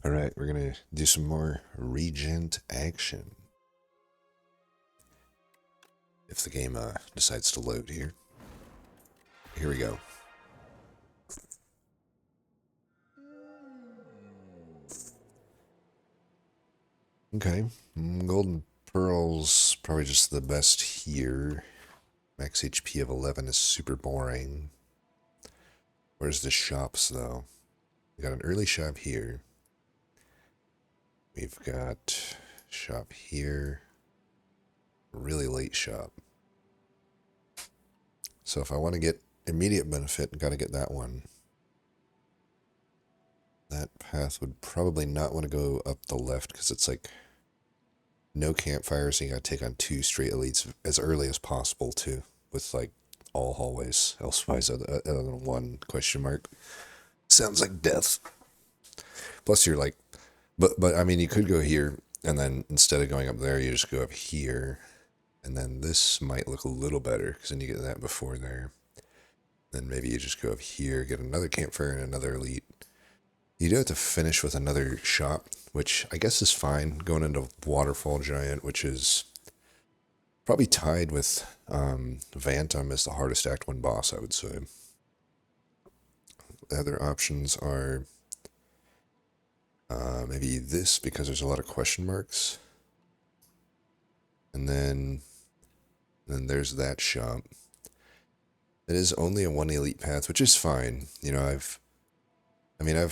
Alright, we're gonna do some more Regent action. If the game decides to load here. Here we go. Okay, Golden Pearl's probably just the best here. Max HP of 11 is super boring. Where's the shops, though? We got an early shop here. We've got shop here. Really late shop. So if I want to get immediate benefit, gotta get that one. That path would probably not want to go up the left because it's like no campfires, and you gotta take on 2 straight elites as early as possible too, with like all hallways. Elsewise, other than 1 question mark. Sounds like death. Plus, you're like, but I mean, you could go here, and then instead of going up there, you just go up here, and then this might look a little better because then you get that before there. Then maybe you just go up here, get another campfire and another elite. You do have to finish with another shop, which I guess is fine. Going into Waterfall Giant, which is probably tied with Vantum as the hardest Act 1 boss, I would say. The other options are maybe this, because there's a lot of question marks. And then there's that shop. It is only a 1 elite path, which is fine. You know, I've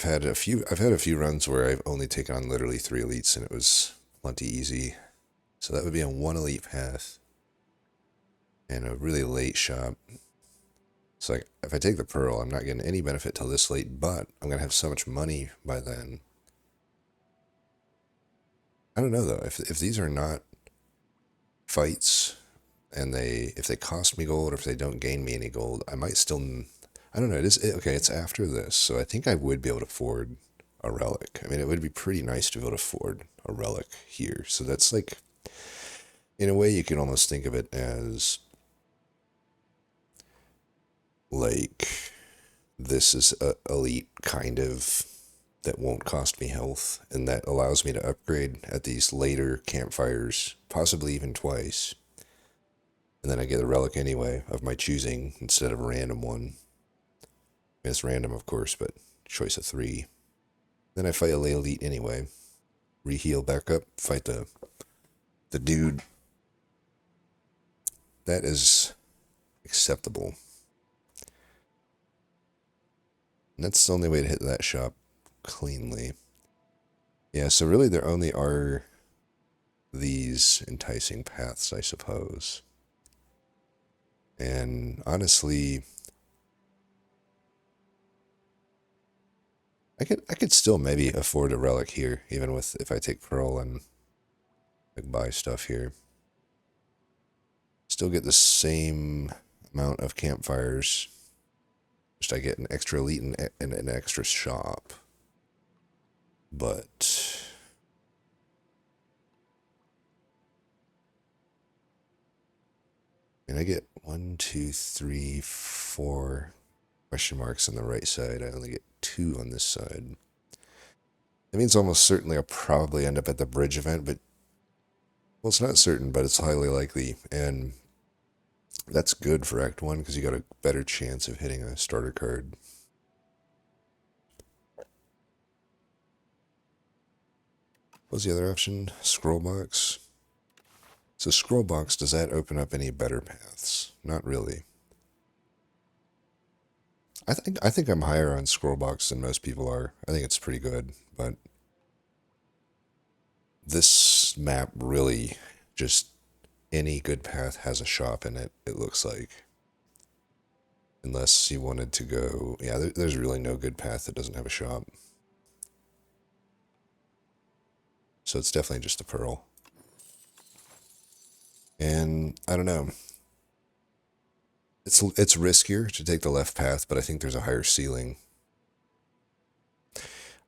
had a few runs where I've only taken on literally 3 elites, and it was plenty easy. So that would be a 1 elite path and a really late shop. So like, if I take the Pearl, I'm not getting any benefit till this late, but I'm gonna have so much money by then. I don't know though. If these are not fights, and if they cost me gold, or if they don't gain me any gold, I might still. I don't know. Okay. It's after this, so I think I would be able to afford a relic. I mean, it would be pretty nice to be able to afford a relic here. So that's like, in a way, you can almost think of it as like this is a elite kind of that won't cost me health, and that allows me to upgrade at these later campfires, possibly even twice. And then I get a relic anyway of my choosing instead of a random one. It's random, of course, but choice of 3. Then I fight a lay elite anyway. Reheal back up, fight the dude. That is acceptable. And that's the only way to hit that shop cleanly. Yeah, so really there only are these enticing paths, I suppose. And honestly, I could still maybe afford a relic here, even with if I take Pearl and like buy stuff here. Still get the same amount of campfires. Just I get an extra elite and an extra shop. But and I get 1, 2, 3, 4 question marks on the right side. I only get 2 on this side. That means almost certainly I'll probably end up at the bridge event, but well, it's not certain, but it's highly likely, and that's good for Act 1 because you got a better chance of hitting a starter card. What was the other option? Scroll box. So scroll box, does that open up any better paths? Not really. I think I'm higher on scroll box than most people are. I think it's pretty good, but this map really just any good path has a shop in it, it looks like. Unless you wanted to go, yeah, there's really no good path that doesn't have a shop. So it's definitely just a Pearl. And I don't know. It's riskier to take the left path, but I think there's a higher ceiling.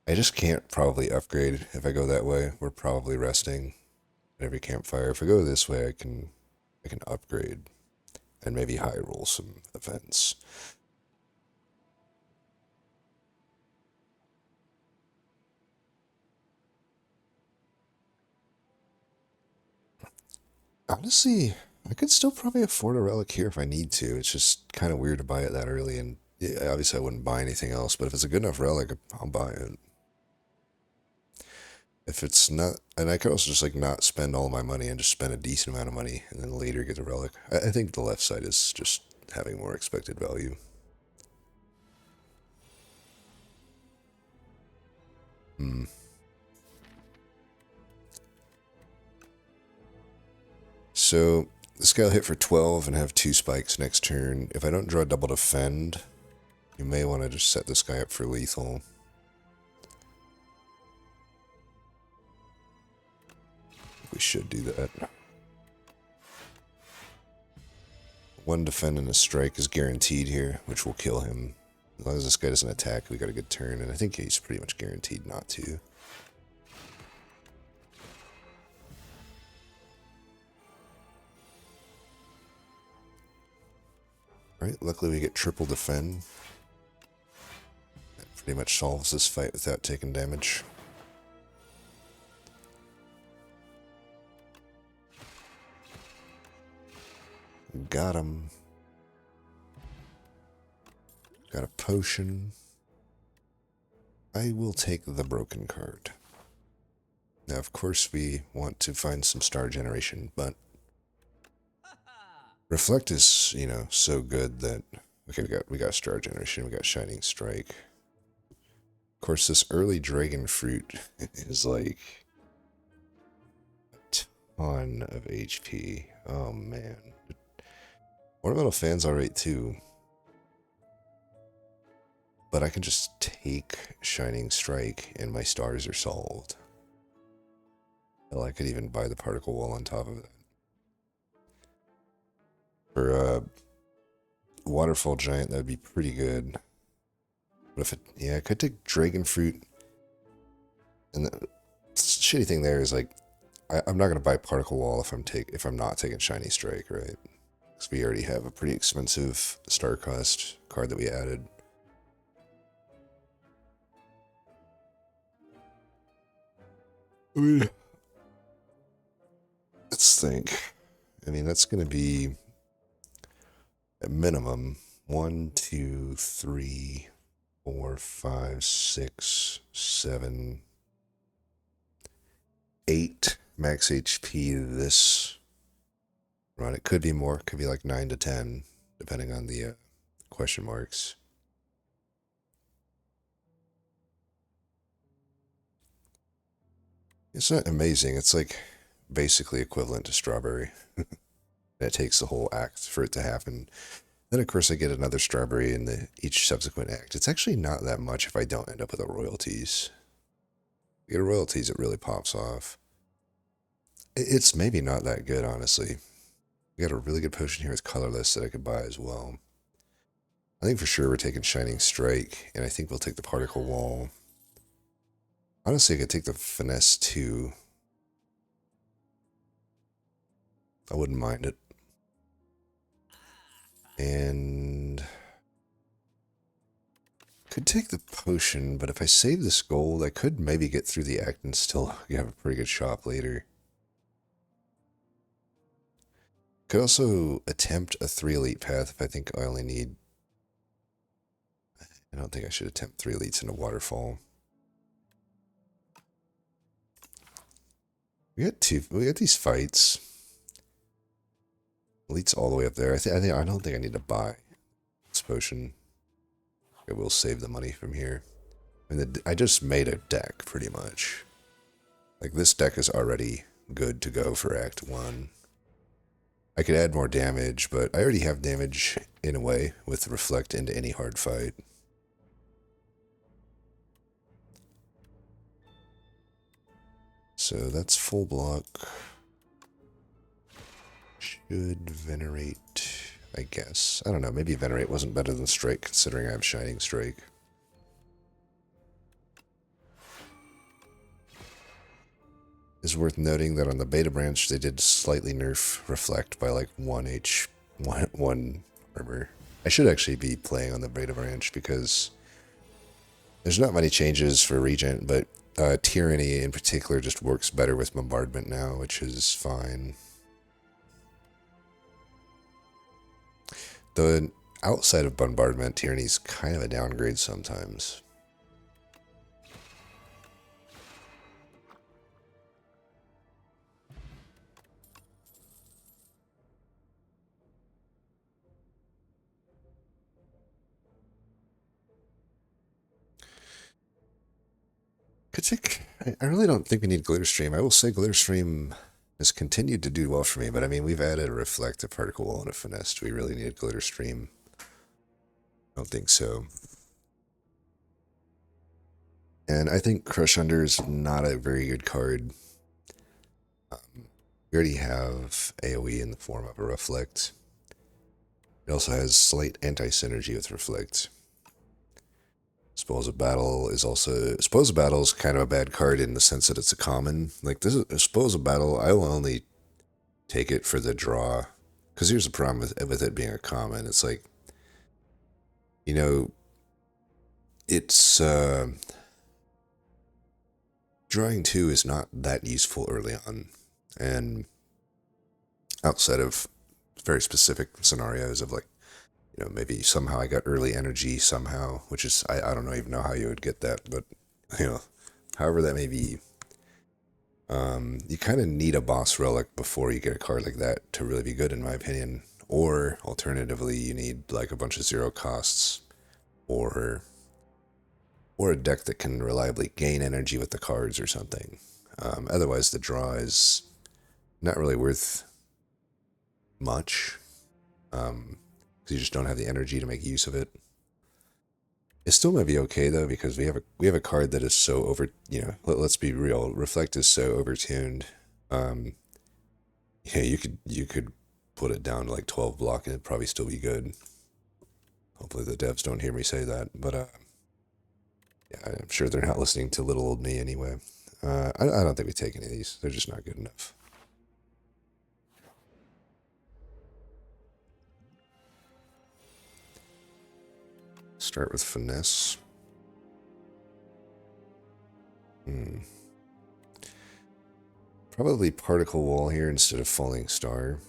I just can't probably upgrade if I go that way. We're probably resting at every campfire. If I go this way, I can upgrade and maybe high roll some events. Honestly, I could still probably afford a relic here if I need to. It's just kind of weird to buy it that early, and yeah, obviously I wouldn't buy anything else, but if it's a good enough relic, I'll buy it. If it's not, and I could also just like not spend all my money and just spend a decent amount of money and then later get the relic. I think the left side is just having more expected value. Hmm. So this guy will hit for 12 and have 2 spikes next turn. If I don't draw double defend, you may want to just set this guy up for lethal. We should do that. 1 defend and a strike is guaranteed here, which will kill him. As long as this guy doesn't attack, we got a good turn, and I think he's pretty much guaranteed not to. Right, luckily we get triple defend. That pretty much solves this fight without taking damage. Got him. Got a potion. I will take the broken card. Now, of course, we want to find some star generation, but Reflect is, you know, so good that okay, we got star generation, we got shining strike. Of course, this early dragon fruit is like a ton of HP. Oh man, ornamental fan's alright too, but I can just take shining strike and my stars are solved. Hell, I could even buy the particle wall on top of it. For waterfall giant, that'd be pretty good. But if it, yeah, I could take dragon fruit. And the shitty thing there is like, I'm not gonna buy particle wall if I'm not taking shiny strike, right? Because we already have a pretty expensive star cost card that we added. I mean, let's think. I mean, that's gonna be at minimum 1, 2, 3, 4, 5, 6, 7, 8 max HP this run. It could be more. It could be like 9 to 10, depending on the question marks. It's not amazing. It's like basically equivalent to strawberry. It takes the whole act for it to happen. Then, of course, I get another strawberry in each subsequent act. It's actually not that much if I don't end up with a royalties. If you get a royalties, it really pops off. It's maybe not that good, honestly. We got a really good potion here with colorless that I could buy as well. I think for sure we're taking Shining Strike, and I think we'll take the Particle Wall. Honestly, I could take the Finesse too. I wouldn't mind it. And could take the potion, but if I save this gold, I could maybe get through the act and still have a pretty good shop later. Could also attempt a 3 elite path if I think I only need... I don't think I should attempt 3 elites in a waterfall. We got these fights. Elites all the way up there. I don't think I need to buy this potion. I will save the money from here. I mean, I just made a deck pretty much. Like this deck is already good to go for Act 1. I could add more damage, but I already have damage in a way with Reflect into any hard fight. So that's full block. Should Venerate, I guess. I don't know, maybe Venerate wasn't better than Strike considering I have Shining Strike. It's worth noting that on the beta branch they did slightly nerf Reflect by like 1 armor. I should actually be playing on the beta branch because there's not many changes for Regent, but Tyranny in particular just works better with Bombardment now, which is fine. The outside of Bombardment, Tyranny's kind of a downgrade sometimes. I really don't think we need Glitterstream. I will say Glitterstream has continued to do well for me, but I mean, we've added a Reflect, a Particle Wall, and a Finesse. Do we really need Glitterstream? I don't think so. And I think Crush Under is not a very good card. We already have AoE in the form of a Reflect. It also has slight anti-synergy with Reflect. Spoils of Battle is kind of a bad card in the sense that it's a common. Like, this is Spoils of Battle, I will only take it for the draw. Because here's the problem with it being a common. It's like, you know, it's drawing 2 is not that useful early on. And outside of very specific scenarios of like, you know, maybe somehow I got early energy somehow, which is, I don't even know how you would get that, but, you know, however that may be, you kind of need a boss relic before you get a card like that to really be good, in my opinion. Or, alternatively, you need, like, a bunch of 0 costs, or a deck that can reliably gain energy with the cards or something. Otherwise, the draw is not really worth much. You just don't have the energy to make use of it. It still might be okay though, because we have a card that is so over. You know, let's be real. Reflect is so overtuned. Yeah, you could put it down to like 12 block and it'd probably still be good. Hopefully the devs don't hear me say that, but yeah, I'm sure they're not listening to little old me anyway. I don't think we take any of these. They're just not good enough. Start with Finesse. Probably Particle Wall here instead of Falling Star.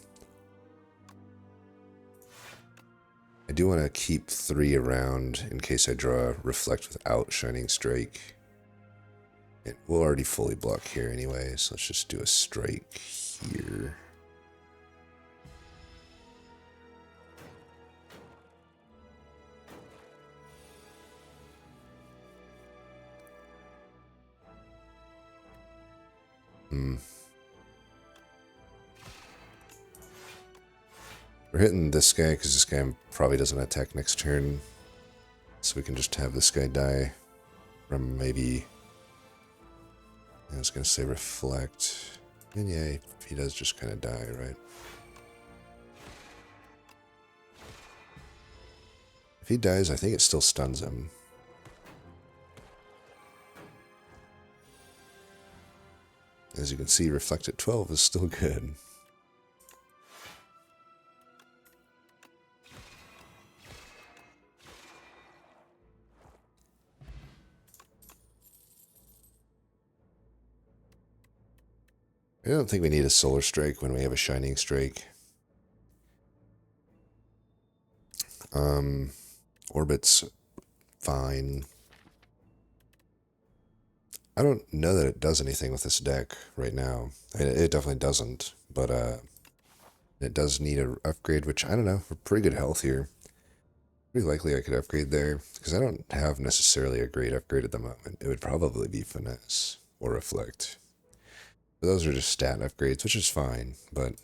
I do want to keep 3 around in case I draw Reflect without Shining Strike. And we'll already fully block here anyway, so let's just do a strike here. We're hitting this guy because this guy probably doesn't attack next turn. So we can just have this guy die from maybe... I was going to say Reflect. And yeah, he does just kind of die, right? If he dies, I think it still stuns him. As you can see, Reflect at 12 is still good. I don't think we need a Solar Strike when we have a Shining Strike. Orbit's fine. I don't know that it does anything with this deck right now. It definitely doesn't, but it does need an upgrade, which, I don't know, we're pretty good health here. Pretty likely I could upgrade there, because I don't have necessarily a great upgrade at the moment. It would probably be Finesse or Reflect. But those are just stat upgrades, which is fine, but...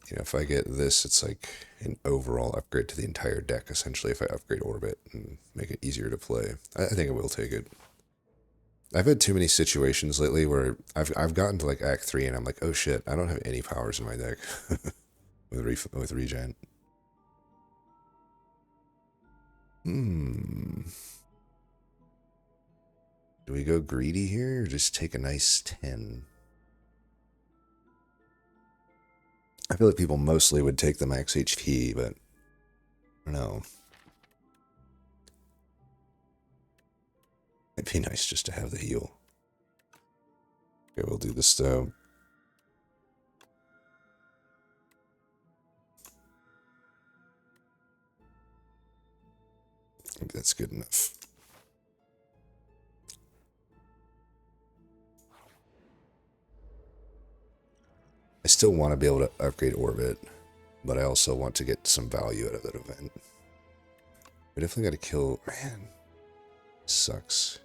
You know, if I get this, it's like an overall upgrade to the entire deck, essentially, if I upgrade Orbit and make it easier to play. I think I will take it. I've had too many situations lately where I've gotten to like Act 3 and I'm like, oh shit, I don't have any powers in my deck with Regent. Do we go greedy here or just take a nice 10? I feel like people mostly would take the max HP, but I don't know. It'd be nice just to have the heal. Okay, we'll do this though. think that's good enough. I still want to be able to upgrade Orbit, but I also want to get some value out of that event. We definitely got to kill... Man, sucks.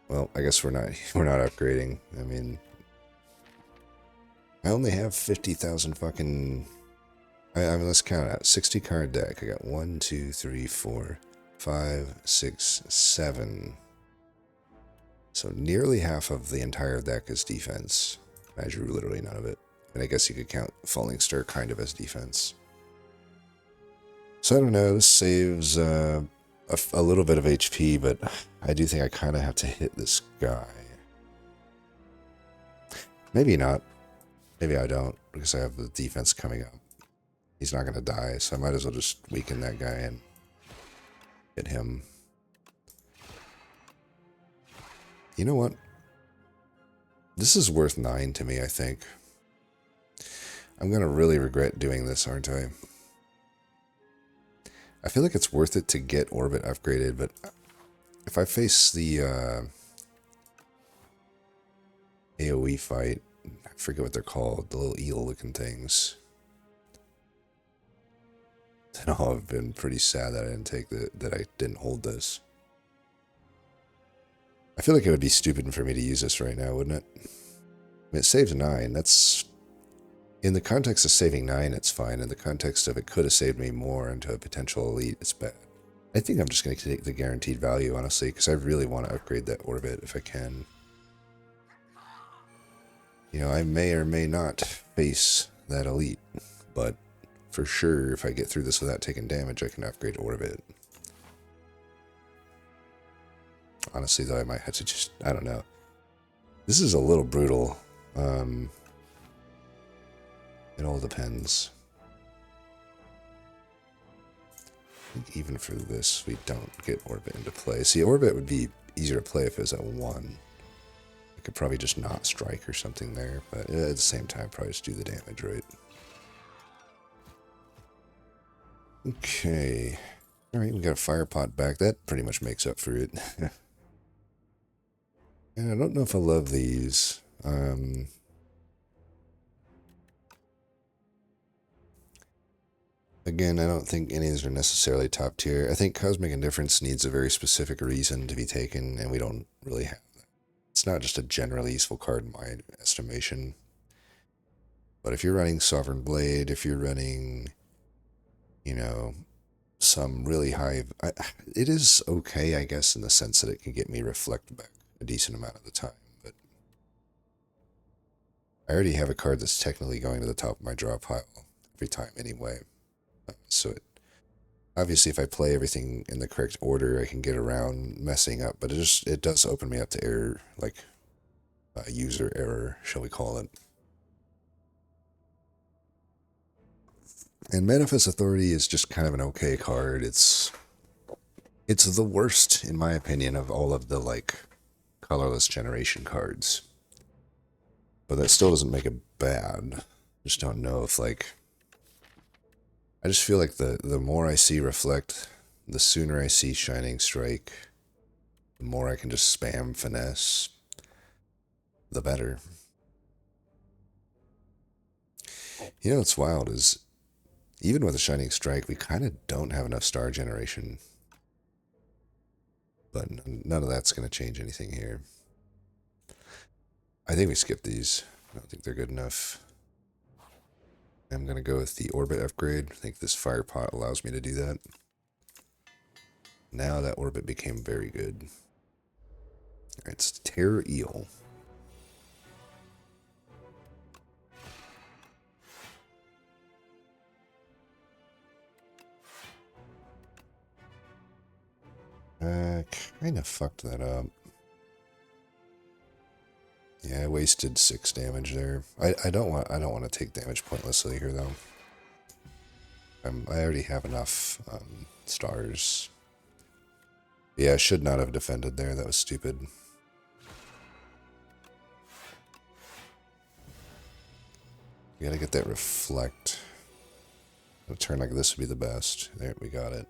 Well, I guess we're not upgrading. I mean, I only have 50,000 fucking... I mean, let's count it out. 60 card deck. I got 1, 2, 3, 4, 5, 6, 7. So nearly half of the entire deck is defense. I drew literally none of it. And I guess you could count Falling Star kind of as defense. So I don't know, this saves a little bit of HP, but I do think I kind of have to hit this guy. Maybe not. Maybe I don't, because I have the defense coming up. He's not going to die, so I might as well just weaken that guy and hit him. You know what? This is worth 9 to me, I think. I'm going to really regret doing this, aren't I? I feel like it's worth it to get Orbit upgraded, but if I face the AoE fight, I forget what they're called, the little eel-looking things, then I'll have been pretty sad that I didn't take that I didn't hold this. I feel like it would be stupid for me to use this right now, wouldn't it? I mean, it saves 9. That's... In the context of saving 9, it's fine. In the context of it could have saved me more into a potential elite, it's bad. I think I'm just going to take the guaranteed value, honestly, because I really want to upgrade that Orbit if I can. You know, I may or may not face that elite, but for sure, if I get through this without taking damage, I can upgrade Orbit. Honestly, though, I might have to just... I don't know. This is a little brutal. It all depends. I think even for this, we don't get Orbit into play. See, Orbit would be easier to play if it was at 1. I could probably just not strike or something there, but at the same time, probably just do the damage, right? Okay. Alright, we got a fire pot back. That pretty much makes up for it. And I don't know if I love these. Again, I don't think any of these are necessarily top tier. I think Cosmic Indifference needs a very specific reason to be taken, and we don't really have that. It's not just a generally useful card in my estimation. But if you're running Sovereign Blade, if you're running, you know, some really high... it is okay, I guess, in the sense that it can get me Reflect back a decent amount of the time, but I already have a card that's technically going to the top of my draw pile every time anyway. So obviously if I play everything in the correct order, I can get around messing up, but it does open me up to error, like user error, shall we call it. And Manifest Authority is just kind of an okay card. It's the worst, in my opinion, of all of the, like, colorless generation cards. But that still doesn't make it bad. Just don't know if, like... I just feel like the more I see Reflect, the sooner I see Shining Strike, the more I can just spam Finesse, the better. You know what's wild is, even with a Shining Strike, we kind of don't have enough star generation. But none of that's going to change anything here. I think we skip these. I don't think they're good enough. I'm going to go with the Orbit upgrade. I think this Fire Pot allows me to do that. Now that Orbit became very good. Alright, it's Terror Eel. Kind of fucked that up. Yeah, I wasted 6 damage there. I don't want to take damage pointlessly here though. I already have enough stars. Yeah, I should not have defended there. That was stupid. We gotta get that Reflect. A turn like this would be the best. There, we got it.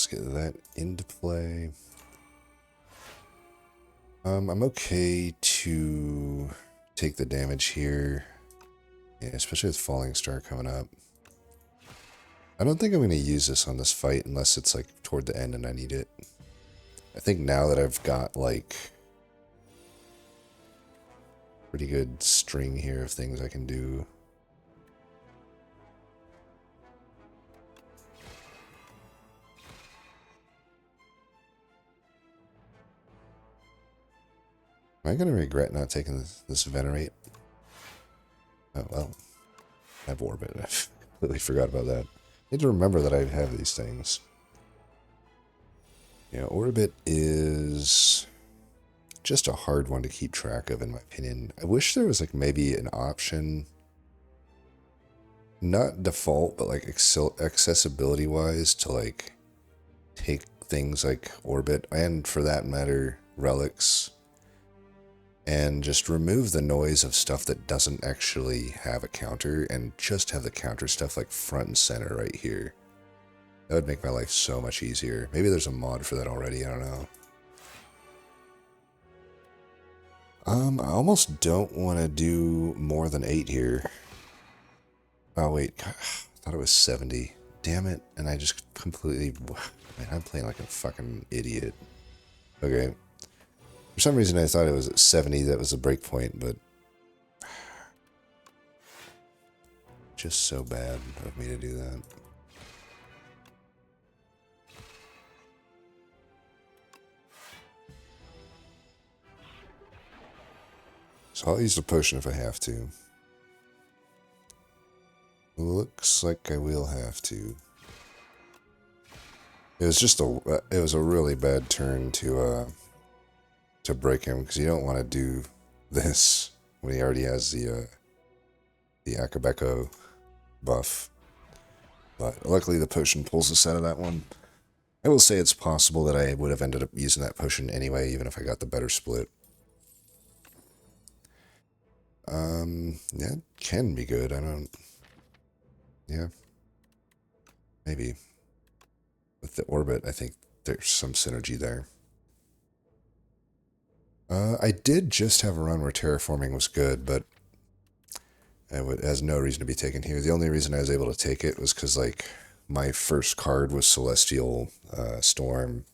let's get that into play. I'm okay to take the damage here. Yeah, especially with Falling Star coming up. I don't think I'm going to use this on this fight unless it's like toward the end and I need it. I think now that I've got like pretty good string here of things I can do. Am I going to regret not taking this Venerate? Oh, well. I have Orbit. I completely forgot about that. I need to remember that I have these things. Yeah, Orbit is just a hard one to keep track of, in my opinion. I wish there was like maybe an option, not default, but like accessibility-wise, to like take things like Orbit, and for that matter, Relics, and just remove the noise of stuff that doesn't actually have a counter, and just have the counter stuff like front and center right here. That would make my life so much easier. Maybe there's a mod for that already, I don't know. I almost don't want to do more than 8 here. Oh wait, God, I thought it was 70. Damn it, and I just completely... Man, I'm playing like a fucking idiot. Okay. For some reason I thought it was at 70, that was the break point, but... Just so bad of me to do that. So I'll use the potion if I have to. Looks like I will have to. It was just it was a really bad turn to break him, because you don't want to do this when he already has the Akabeko buff. But luckily the potion pulls us out of that one. I will say it's possible that I would have ended up using that potion anyway, even if I got the better split. Yeah, it can be good. I don't... Yeah. Maybe. With the Orbit, I think there's some synergy there. I did just have a run where Terraforming was good, but it has no reason to be taken here. The only reason I was able to take it was because, like, my first card was Celestial Storm,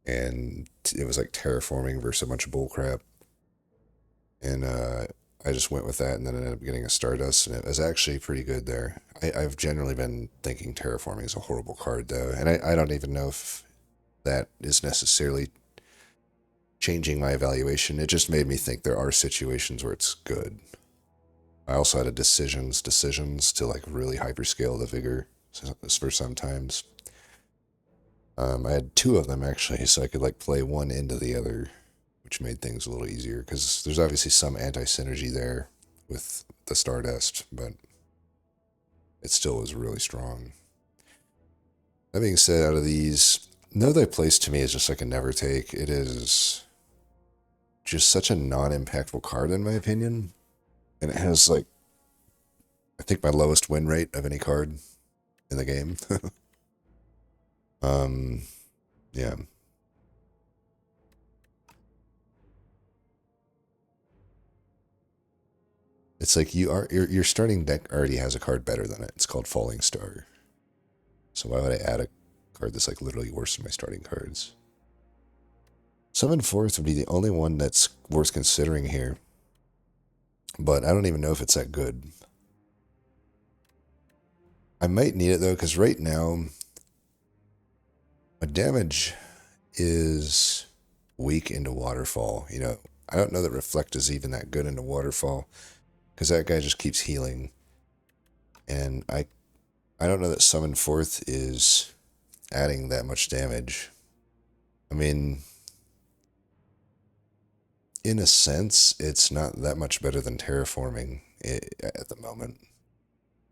and it was, like, Terraforming versus a bunch of bullcrap. And, I just went with that, and then ended up getting a Stardust, and it was actually pretty good there. I've generally been thinking Terraforming is a horrible card, though, and I don't even know if that is necessarily changing my evaluation. It just made me think there are situations where it's good. I also had a decisions to, like, really hyperscale the Vigor for sometimes. I had 2 of them, actually, so I could, like, play one into the other, which made things a little easier, because there's obviously some anti-synergy there with the Stardust, but it still was really strong. That being said, out of these, Know Thy Place to me is just like a never take. It is just such a non-impactful card, in my opinion, and it has, like, I think my lowest win rate of any card in the game. Yeah. It's like your starting deck already has a card better than it. It's called Falling Star. So why would I add a card that's like literally worse than my starting cards? Summon Forth would be the only one that's worth considering here. But I don't even know if it's that good. I might need it though, because right now my damage is weak into Waterfall. You know, I don't know that Reflect is even that good into Waterfall, because that guy just keeps healing. And I don't know that Summon Forth is adding that much damage. I mean, in a sense, it's not that much better than Terraforming at the moment.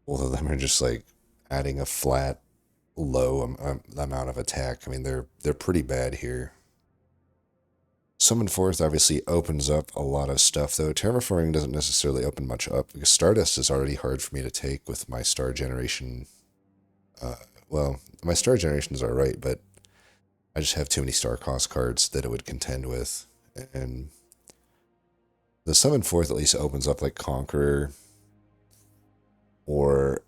Both of them are just like adding a flat, low amount of attack. I mean, they're pretty bad here. Summon Forth obviously opens up a lot of stuff, though. Terraforming doesn't necessarily open much up, because Stardust is already hard for me to take with my Star Generation. Well, my Star Generation is alright, but I just have too many star cost cards that it would contend with. And the summon fourth at least opens up like Conqueror, or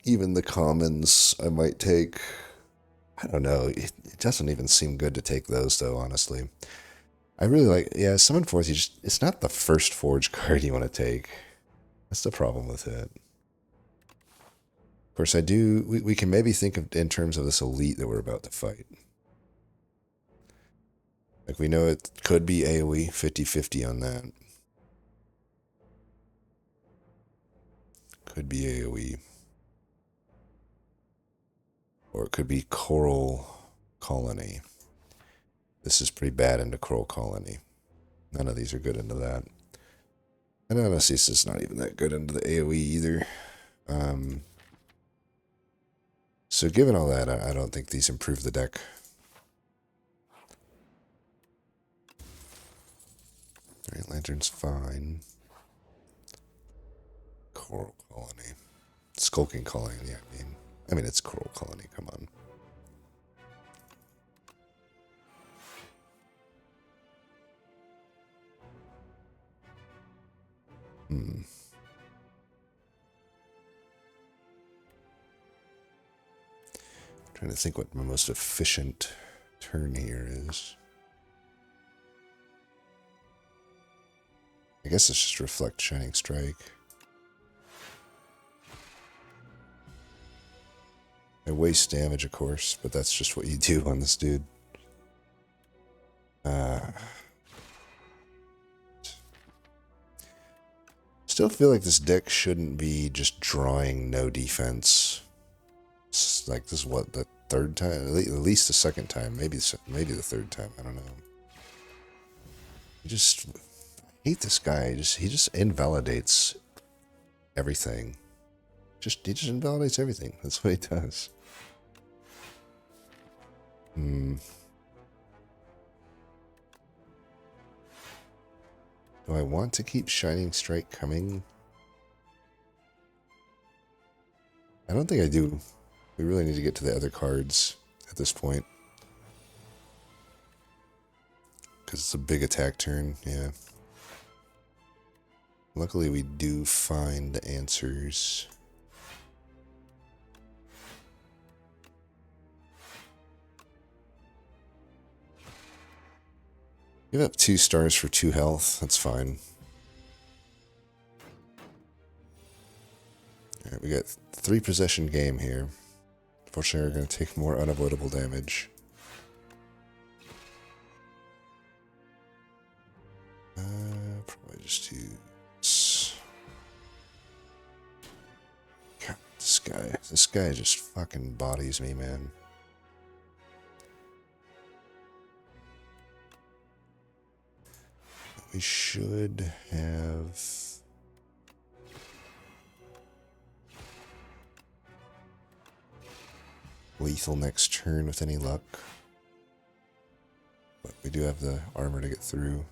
even the commons I might take. I don't know. It doesn't even seem good to take those though, honestly. I really like, yeah, summon fourth, it's not the first forge card you want to take. That's the problem with it. Of course, we can maybe think of in terms of this elite that we're about to fight. Like, we know it could be AoE, 50-50 on that. Could be AoE. Or it could be Coral Colony. This is pretty bad into Coral Colony. None of these are good into that. And honestly, this is not even that good into the AoE either. So given all that, I don't think these improve the deck. Alright, Lantern's fine. Coral Colony. Skulking Colony, yeah, I mean, it's Coral Colony, come on. Trying to think what my most efficient turn here is. I guess it's just Reflect Shining Strike. I waste damage, of course, but that's just what you do on this dude. Still feel like this deck shouldn't be just drawing no defense. It's like, this is what, the third time? At least the second time. Maybe the third time. I don't know. I hate this guy. He just invalidates everything. He just invalidates everything. That's what he does. Do I want to keep Shining Strike coming? I don't think I do. We really need to get to the other cards at this point. Because it's a big attack turn, yeah. Luckily we do find the answers. Give up 2 stars for 2 health. That's fine. Alright, we got 3 possession game here. Unfortunately, we're going to take more unavoidable damage. Probably just use... God, this guy just fucking bodies me, man. We should have... lethal next turn with any luck. But we do have the armor to get through.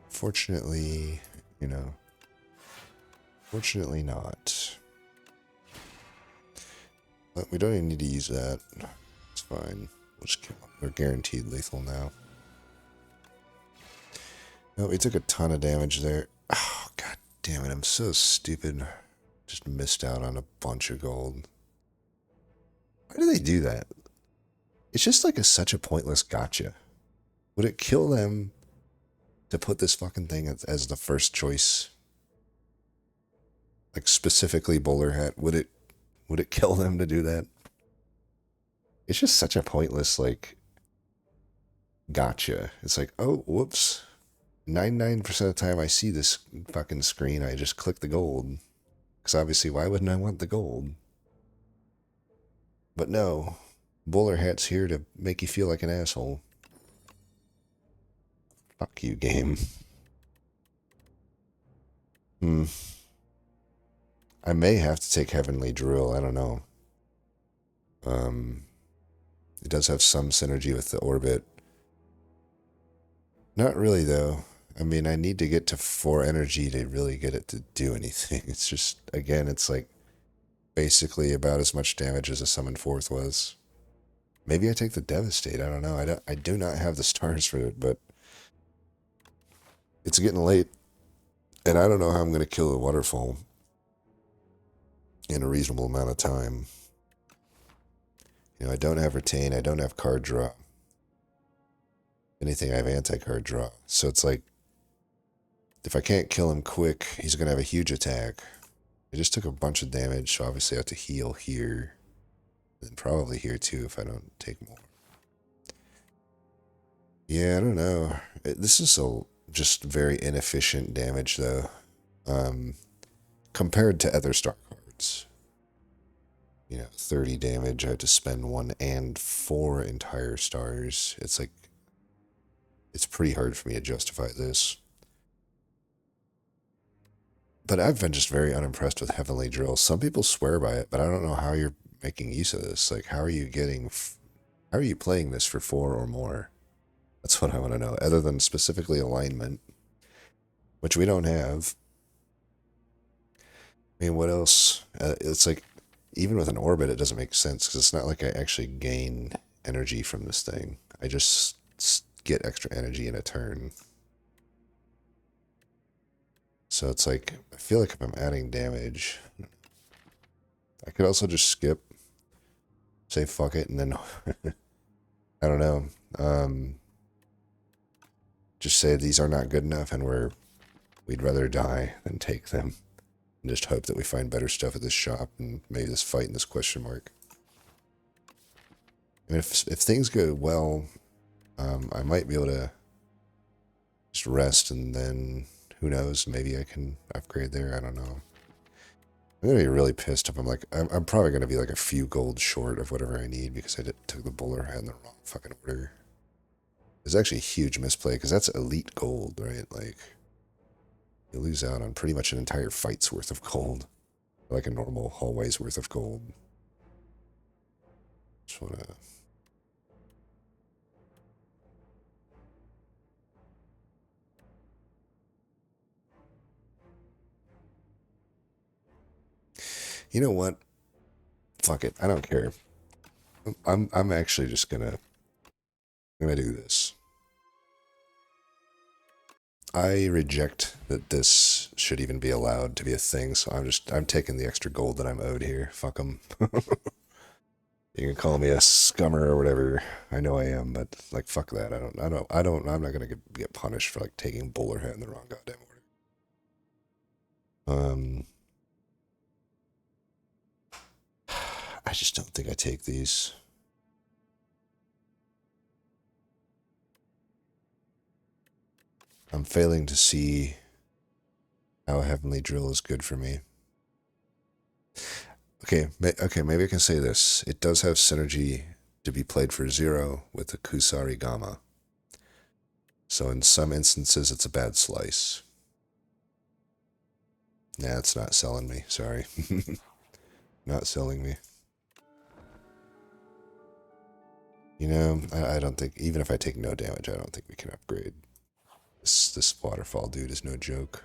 Fortunately, fortunately not. But we don't even need to use that. It's fine. We'll just kill him. We're guaranteed lethal now. No, we took a ton of damage there. Oh, god damn it. I'm so stupid. Just missed out on a bunch of gold. Why do they do that? It's just like such a pointless gotcha. Would it kill them to put this fucking thing as the first choice? Like specifically bowler hat. Would it kill them to do that? It's just such a pointless, like, gotcha. It's like, oh, whoops. 99% of the time I see this fucking screen, I just click the gold. Because obviously, why wouldn't I want the gold? But no. Bowler hat's here to make you feel like an asshole. Fuck you, game. I may have to take Heavenly Drill, I don't know. It does have some synergy with the orbit. Not really, though. I mean, I need to get to 4 energy to really get it to do anything. It's just, again, it's like basically about as much damage as a summon fourth was. Maybe I take the Devastate. I don't know. I do not have the stars for it, but it's getting late, and I don't know how I'm going to kill a waterfall in a reasonable amount of time. You know, I don't have retain. I don't have card draw. If anything, I have anti-card draw. So it's like, if I can't kill him quick, he's going to have a huge attack. I just took a bunch of damage, so obviously I have to heal here. And probably here too if I don't take more. Yeah, I don't know. This is just very inefficient damage, though. Compared to other star cards. You know, 30 damage, I have to spend 1 and 4 entire stars. It's like, it's pretty hard for me to justify this. But I've been just very unimpressed with Heavenly Drill. Some people swear by it, but I don't know how you're making use of this. Like, how are you playing this for 4 or more? That's what I want to know, other than specifically alignment, which we don't have. I mean, what else? It's like, even with an orbit, it doesn't make sense, because it's not like I actually gain energy from this thing. I just get extra energy in a turn. So it's like, I feel like if I'm adding damage, I could also just skip, say fuck it, and then, I don't know, just say these are not good enough and we'd rather die than take them. And just hope that we find better stuff at this shop and maybe this fight and this question mark. I mean, if things go well, I might be able to just rest, and then who knows, maybe I can upgrade there. I don't know. I'm gonna be really pissed if I'm like, I'm probably gonna be like a few gold short of whatever I need because I took the bowler hat in the wrong fucking order. It's actually a huge misplay because that's elite gold, right? Like, you lose out on pretty much an entire fight's worth of gold, like a normal hallway's worth of gold. Just wanna. You know what? Fuck it. I don't care. I'm actually just gonna do this. I reject that this should even be allowed to be a thing, so I'm taking the extra gold that I'm owed here. Fuck them. You can call me a scummer or whatever. I know I am, but like fuck that. I'm not gonna get punished for like taking bowler hat in the wrong goddamn order. I just don't think I take these. I'm failing to see how a Heavenly Drill is good for me. Okay, maybe I can say this. It does have synergy to be played for 0 with the Kusari Gamma. So in some instances, it's a bad slice. Nah, it's not selling me. Sorry. Not selling me. You know, I don't think, even if I take no damage, I don't think we can upgrade. This waterfall dude is no joke.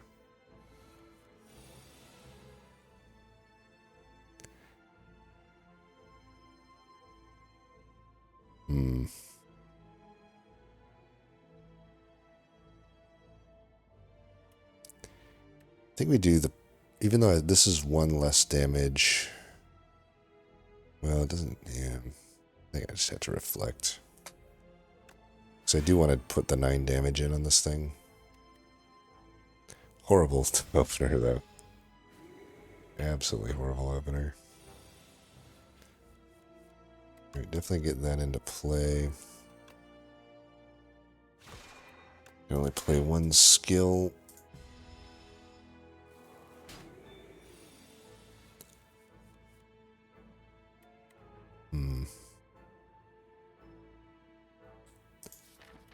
I think we do even though this is 1 less damage. Well, it doesn't, yeah. I think I just have to reflect. Because I do want to put the 9 damage in on this thing. Horrible opener, though. Absolutely horrible opener. Right, definitely get that into play. You can only play 1 skill.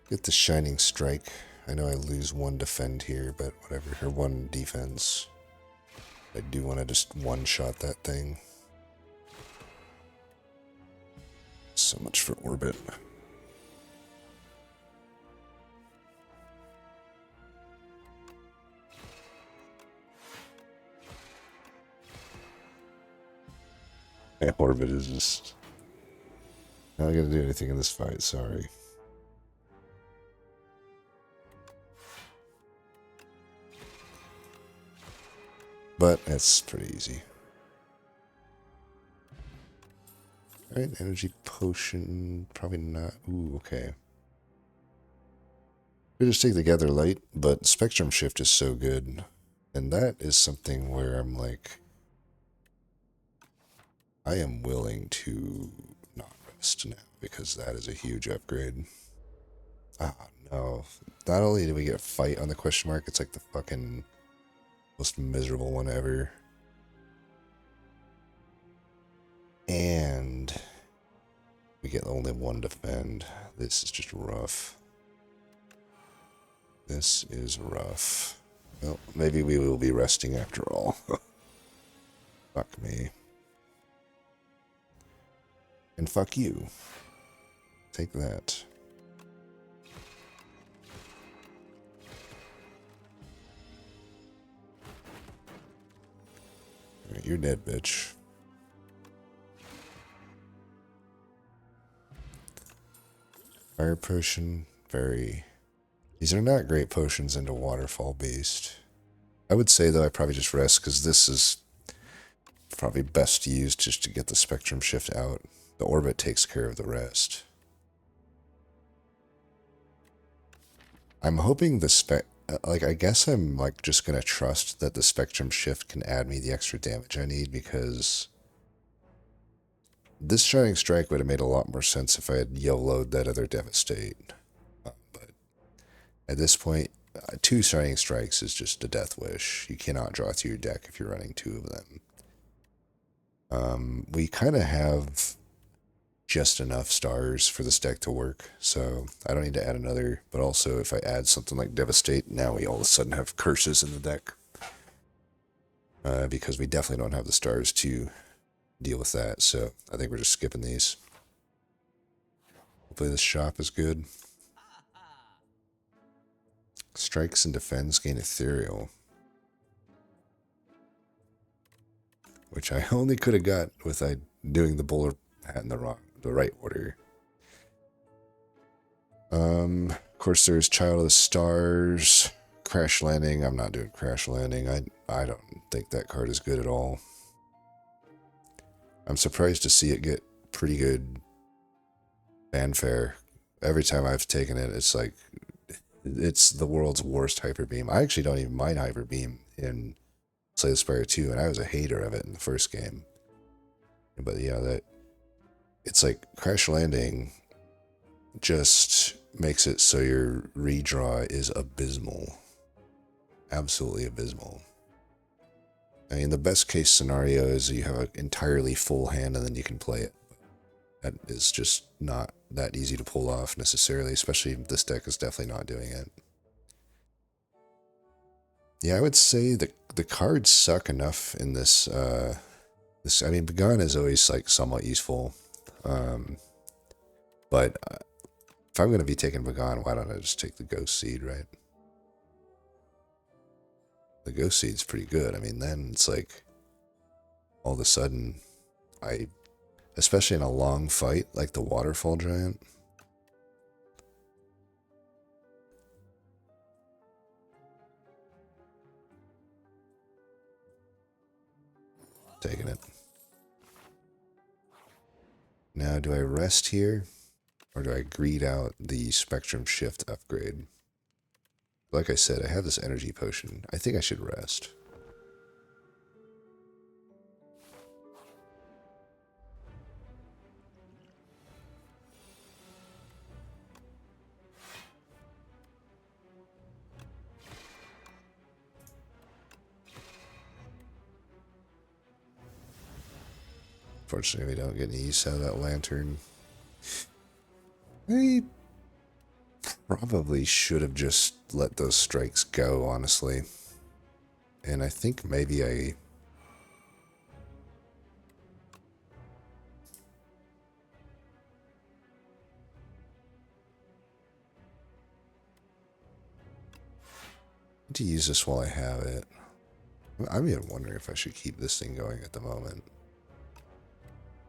Get the Shining Strike. I know I lose 1 defend here, but whatever. Or 1 defense. I do want to just one-shot that thing. So much for orbit. My orbit is just not gonna do anything in this fight, sorry. But it's pretty easy. Alright, energy potion, probably not. Ooh, okay. We just take the Gather Light, but Spectrum Shift is so good. And that is something where I'm like, I am willing to not rest now, because that is a huge upgrade. Ah, no. Not only do we get a fight on the question mark, it's like the fucking most miserable one ever. And we get only one defend. This is just rough. This is rough. Well, maybe we will be resting after all. Fuck me. And fuck you. Take that. Alright, you're dead, bitch. Fire potion, very... These are not great potions into Waterfall Beast. I would say, though, I probably just rest, because this is probably best used just to get the Spectrum Shift out. The Orbit takes care of the rest. I'm hoping the I guess I'm, like, just gonna trust that the Spectrum Shift can add me the extra damage I need, because this Shining Strike would have made a lot more sense if I had YOLO'd that other Devastate. But at this point, 2 Shining Strikes is just a death wish. You cannot draw through your deck if you're running 2 of them. We kind of have just enough stars for this deck to work, so I don't need to add another. But also, if I add something like Devastate, now we all of a sudden have curses in the deck. Because we definitely don't have the stars to deal with that, so I think we're just skipping these. Hopefully this shop is good. Strikes and defends gain ethereal, which I only could have got with doing the bowler hat in the right order. Of course, there's Child of the Stars, Crash Landing. I'm not doing Crash Landing. I don't think that card is good at all. I'm surprised to see it get pretty good fanfare. Every time I've taken it, it's like, it's the world's worst Hyper Beam. I actually don't even mind Hyper Beam in Slay the Spire 2, and I was a hater of it in the first game. But yeah, it's like Crash Landing just makes it so your redraw is abysmal. Absolutely abysmal. I mean, the best case scenario is you have an entirely full hand and then you can play it. That is just not that easy to pull off necessarily, especially if this deck is definitely not doing it. Yeah, I would say the cards suck enough in this. I mean, Begon is always like somewhat useful, but if I'm going to be taking Begon, why don't I just take the Ghost Seed, right? The Ghost Seed's pretty good. I mean, then it's like all of a sudden, especially in a long fight like the Waterfall Giant. Taking it. Now, do I rest here? Or do I greed out the Spectrum Shift upgrade? Like I said, I have this energy potion. I think I should rest. Fortunately, we don't get any use out of that lantern. I probably should have just let those strikes go, honestly. And I think maybe I... need to use this while I have it. I'm even wondering if I should keep this thing going at the moment.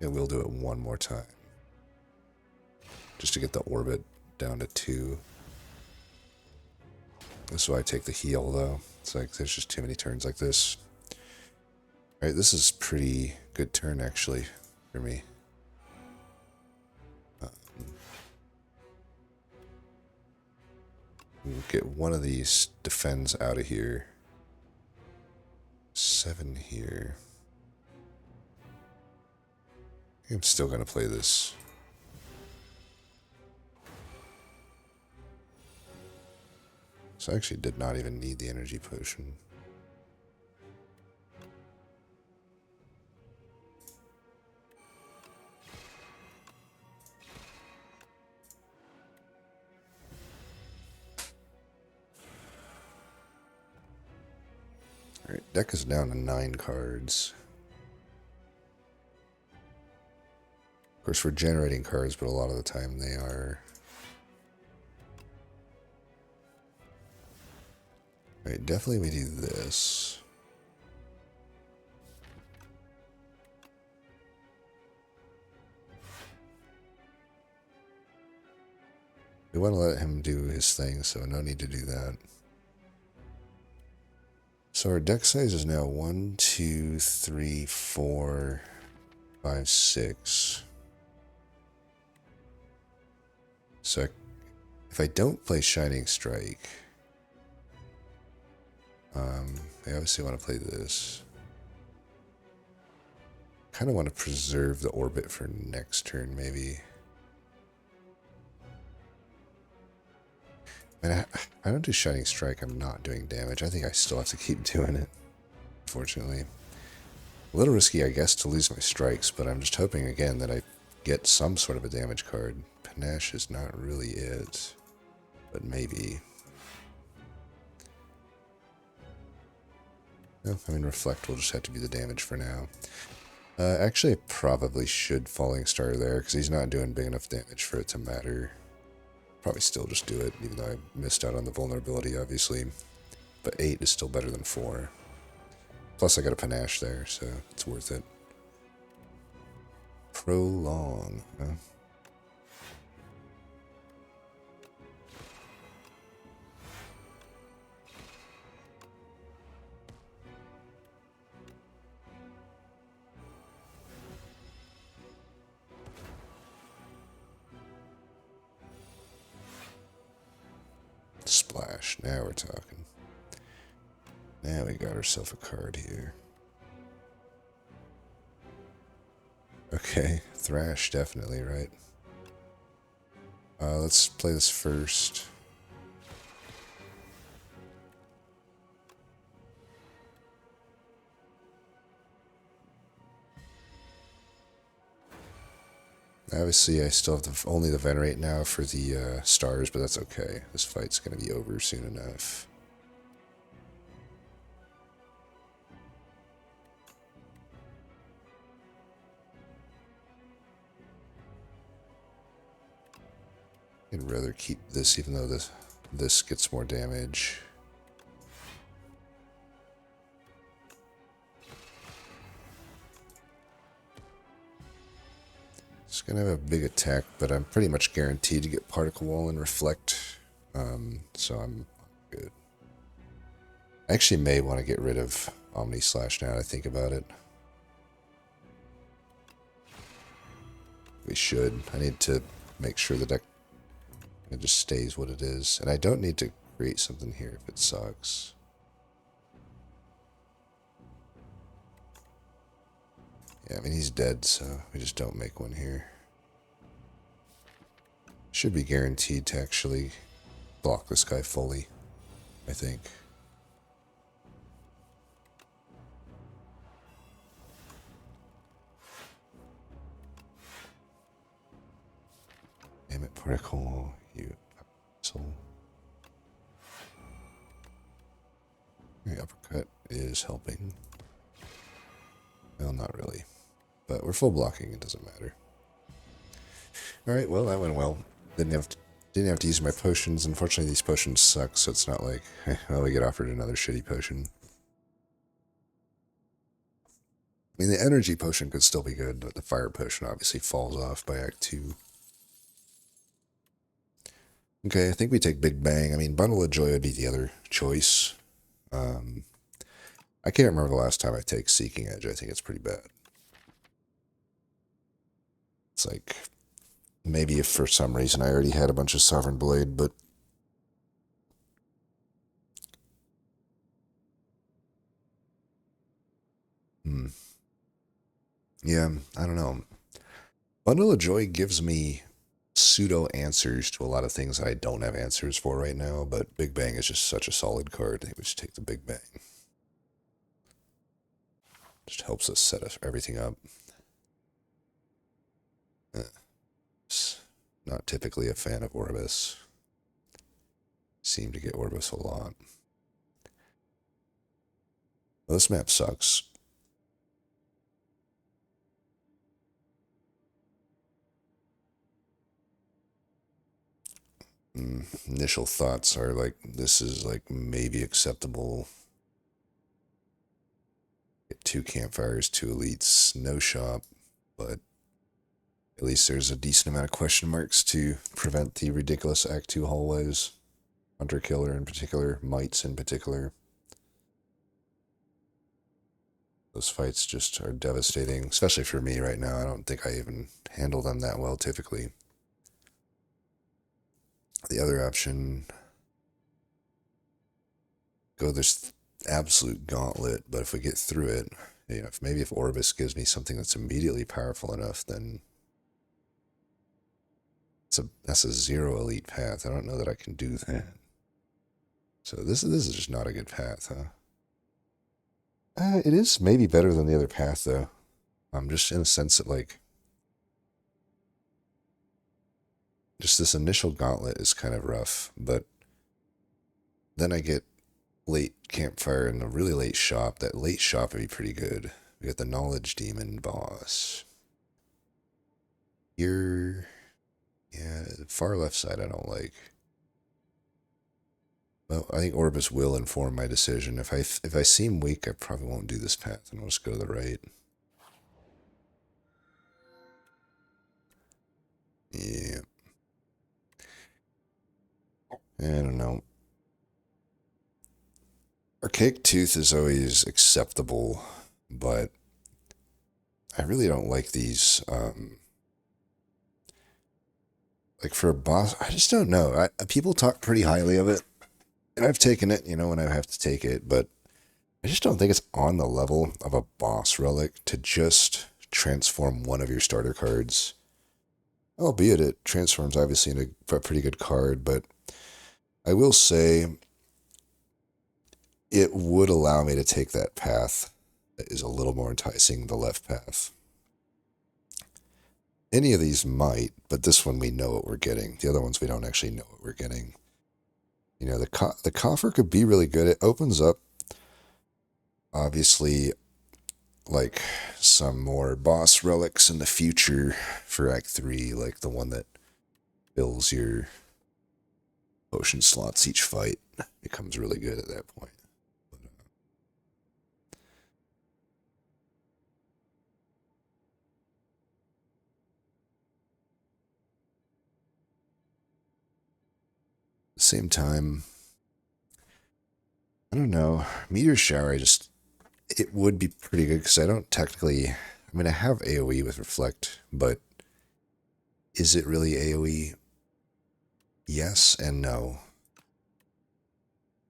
I will do it one more time. Just to get the orbit down to 2. This is why I take the heal, though. It's like, there's just too many turns like this. Alright, this is pretty good turn, actually, for me. We'll get one of these defends out of here. 7 here. I'm still going to play this. So I actually did not even need the energy potion. Alright, deck is down to 9 cards. Of course, we're generating cards, but a lot of the time they are... Alright, definitely we do this. We want to let him do his thing, so no need to do that. So our deck size is now 1, 2, 3, 4, 5, 6. So if I don't play Shining Strike, I obviously want to play this. Kind of want to preserve the orbit for next turn, maybe. And I don't do Shining Strike, I'm not doing damage. I think I still have to keep doing it, unfortunately. A little risky, I guess, to lose my strikes, but I'm just hoping, again, that I get some sort of a damage card. Panache is not really it, but maybe. No, I mean, Reflect will just have to be the damage for now. Actually, I probably should Falling Star there, because he's not doing big enough damage for it to matter. Probably still just do it, even though I missed out on the vulnerability, obviously. But 8 is still better than 4. Plus, I got a Panache there, so it's worth it. Prolong, huh? Splash. Now we're talking. Now we got ourselves a card here. Okay, Thrash, definitely, right? Let's play this first. Obviously, I still have only the Venerate now for the stars, but that's okay. This fight's going to be over soon enough. I'd rather keep this, even though this gets more damage. It's going to have a big attack, but I'm pretty much guaranteed to get Particle Wall and Reflect, so I'm good. I actually may want to get rid of Omni Slash now that I think about it. We should. I need to make sure the deck it just stays what it is. And I don't need to create something here if it sucks. Yeah, I mean, he's dead, so we just don't make one here. Should be guaranteed to actually block this guy fully, I think. Damn it, Particle, you asshole. The uppercut is helping. Well, not really. But we're full blocking, it doesn't matter. Alright, well, that went well. Didn't have to use my potions. Unfortunately, these potions suck, so it's not like, well, we get offered another shitty potion. I mean, the energy potion could still be good, but the fire potion obviously falls off by Act 2. Okay, I think we take Big Bang. I mean, Bundle of Joy would be the other choice. I can't remember the last time I take Seeking Edge. I think it's pretty bad. It's like, maybe if for some reason I already had a bunch of Sovereign Blade, but... Yeah, I don't know. Bundle of Joy gives me pseudo answers to a lot of things I don't have answers for right now, but Big Bang is just such a solid card. I think we should take the Big Bang. Just helps us set everything up. Not typically a fan of Orbis. Seem to get Orbis a lot. Well, this map sucks. Initial thoughts are like, this is like maybe acceptable. Get 2 campfires, 2 elites, no shop, but at least there's a decent amount of question marks to prevent the ridiculous Act 2 hallways. Hunter Killer in particular, Mites in particular. Those fights just are devastating, especially for me right now. I don't think I even handle them that well typically. The other option, go this absolute gauntlet, but if we get through it, you know, maybe if Orbis gives me something that's immediately powerful enough, then that's a 0 elite path. I don't know that I can do that. So this is just not a good path, huh? It is maybe better than the other path, though. Just in a sense that, like, just this initial gauntlet is kind of rough, but then I get late campfire and a really late shop. That late shop would be pretty good. We got the Knowledge Demon boss. Here, yeah, the far left side I don't like. Well, I think Orbis will inform my decision. If I seem weak, I probably won't do this path, and I'll just go to the right. Yeah. I don't know. Archaic Tooth is always acceptable, but I really don't like these. Like for a boss, I just don't know. People talk pretty highly of it, and I've taken it, you know, when I have to take it, but I just don't think it's on the level of a boss relic to just transform one of your starter cards. Albeit it transforms obviously into a pretty good card, but I will say it would allow me to take that path that is a little more enticing, the left path. Any of these might, but this one we know what we're getting. The other ones we don't actually know what we're getting. You know, the coffer could be really good. It opens up, obviously, like some more boss relics in the future for Act 3, like the one that fills your potion slots each fight. Becomes really good at that point. At the same time, I don't know. Meteor Shower, it would be pretty good because I don't technically, I mean, I have AoE with Reflect, but is it really AoE? Yes and no.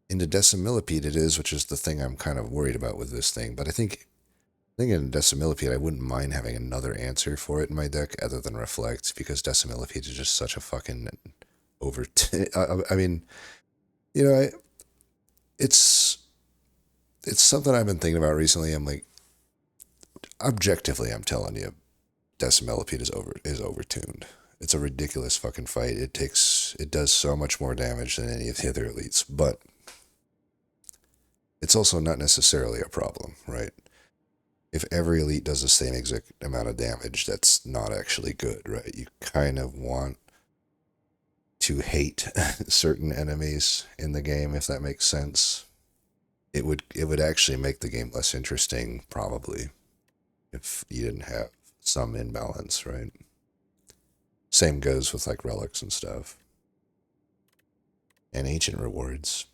Into Decimillipede it is, which is the thing I'm kind of worried about with this thing, but I think in Decimillipede I wouldn't mind having another answer for it in my deck other than Reflect, because Decimillipede is just such a fucking I mean, you know, it's something I've been thinking about recently. I'm like, objectively, I'm telling you, Decimillipede is overtuned. It's a ridiculous fucking fight. It does so much more damage than any of the other elites, but it's also not necessarily a problem, right? If every elite does the same exact amount of damage, that's not actually good, right? You kind of want to hate certain enemies in the game, if that makes sense. It would actually make the game less interesting, probably. if you didn't have some imbalance, right? Same goes with like relics and stuff. And ancient rewards.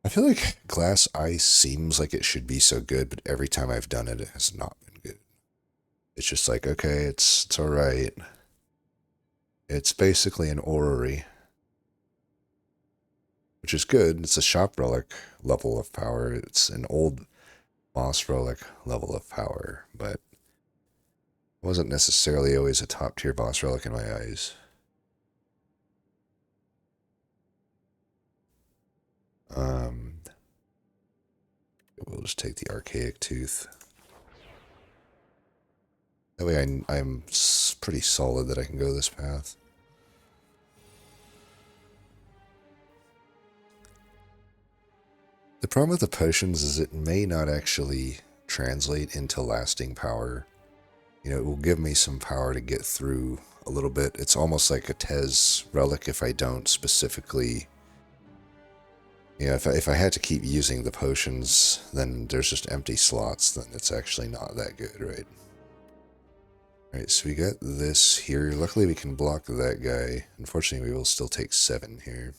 I feel like glass ice seems like it should be so good, but every time I've done it, it has not been good. It's just like, okay, it's alright. It's basically an orrery, which is good. It's a shop relic level of power. It's an old boss relic level of power, but wasn't necessarily always a top tier boss relic in my eyes. We'll just take the archaic tooth. That way I'm pretty solid that I can go this path. The problem with the potions is it may not actually translate into lasting power. You know, it will give me some power to get through a little bit. It's almost like a Tez relic if I don't specifically... You know, if I had to keep using the potions, then there's just empty slots, then it's actually not that good, right? Alright, so we got this here. Luckily we can block that guy. Unfortunately, we will still take 7 here.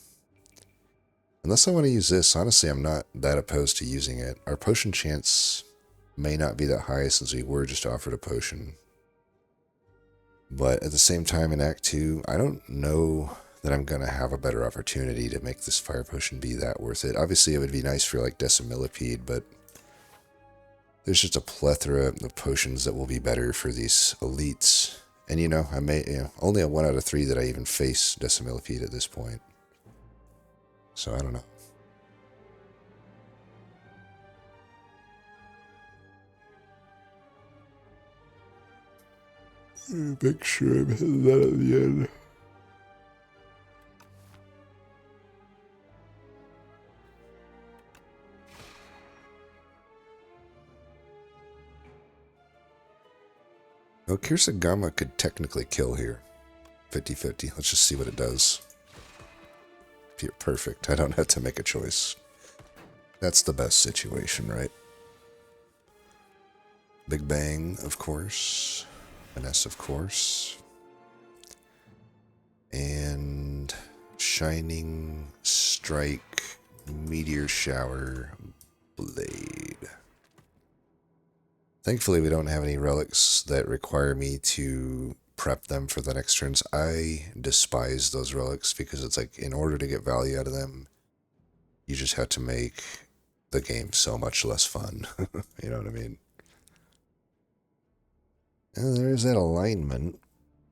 Unless I want to use this, honestly, I'm not that opposed to using it. Our potion chance may not be that high since we were just offered a potion. But at the same time, in Act 2, I don't know that I'm going to have a better opportunity to make this fire potion be that worth it. Obviously, it would be nice for, like, Decimillipede, but there's just a plethora of potions that will be better for these elites. And, you know, only a 1 out of 3 that I even face Decimillipede at this point. So, I don't know. Make sure I'm hitting that at the end. Oh, Kirsagama could technically kill here. 50-50. Let's just see what it does. If you're perfect, I don't have to make a choice. That's the best situation, right? Big Bang, of course. Finesse, of course. And Shining Strike, Meteor Shower, Blade. Thankfully, we don't have any relics that require me to prep them for the next turns. I despise those relics because it's like, in order to get value out of them, you just have to make the game so much less fun. You know what I mean? And there's that alignment.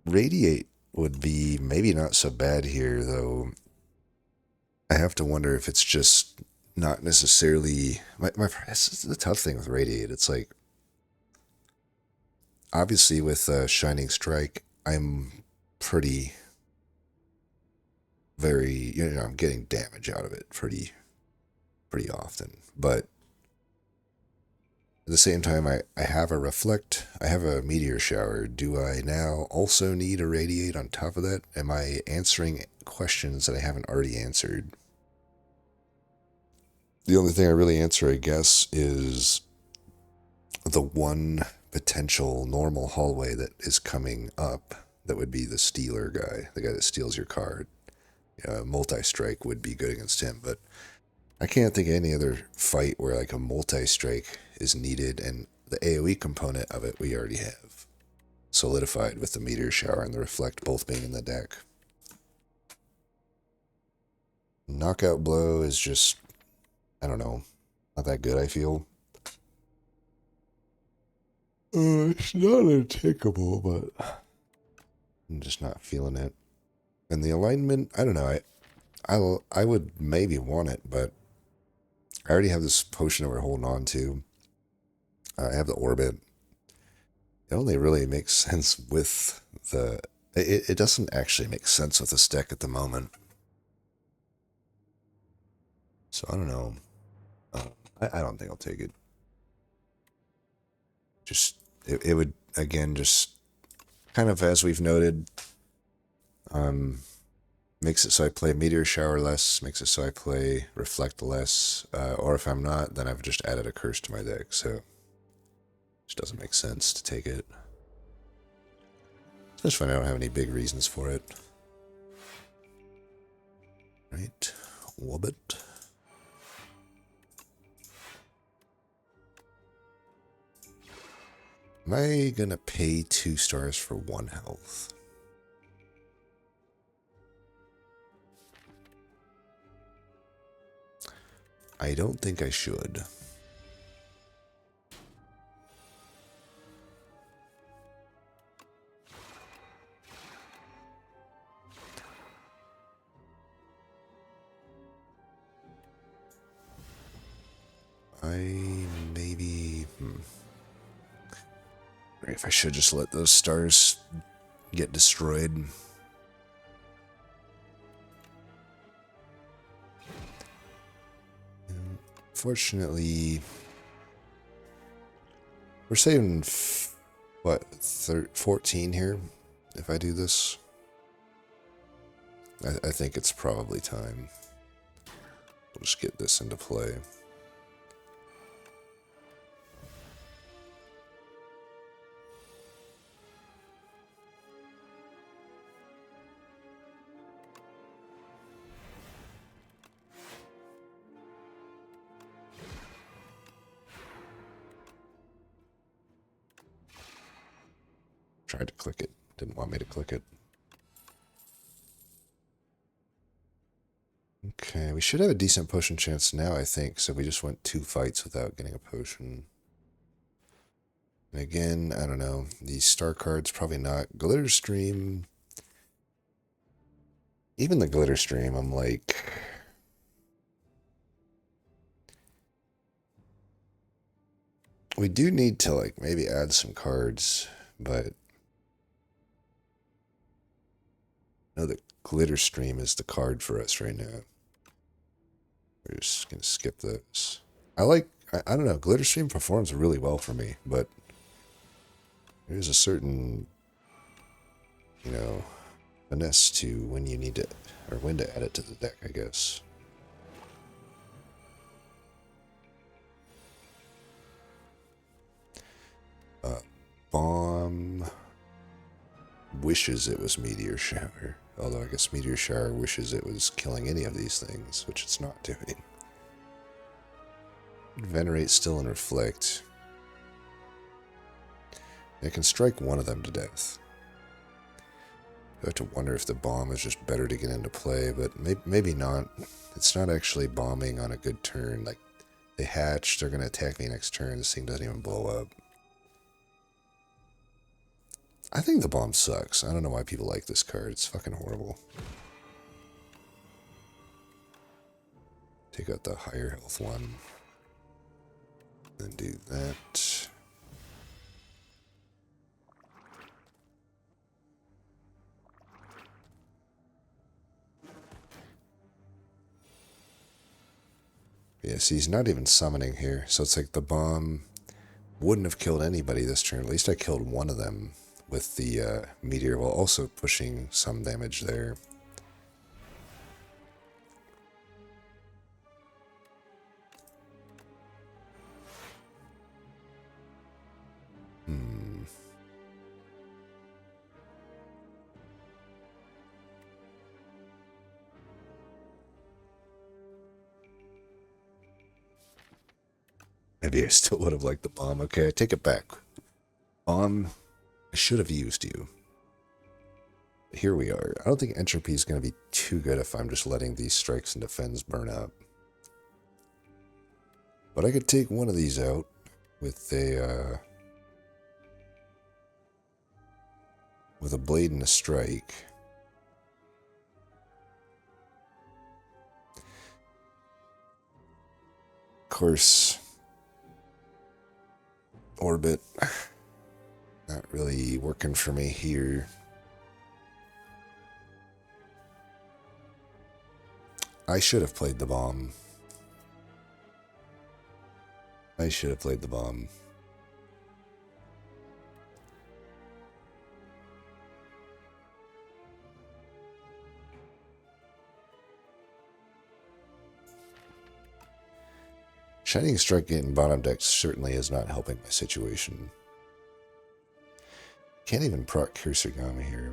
Radiate would be maybe not so bad here, though. I have to wonder if it's just not necessarily... This is the tough thing with Radiate. It's like, obviously with Shining Strike, I'm very, you know, I'm getting damage out of it pretty often. But at the same time, I have a Reflect, I have a Meteor Shower. Do I now also need a Radiate on top of that? Am I answering questions that I haven't already answered? The only thing I really answer, I guess, is the one potential normal hallway that is coming up. That would be the Stealer guy, the guy that steals your card. Multi-strike would be good against him, but I can't think of any other fight where like a multi-strike is needed, and the AoE component of it we already have solidified with the Meteor Shower and the Reflect both being in the deck. Knockout Blow is just, I don't know, not that good, I feel. It's not untakeable, but I'm just not feeling it. And the alignment, I don't know, I would maybe want it, but I already have this potion that we're holding on to. I have the Orbit. It only really makes sense with the... It doesn't actually make sense with this deck at the moment. So I don't know. I don't think I'll take it. Just, it would, again, just kind of, as we've noted, makes it so I play Meteor Shower less, makes it so I play Reflect less, or if I'm not, then I've just added a curse to my deck, so Which doesn't make sense to take it. Especially when I don't have any big reasons for it. Right. Wobbit. Am I gonna pay 2 stars for 1 health? I don't think I should. If I should just let those stars get destroyed. Fortunately, we're saving, what, 14 here if I do this? I think it's probably time. We'll just get this into play. Tried to click it. Didn't want me to click it. Okay, we should have a decent potion chance now, I think. So we just went 2 fights without getting a potion. And again, I don't know. These star cards, probably not. Glitter Stream. Even the Glitter Stream, I'm like... We do need to, like, maybe add some cards, but... No, the Glitter Stream is the card for us right now. We're just going to skip this. I don't know, Glitter Stream performs really well for me, but there's a certain, you know, finesse to when you need to, or when to add it to the deck, I guess. Bomb wishes it was Meteor Shower. Although I guess Meteor Shower wishes it was killing any of these things, which it's not doing. Venerate, Still, and Reflect. I can strike one of them to death. I have to wonder if the bomb is just better to get into play, but maybe not. It's not actually bombing on a good turn. Like, they hatch, they're going to attack me next turn, this thing doesn't even blow up. I think the bomb sucks. I don't know why people like this card. It's fucking horrible. Take out the higher health one. Then do that. Yeah, see, he's not even summoning here. So it's like the bomb wouldn't have killed anybody this turn. At least I killed one of them with the meteor while also pushing some damage there. Maybe I still would have liked the bomb. Okay, I take it back. Bomb, I should have used you. Here we are. I don't think entropy is going to be too good if I'm just letting these strikes and defends burn up. But I could take one of these out with a blade and a strike. Of course, orbit not really working for me here. I should have played the bomb. I should have played the bomb. Shining Strike getting bottom deck certainly is not helping my situation. Can't even proc Kursagami here.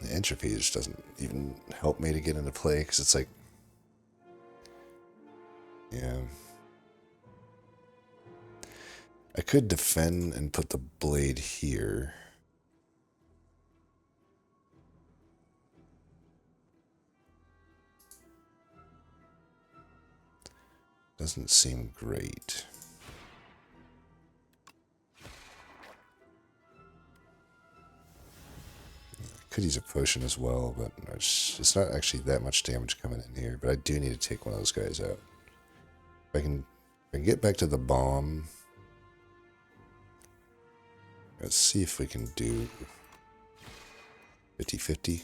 The entropy just doesn't even help me to get into play because it's like, yeah. I could defend and put the blade here. Doesn't seem great. Could use a potion as well, but it's not actually that much damage coming in here. But I do need to take one of those guys out. If I can get back to the bomb. Let's see if we can do 50-50.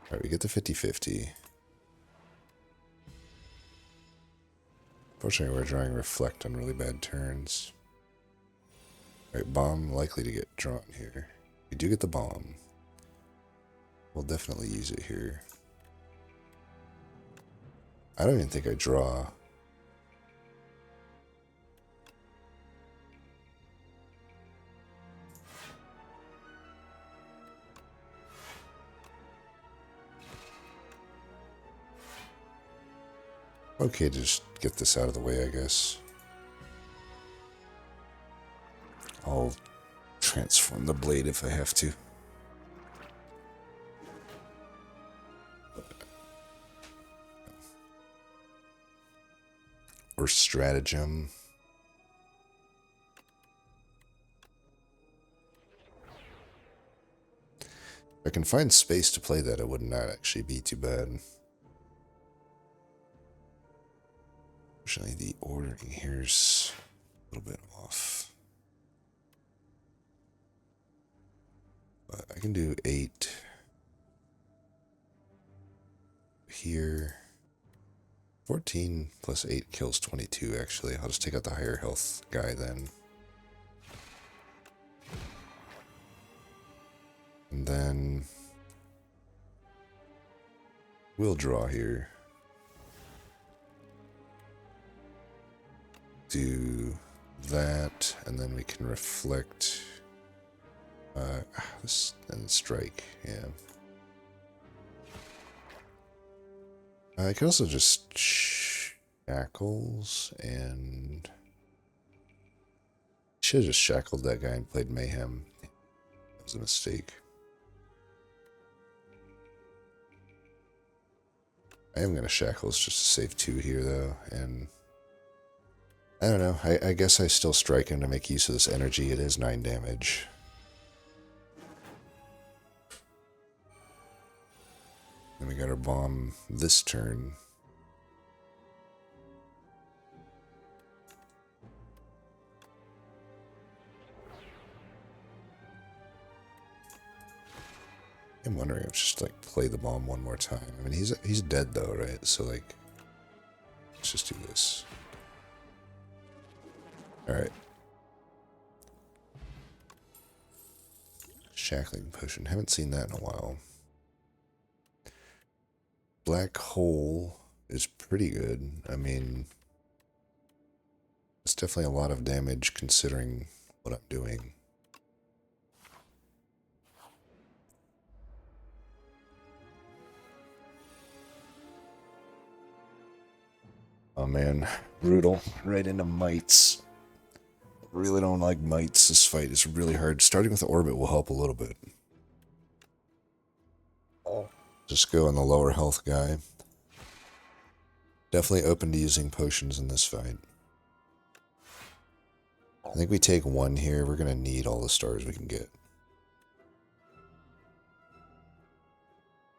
Alright, we get the 50-50. Unfortunately, we're drawing Reflect on really bad turns. Alright, bomb likely to get drawn here. We do get the bomb. We'll definitely use it here. I don't even think I draw. Okay, just get this out of the way, I guess. I'll transform the blade if I have to. Or stratagem. If I can find space to play that, it would not actually be too bad. Unfortunately, the ordering here's a little bit off. But I can do 8 here. 14 plus 8 kills 22, actually. I'll just take out the higher health guy then. And then we'll draw here. Do that, and then we can reflect this and strike. Yeah. I could also just shackles and should have just shackled that guy and played mayhem. That was a mistake. I am gonna shackles just to save 2 here though, and I don't know. I guess I still strike him to make use of this energy. It is 9 damage. Then we got our bomb this turn. I'm wondering if just like play the bomb one more time. I mean, he's dead though, right? So like, let's just do this. All right. Shackling potion. Haven't seen that in a while. Black hole is pretty good. I mean, it's definitely a lot of damage considering what I'm doing. Oh man, brutal. Right into mites. Really don't like mites. This fight is really hard. Starting with the orbit will help a little bit. Just go on the lower health guy. Definitely open to using potions in this fight. I think we take 1 here. We're going to need all the stars we can get.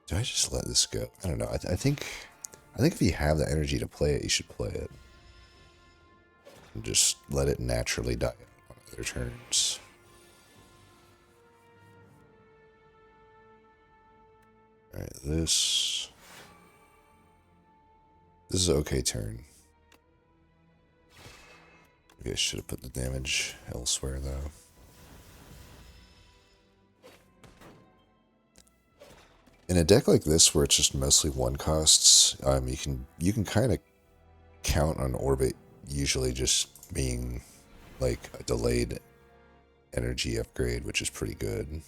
Do I just let this go? I don't know. I think if you have the energy to play it, you should play it. And just let it naturally die on other turns. Alright, this is an okay turn. Maybe I should have put the damage elsewhere though. In a deck like this where it's just mostly 1 costs, you can kind of count on orbit usually just being like a delayed energy upgrade, which is pretty good.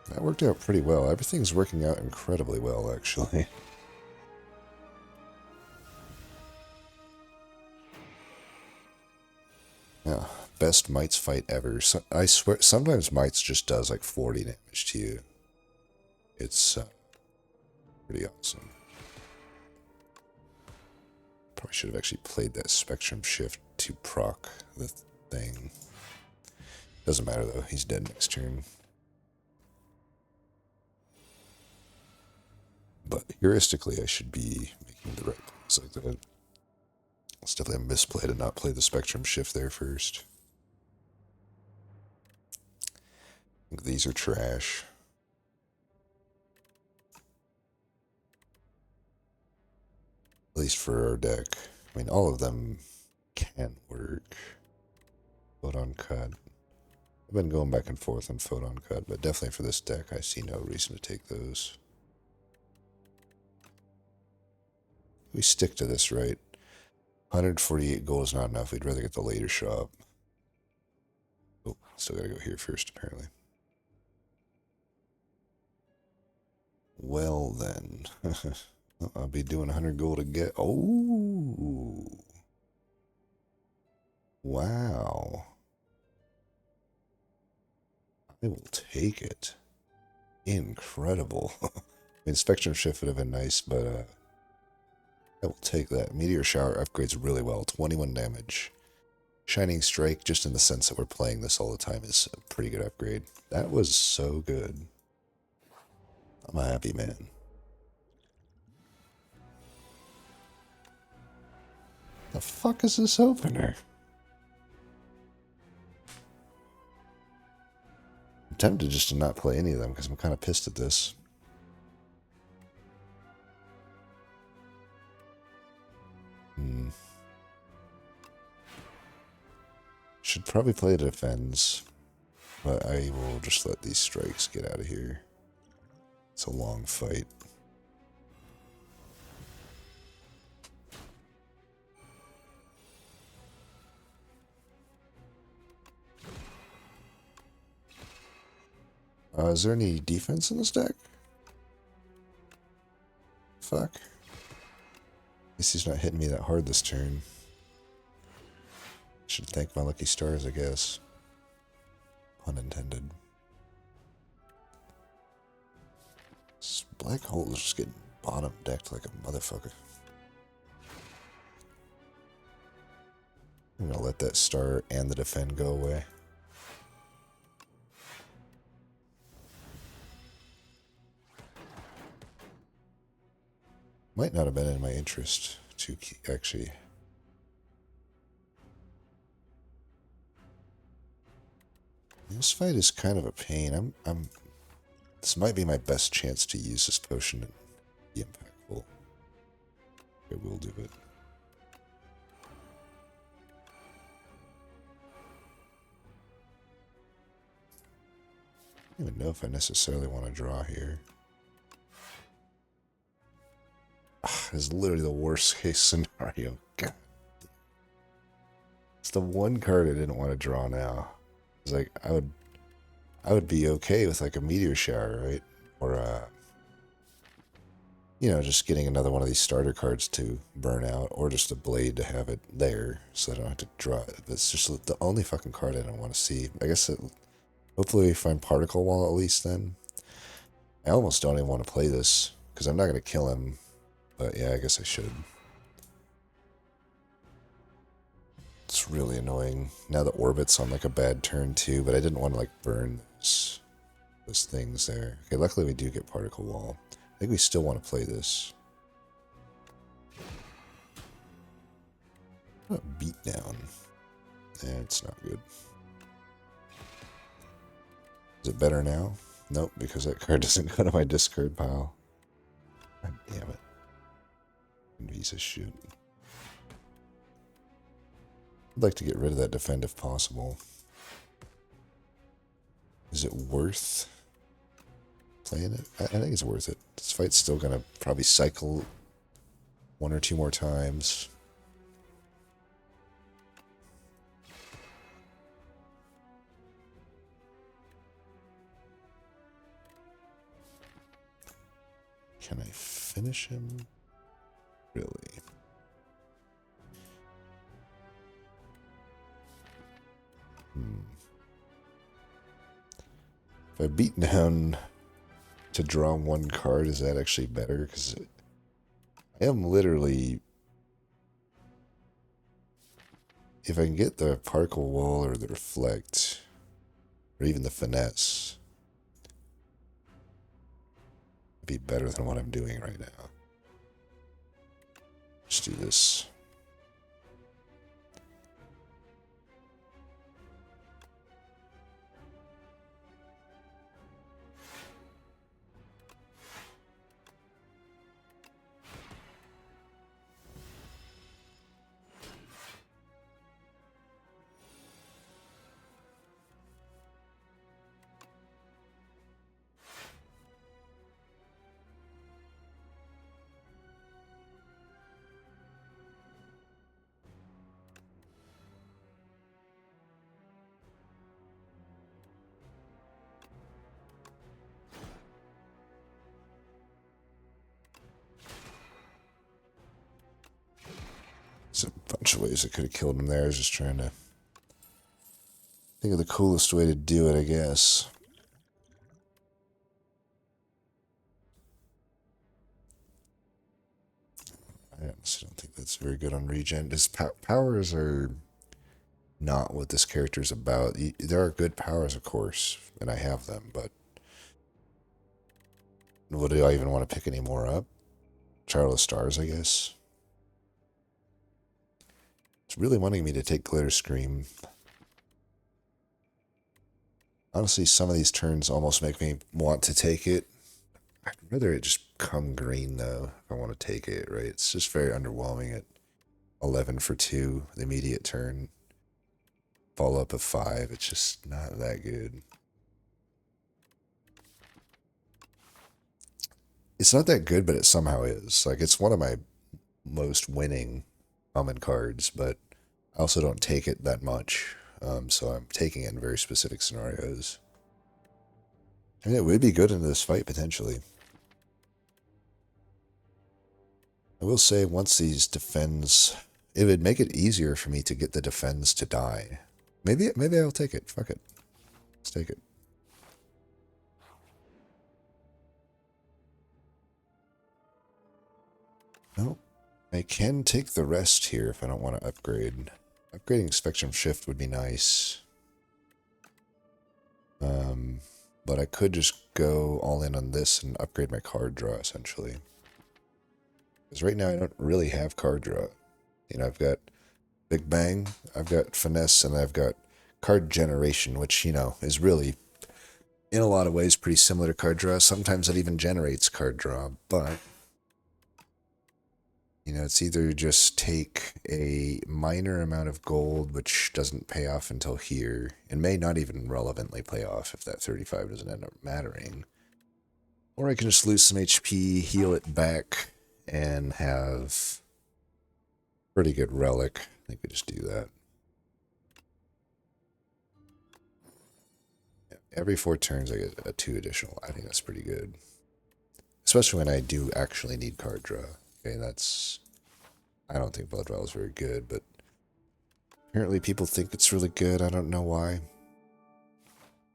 That worked out pretty well. Everything's working out incredibly well, actually. Yeah, best Mites fight ever. So, I swear, sometimes Mites just does like 40 damage to you. It's pretty awesome. Probably should have actually played that Spectrum Shift to proc the thing. Doesn't matter though, he's dead next turn. But heuristically, I should be making the right things like that. It's definitely a misplay to not play the Spectrum Shift there first. I think these are trash. At least for our deck. I mean, all of them can work. Photon Cut. I've been going back and forth on Photon Cut, but definitely for this deck, I see no reason to take those. We stick to this, right? 148 gold is not enough. We'd rather get the later shop. Oh, still gotta go here first, apparently. Well, then. I'll be doing 100 gold to get... Oh! Wow. I will take it. Incredible. I mean, Spectrum Shift would have been nice, but I will take that. Meteor Shower upgrades really well. 21 damage. Shining Strike, just in the sense that we're playing this all the time, is a pretty good upgrade. That was so good. I'm a happy man. The fuck is this opener? I'm tempted just to not play any of them because I'm kind of pissed at this. Should probably play Defends, but I will just let these strikes get out of here. It's a long fight. Is there any defense in this deck? Fuck. At least he's not hitting me that hard this turn. Should thank my lucky stars, I guess. Pun intended. This black hole is just getting bottom decked like a motherfucker. I'm gonna let that star and the defend go away. Might not have been in my interest to actually. This fight is kind of a pain. This might be my best chance to use this potion and be impactful. I will do it. I don't even know if I necessarily want to draw here. It's literally the worst case scenario. God. It's the one card I didn't want to draw now. It's like I would be okay with like a meteor shower, right? Or you know, just getting another one of these starter cards to burn out, or just a blade to have it there so I don't have to draw it. It's just the only fucking card I don't want to see. I guess hopefully we find Particle Wall at least then. I almost don't even want to play this because I'm not going to kill him. But yeah, I guess I should. It's really annoying. Now the orbit's on like a bad turn too, but I didn't want to like burn those things there. Okay, luckily we do get Particle Wall. I think we still want to play this. What a beatdown. Eh, it's not good. Is it better now? Nope, because that card doesn't go to my discard pile. God damn it. Visa shoot. I'd like to get rid of that defend if possible. Is it worth playing it? I think it's worth it. This fight's still gonna probably cycle one or two more times. Can I finish him? Really? If I beat down to draw one card, is that actually better? Because I am literally... If I can get the particle wall or the reflect, or even the finesse, it'd be better than what I'm doing right now. Let's do this. There's a bunch of ways I could have killed him there. I was just trying to think of the coolest way to do it, I guess. I honestly don't think that's very good on Regent. His powers are not what this character is about. There are good powers, of course, and I have them, but what do I even want to pick any more up? Child of Stars, I guess. It's really wanting me to take Glitter Scream. Honestly, some of these turns almost make me want to take it. I'd rather it just come green, though, if I want to take it, right? It's just very underwhelming at 11 for 2, the immediate turn. Follow up of 5, it's just not that good. It's not that good, but it somehow is. Like, it's one of my most winning common cards, but I also don't take it that much. So I'm taking it in very specific scenarios. I mean, it would be good in this fight, potentially. I will say, once these defends, it would make it easier for me to get the defends to die. Maybe I'll take it. Fuck it. Let's take it. No. I can take the rest here if I don't want to upgrade. Upgrading Spectrum Shift would be nice. But I could just go all in on this and upgrade my card draw, essentially. Because right now I don't really have card draw. You know, I've got Big Bang, I've got Finesse, and I've got Card Generation, which, you know, is really, in a lot of ways, pretty similar to card draw. Sometimes it even generates card draw, but... You know, it's either just take a minor amount of gold, which doesn't pay off until here, and may not even relevantly pay off if that 35 doesn't end up mattering. Or I can just lose some HP, heal it back, and have pretty good relic. I think we just do that. Every 4 turns I get a 2 additional. I think that's pretty good. Especially when I do actually need card draw. Okay, that's... I don't think Blood Vial is very good, but apparently people think it's really good. I don't know why.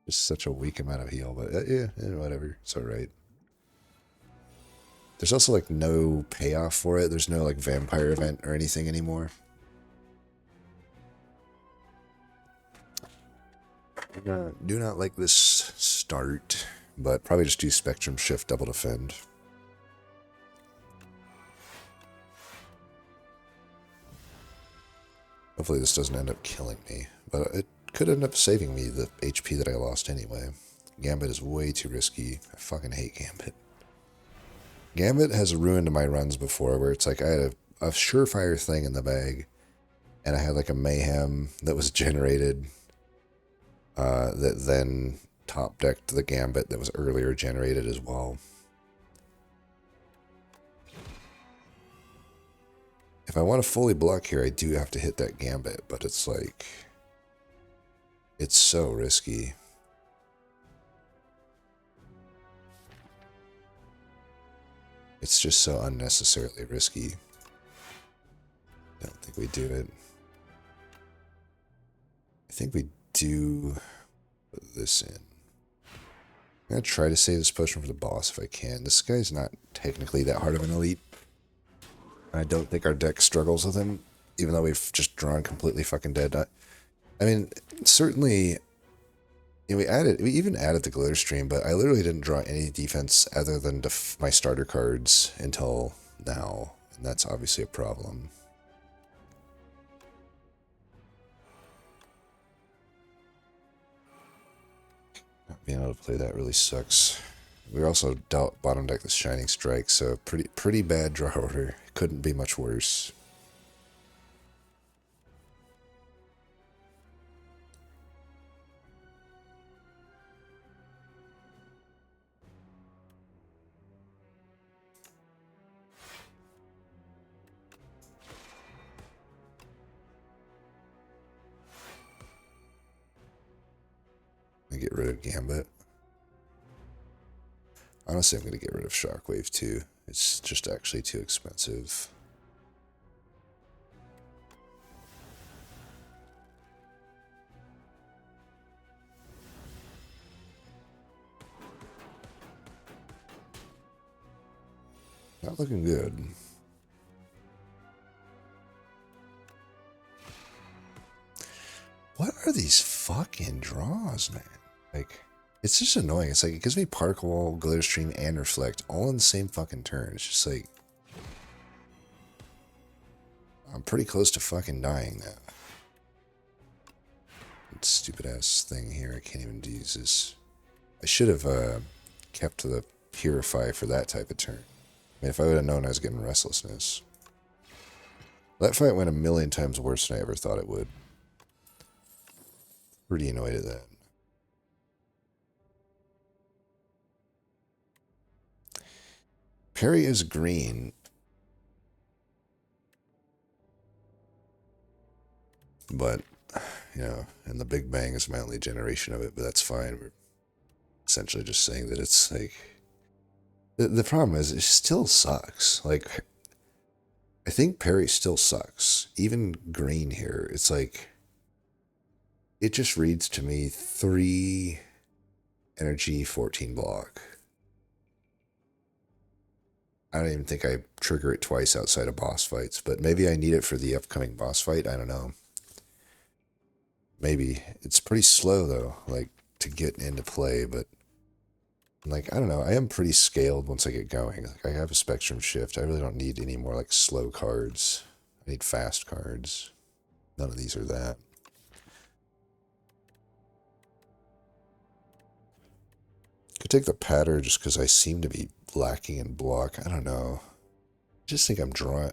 Just such a weak amount of heal, but yeah, whatever. It's alright. There's also, like, no payoff for it. There's no, like, vampire event or anything anymore. Do not like this start, but probably just do Spectrum Shift, double defend. Hopefully this doesn't end up killing me, but it could end up saving me the HP that I lost anyway. Gambit is way too risky. I fucking hate Gambit. Gambit has ruined my runs before, where it's like I had a surefire thing in the bag, And I had like a mayhem that was generated that then top decked the gambit that was earlier generated as well. If I want to fully block here, I do have to hit that gambit, but it's like, it's so risky. It's just so unnecessarily risky. I don't think we do it. I think we do put this in. I'm going to try to save this potion for the boss if I can. This guy's not technically that hard of an elite. I don't think our deck struggles with him, even though we've just drawn completely fucking dead. I mean, certainly, you know, we even added the glitter stream, but I literally didn't draw any defense other than my starter cards until now, and that's obviously a problem. Not being able to play that really sucks. We also bottom deck the Shining Strike, so pretty bad draw order. Couldn't be much worse. I get rid of Gambit. Honestly, I'm going to get rid of Shockwave too. It's just actually too expensive. Not looking good. What are these fucking draws, man? Like, it's just annoying. It's like, it gives me Particle Wall, Glitter Stream, and Reflect all in the same fucking turn. It's just like, I'm pretty close to fucking dying now. Stupid ass thing here. I can't even use this. I should have kept to the Purify for that type of turn. I mean, if I would have known I was getting Restlessness. That fight went a million times worse than I ever thought it would. Pretty annoyed at that. Parry is green. But, you know, and the Big Bang is my only generation of it, but that's fine. We're essentially just saying that it's like... The problem is, it still sucks. Like, I think parry still sucks. Even green here, it's like... It just reads to me 3 energy, 14 block. I don't even think I trigger it twice outside of boss fights, but maybe I need it for the upcoming boss fight. I don't know. Maybe. It's pretty slow, though, like, to get into play, but, like, I don't know. I am pretty scaled once I get going. Like, I have a Spectrum Shift. I really don't need any more, like, slow cards. I need fast cards. None of these are that. Could take the Patter just because I seem to be lacking in block. I don't know. I just think I'm drawing.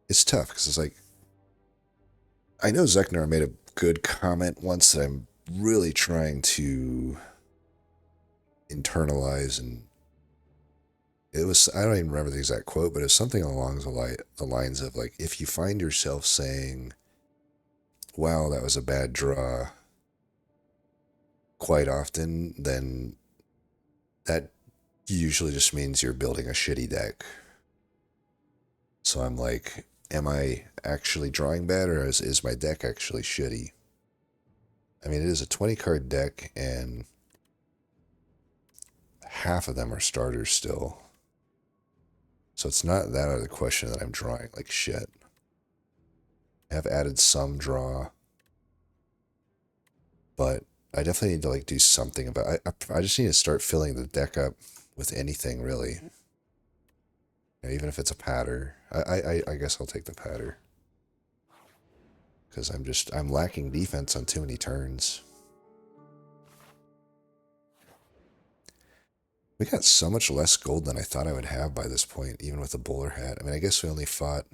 It's tough because it's like, I know Zeknar made a good comment once that I'm really trying to internalize, and it was, I don't even remember the exact quote, but it was something along the lines of like, if you find yourself saying, wow, that was a bad draw quite often, then that usually just means you're building a shitty deck. So I'm like, am I actually drawing bad, or is my deck actually shitty? I mean, it is a 20 card deck, and half of them are starters still. So it's not that out of the question that I'm drawing like shit. I have added some draw, but I definitely need to like do something about it. I just need to start filling the deck up with anything, really. You know, even if it's a patter. I guess I'll take the patter. Because I'm lacking defense on too many turns. We got so much less gold than I thought I would have by this point, even with the bowler hat. I mean, I guess we only fought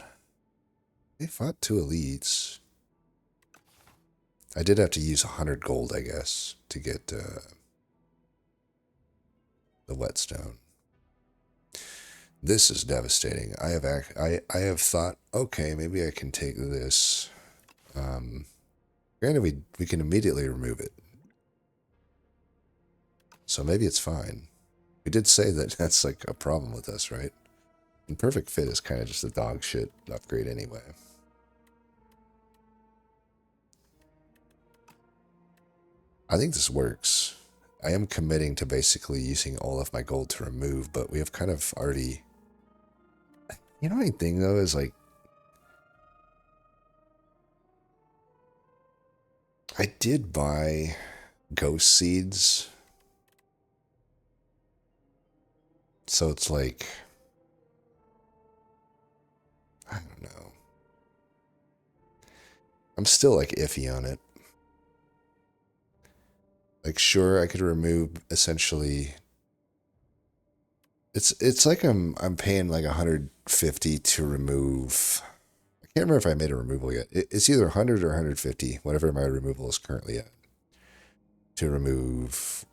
They fought two elites. I did have to use 100 gold, I guess, to get the whetstone. This is devastating. I have thought, okay, maybe I can take this. Granted, we can immediately remove it, so maybe it's fine. We did say that that's like a problem with us, right? And perfect fit is kind of just a dog shit upgrade anyway. I think this works. I am committing to basically using all of my gold to remove, but we have kind of already... You know, anything though is like... I did buy ghost seeds. So it's like... I don't know. I'm still like iffy on it. Like, sure, I could remove essentially... It's like I'm paying like 150 to remove... I can't remember if I made a removal yet. It's either 100 or 150, whatever my removal is currently at, to remove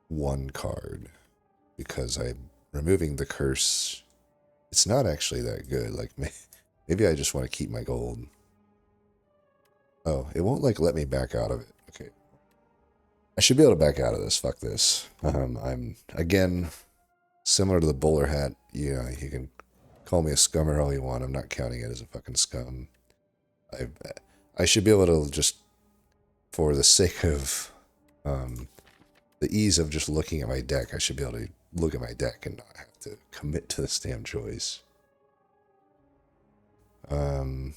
one card. Because I'm removing the curse. It's not actually that good. Like, maybe I just want to keep my gold. Oh, it won't like let me back out of it. Okay. I should be able to back out of this. Fuck this. I'm, again, similar to the bowler hat. You know, you can call me a scummer all you want. I'm not counting it as a fucking scum. I should be able to just, for the sake of the ease of just looking at my deck, I should be able to look at my deck and not have to commit to this damn choice. I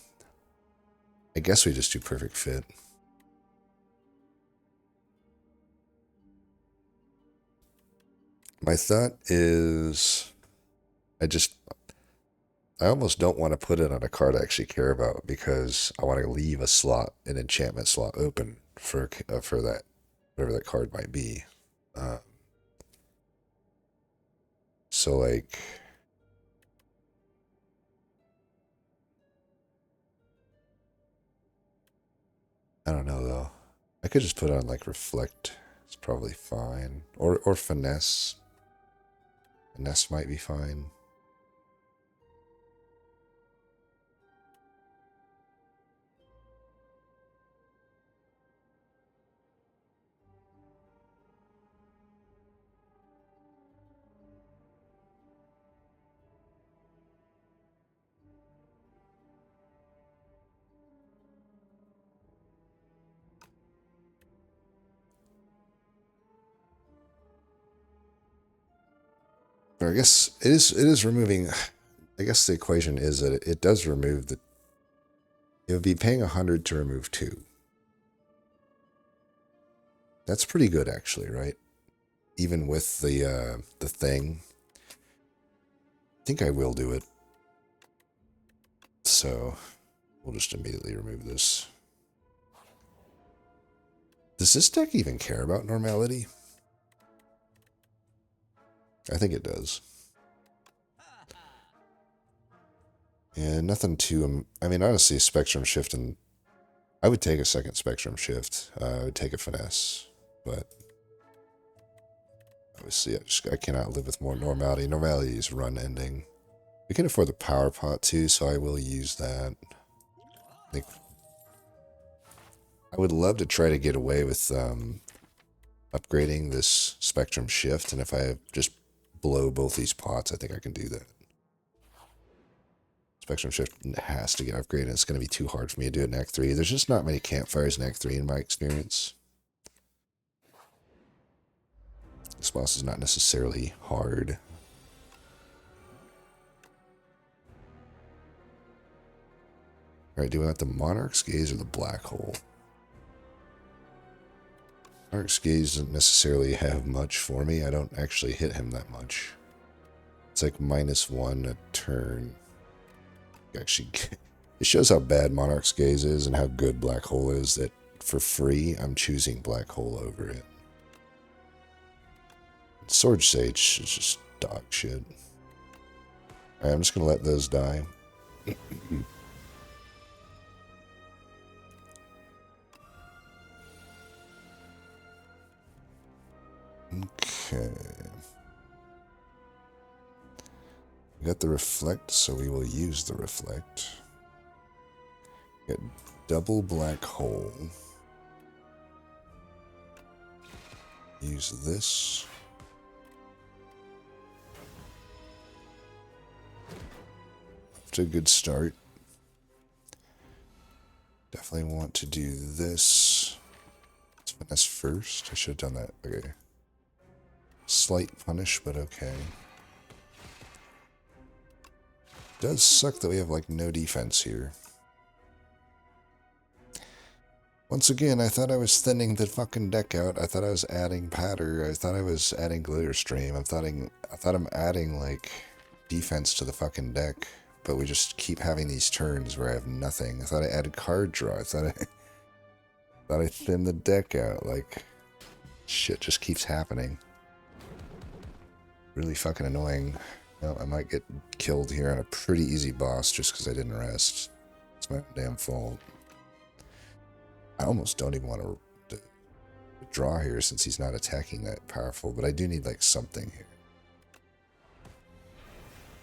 guess we just do perfect fit. My thought is, I almost don't want to put it on a card I actually care about because I want to leave a slot, an enchantment slot open for that, whatever that card might be. So like, I don't know though. I could just put on like reflect. It's probably fine. Or finesse. Finesse might be fine. But I guess it is removing. I guess the equation is that it does remove the. It would be paying 100 to remove 2. That's pretty good, actually, right? Even with the thing. I think I will do it. So we'll just immediately remove this. Does this deck even care about normality? I think it does. And nothing too... I mean, honestly, Spectrum Shift, and I would take a second Spectrum Shift. I would take a Finesse, but obviously I cannot live with more normality. Normality is run ending. We can afford the Power Pot too, so I will use that. I think I would love to try to get away with upgrading this Spectrum Shift, and if I just blow both these pots, I think I can do that. Spectrum Shift has to get upgraded. It's going to be too hard for me to do it in Act 3. There's just not many campfires in Act 3 in my experience. This boss is not necessarily hard. Alright, do we want the Monarch's Gaze or the Black Hole? Monarch's Gaze doesn't necessarily have much for me. I don't actually hit him that much. It's like -1 a turn. Actually, it shows how bad Monarch's Gaze is and how good Black Hole is that for free, I'm choosing Black Hole over it. Sword Sage is just dog shit. Alright, I'm just going to let those die. Okay. We got the reflect, so we will use the reflect. Get double black hole. Use this. Off to a good start. Definitely want to do this. Let's finesse first. I should have done that. Okay. Slight punish, but okay. Does suck that we have like no defense here. Once again, I thought I was thinning the fucking deck out. I thought I was adding patter. I thought I was adding glitter stream. I thought I'm adding like defense to the fucking deck, but we just keep having these turns where I have nothing. I thought I added card draw. I thought I thinned the deck out. Like shit just keeps happening. Really fucking annoying. Well, I might get killed here on a pretty easy boss just because I didn't rest. It's my damn fault. I almost don't even want to draw here since he's not attacking that powerful, but I do need like something here.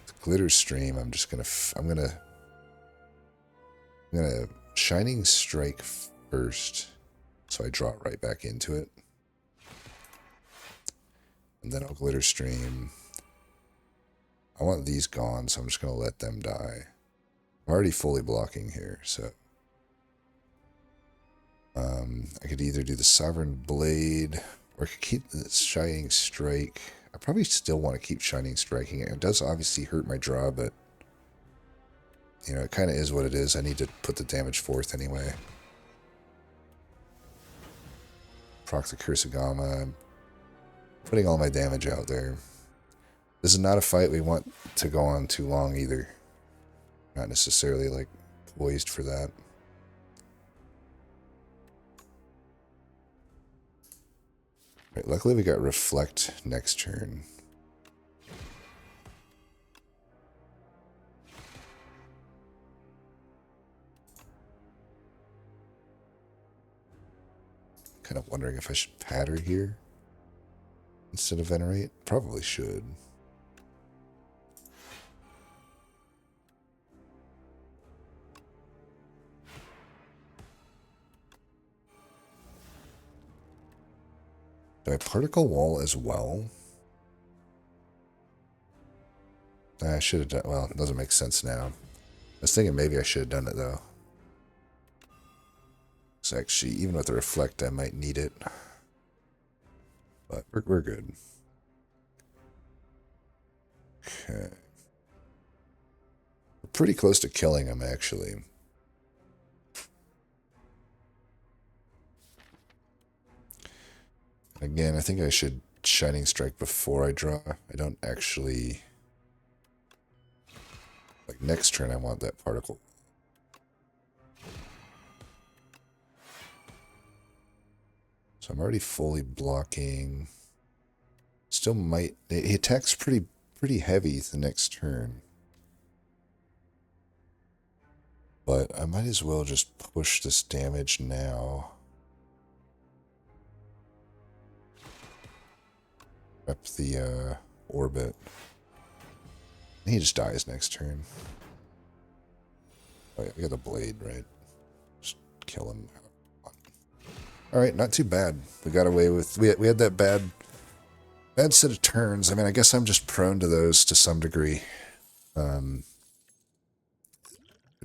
The glitter stream, I'm gonna shining strike first, so I draw right back into it, and then I'll glitter stream. I want these gone, so I'm just gonna let them die. I'm already fully blocking here, so. I could either do the Sovereign Blade, or I could keep the Shining Strike. I probably still want to keep Shining Striking. It does obviously hurt my draw, but, you know, it kind of is what it is. I need to put the damage forth anyway. Proc the Kursagama. I'm putting all my damage out there. This is not a fight we want to go on too long either. Not necessarily, like, poised for that. Right, luckily we got Reflect next turn. Kind of wondering if I should patter here instead of Venerate. Probably should. Do I Particle Wall as well? I should have done... Well, it doesn't make sense now. I was thinking maybe I should have done it, though. So actually, even with the Reflect, I might need it. But we're good. Okay. We're pretty close to killing him, actually. Again, I think I should Shining Strike before I draw. I don't actually... Like, next turn I want that particle. So I'm already fully blocking. Still might... He attacks pretty heavy the next turn. But I might as well just push this damage now. Up the orbit. He just dies next turn. Oh yeah, we got the blade, right? Just kill him. Alright, not too bad. We got away with... We had that bad set of turns. I mean, I guess I'm just prone to those to some degree. Good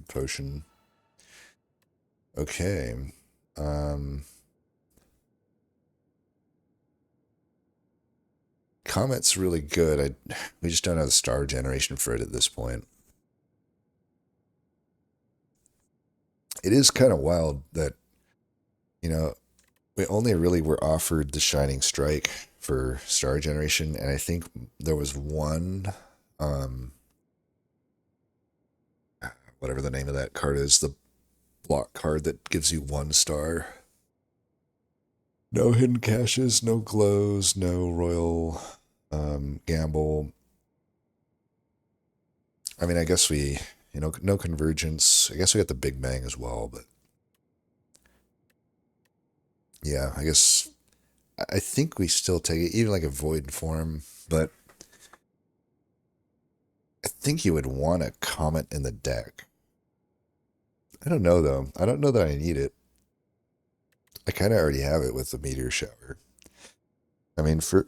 potion. Okay. Comet's really good. We just don't have the star generation for it at this point. It is kind of wild that, you know, we only really were offered the Shining Strike for star generation, and I think there was one, whatever the name of that card is, the block card that gives you 1 star. No hidden caches, no glows, no royal gamble. I mean, I guess we, you know, no convergence. I guess we got the Big Bang as well, but yeah, I guess I think we still take it, even like a void form, but I think you would want a comet in the deck. I don't know though. I don't know that I need it. I kind of already have it with the meteor shower. I mean, for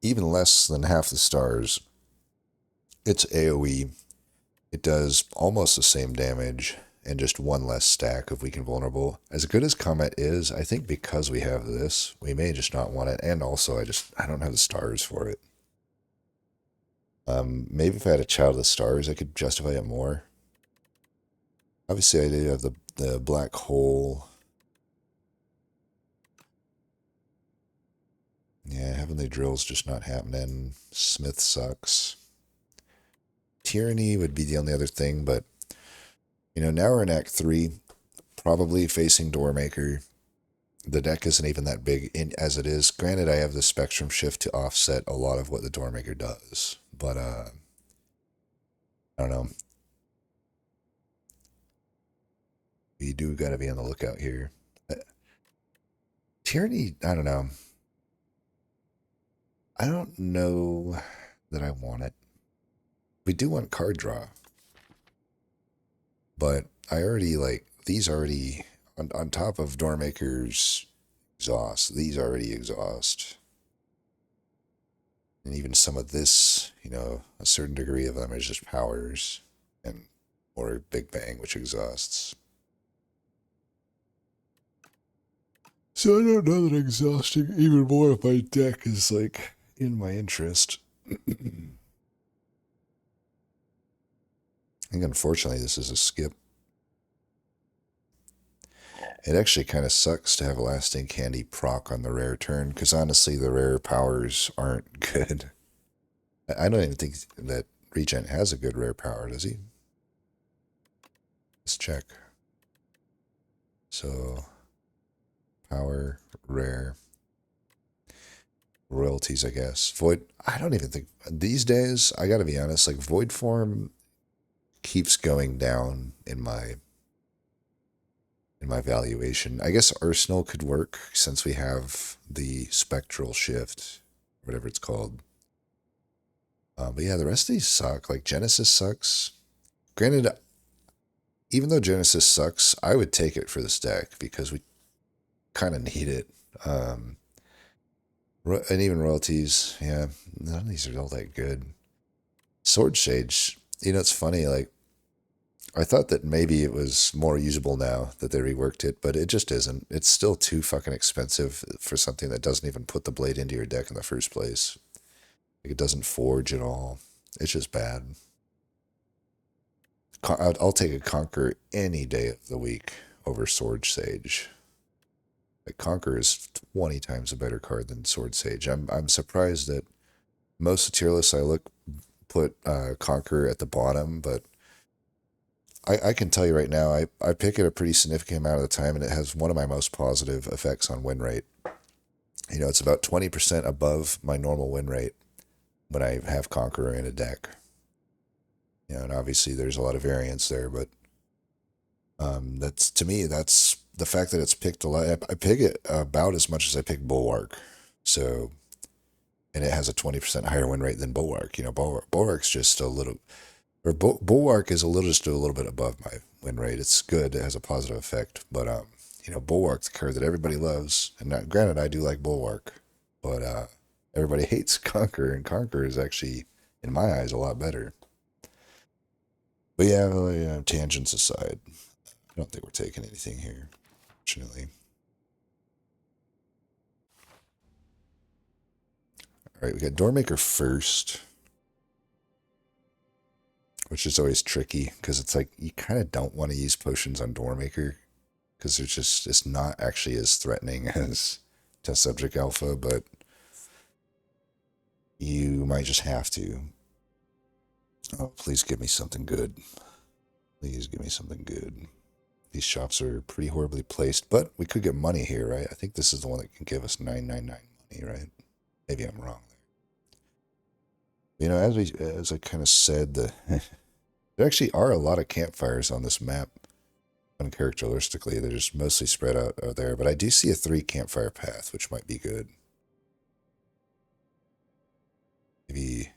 even less than half the stars, it's AoE. It does almost the same damage and just one less stack of weakened vulnerable. As good as Comet is, I think because we have this, we may just not want it. And also, I don't have the stars for it. Maybe if I had a Child of the Stars, I could justify it more. Obviously, I do have the black hole. Yeah, Heavenly Drill's just not happening. Smith sucks. Tyranny would be the only other thing, but now we're in Act 3, probably facing Doormaker. The deck isn't even that big as it is. Granted, I have the Spectrum Shift to offset a lot of what the Doormaker does, but I don't know. We do got to be on the lookout here. Tyranny, I don't know. I don't know that I want it. We do want card draw, but I already these already on top of Doormaker's exhaust. These already exhaust. And even some of this, a certain degree of them is just powers and or Big Bang, which exhausts. So I don't know that exhausting even more of my deck is in my interest. I think unfortunately this is a skip. It actually kind of sucks to have a Lasting Candy proc on the rare turn, because honestly the rare powers aren't good. I don't even think that Regent has a good rare power, does he? Let's check. So, power, rare, royalties, I guess. Void, I don't even think, these days, I gotta be honest, Void form keeps going down in my valuation. I guess Arsenal could work since we have the Spectral Shift, whatever it's called. But yeah, the rest of these suck. Genesis sucks. Granted, even though Genesis sucks, I would take it for this deck because we kind of need it. And even royalties, yeah, none of these are all that good. Sword Sage, it's funny, I thought that maybe it was more usable now that they reworked it, but it just isn't. It's still too fucking expensive for something that doesn't even put the blade into your deck in the first place. It doesn't forge at all. It's just bad. I'll take a Conquer any day of the week over Sword Sage. Conquer is 20 times a better card than Sword Sage. I'm surprised that most tier lists I put Conquer at the bottom, but I can tell you right now, I pick it a pretty significant amount of the time, and it has one of my most positive effects on win rate. It's about 20% above my normal win rate when I have Conqueror in a deck. And obviously there's a lot of variance there, but to me, that's the fact that it's picked a lot. I pick it about as much as I pick Bulwark. So, and it has a 20% higher win rate than Bulwark. Bulwark's just a little, or Bulwark is just a little bit above my win rate. It's good. It has a positive effect. But, Bulwark's the card that everybody loves. And granted, I do like Bulwark, but everybody hates Conquer, and Conquer is actually, in my eyes, a lot better. But yeah, tangents aside, I don't think we're taking anything here, fortunately. All right, we got Doormaker first, which is always tricky because it's you kind of don't want to use potions on Doormaker because it's not actually as threatening as Test Subject Alpha, but you might just have to. Oh, please give me something good. Please give me something good. These shops are pretty horribly placed, but we could get money here, right? I think this is the one that can give us 999 money, right? Maybe I'm wrong there. As I kind of said, there actually are a lot of campfires on this map. uncharacteristically. They're just mostly spread out there. But I do see a 3 campfire path, which might be good. Maybe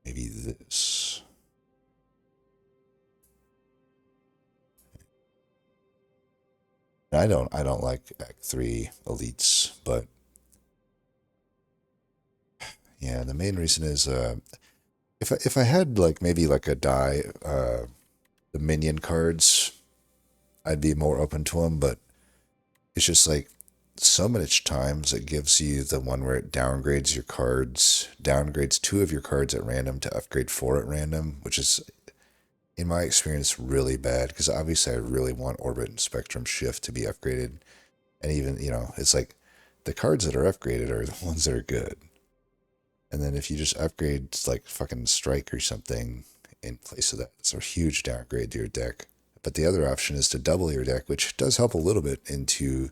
this. I don't like Act 3 elites, but yeah, the main reason is if I had like maybe like a die the minion cards, I'd be more open to them, but it's just like so much times it gives you the one where it downgrades your cards, downgrades 2 of your cards at random to upgrade 4 at random, which is, in my experience, really bad because obviously I really want Orbit and Spectrum Shift to be upgraded. And even, it's like the cards that are upgraded are the ones that are good. And then if you just upgrade like fucking Strike or something in place of that, it's a huge downgrade to your deck. But the other option is to double your deck, which does help a little bit into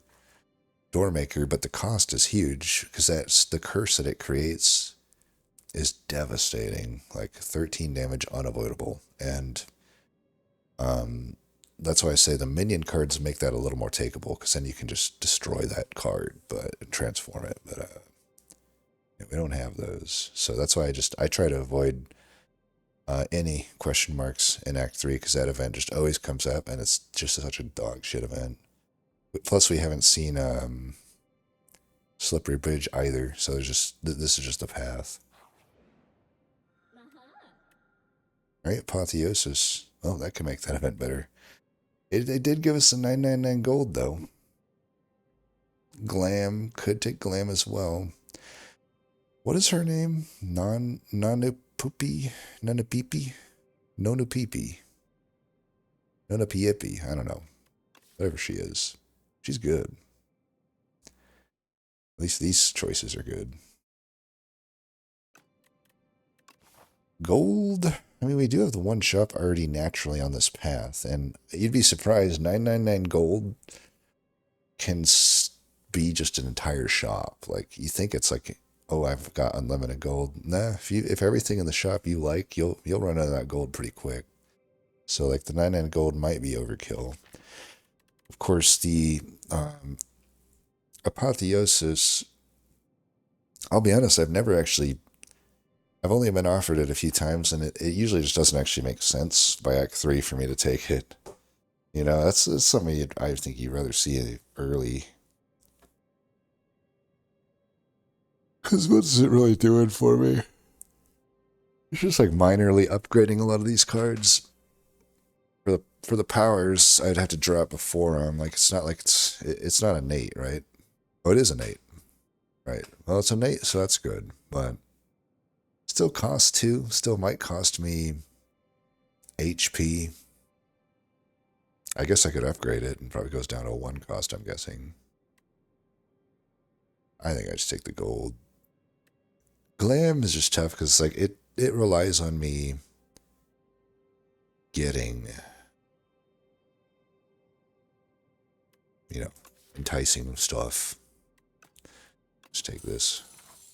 Doormaker, but the cost is huge because that's the curse that it creates is devastating. Like 13 damage unavoidable. And that's why I say the minion cards make that a little more takeable because then you can just destroy that card and transform it. But we don't have those. So that's why I try to avoid any question marks in Act 3 because that event just always comes up and it's just such a dog shit event. Plus, we haven't seen Slippery Bridge either, so this is just a path. Right, Apotheosis. Oh, that can make that event better. It did give us a 999 gold though. Glam could take Glam as well. What is her name? Nanapipi? Nanapipi? Nonapipi? Nonapiepi? I don't know. Whatever she is. She's good. At least these choices are good. Gold. I mean, we do have the one shop already naturally on this path, and you'd be surprised 999 gold can be just an entire shop. Like, you think it's like, oh, I've got unlimited gold. Nah, if everything in the shop you like, you'll run out of that gold pretty quick. So, like, the 99 gold might be overkill. Of course, the Apotheosis, I'll be honest, I've only been offered it a few times, and it usually just doesn't actually make sense by Act 3 for me to take it. That's something I think you'd rather see early. Because what's it really doing for me? It's just like minorly upgrading a lot of these cards. For the powers, I'd have to drop a 4 like it's not like it's not innate, right? Oh, it is innate. Right. Well, it's innate, so that's good. But still costs 2. Still might cost me HP. I guess I could upgrade it and probably goes down to a 1 cost, I'm guessing. I think I just take the gold. Glam is just tough because like it relies on me getting, enticing stuff. Let's take this.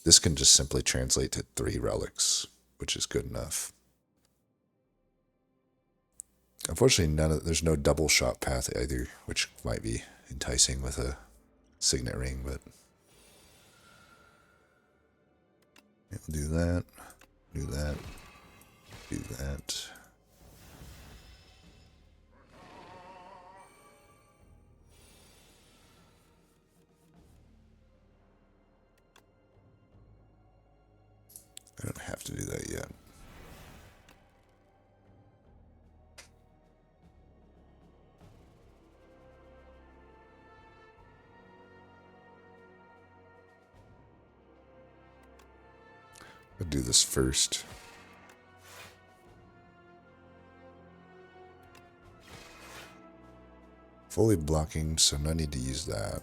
This can just simply translate to 3 relics, which is good enough. Unfortunately, there's no double shot path either, which might be enticing with a signet ring, but we'll do that, do that, do that. I don't have to do that yet. I'll do this first. Fully blocking, so no need to use that.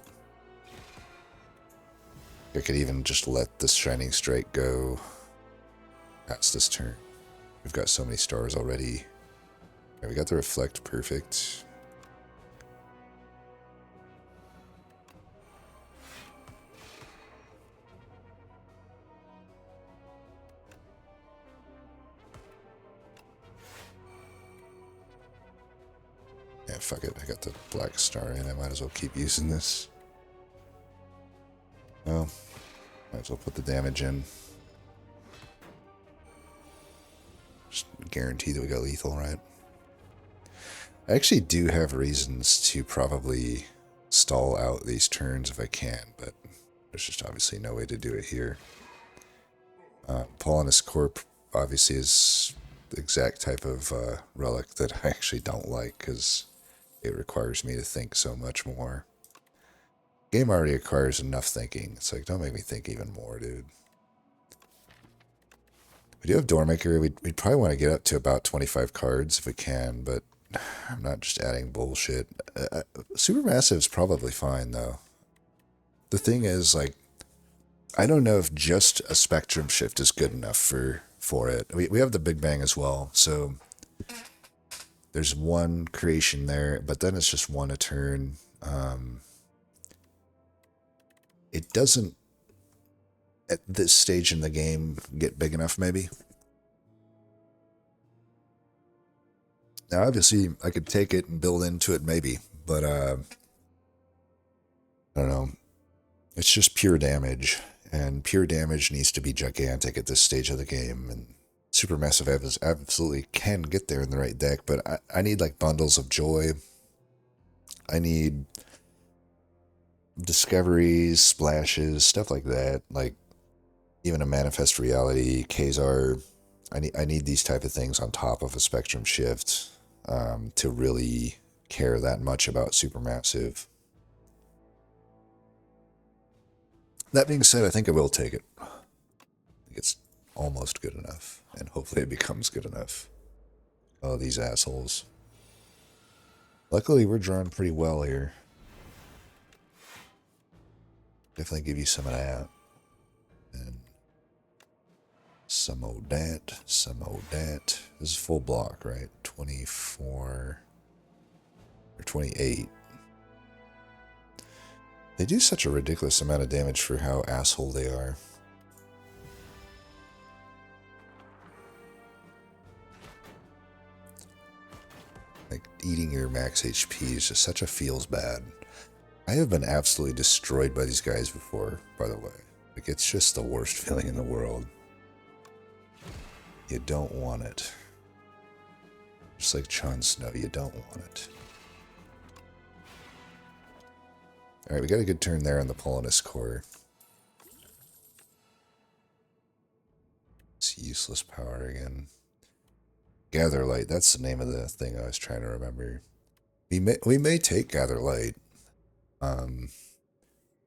I could even just let this Shining Strike go past this turn. We've got so many stars already. Okay, we got the Reflect perfect. Yeah, fuck it. I got the black star in. I might as well keep using this. Well, might as well put the damage in. Just guarantee that we got lethal, right? I actually do have reasons to probably stall out these turns if I can, but there's just obviously no way to do it here. Paulinus Corp obviously is the exact type of relic that I actually don't like because it requires me to think so much more. Game already requires enough thinking. It's like, don't make me think even more, dude. We do have Doormaker. We'd probably want to get up to about 25 cards if we can, but I'm not just adding bullshit. Supermassive's probably fine, though. The thing is, like, I don't know if just a Spectrum Shift is good enough for it. We have the Big Bang as well, so there's one creation there, but then it's just one a turn. It doesn't, at this stage in the game, get big enough, maybe. Now, obviously, I could take it and build into it, maybe, but I don't know. It's just pure damage, and pure damage needs to be gigantic at this stage of the game, and Supermassive absolutely can get there in the right deck, but I need, like, Bundles of Joy. I need discoveries, splashes, stuff like that, like even a Manifest Reality, Kazar. I need these type of things on top of a Spectrum Shift to really care that much about Supermassive. That being said, I think I will take it. I think it's almost good enough, and hopefully it becomes good enough. Oh, these assholes. Luckily, we're drawing pretty well here. Definitely give you some of that. And some of that, some of that. This is full block, right? 24 or 28. They do such a ridiculous amount of damage for how asshole they are. Like, eating your max HP is just such a feels bad. I have been absolutely destroyed by these guys before, by the way. Like, it's just the worst feeling in the world. You don't want it. Just like Jon Snow, you don't want it. Alright, we got a good turn there on the Paulinus core. It's useless power again. Gather Light, that's the name of the thing I was trying to remember. We may take Gather Light.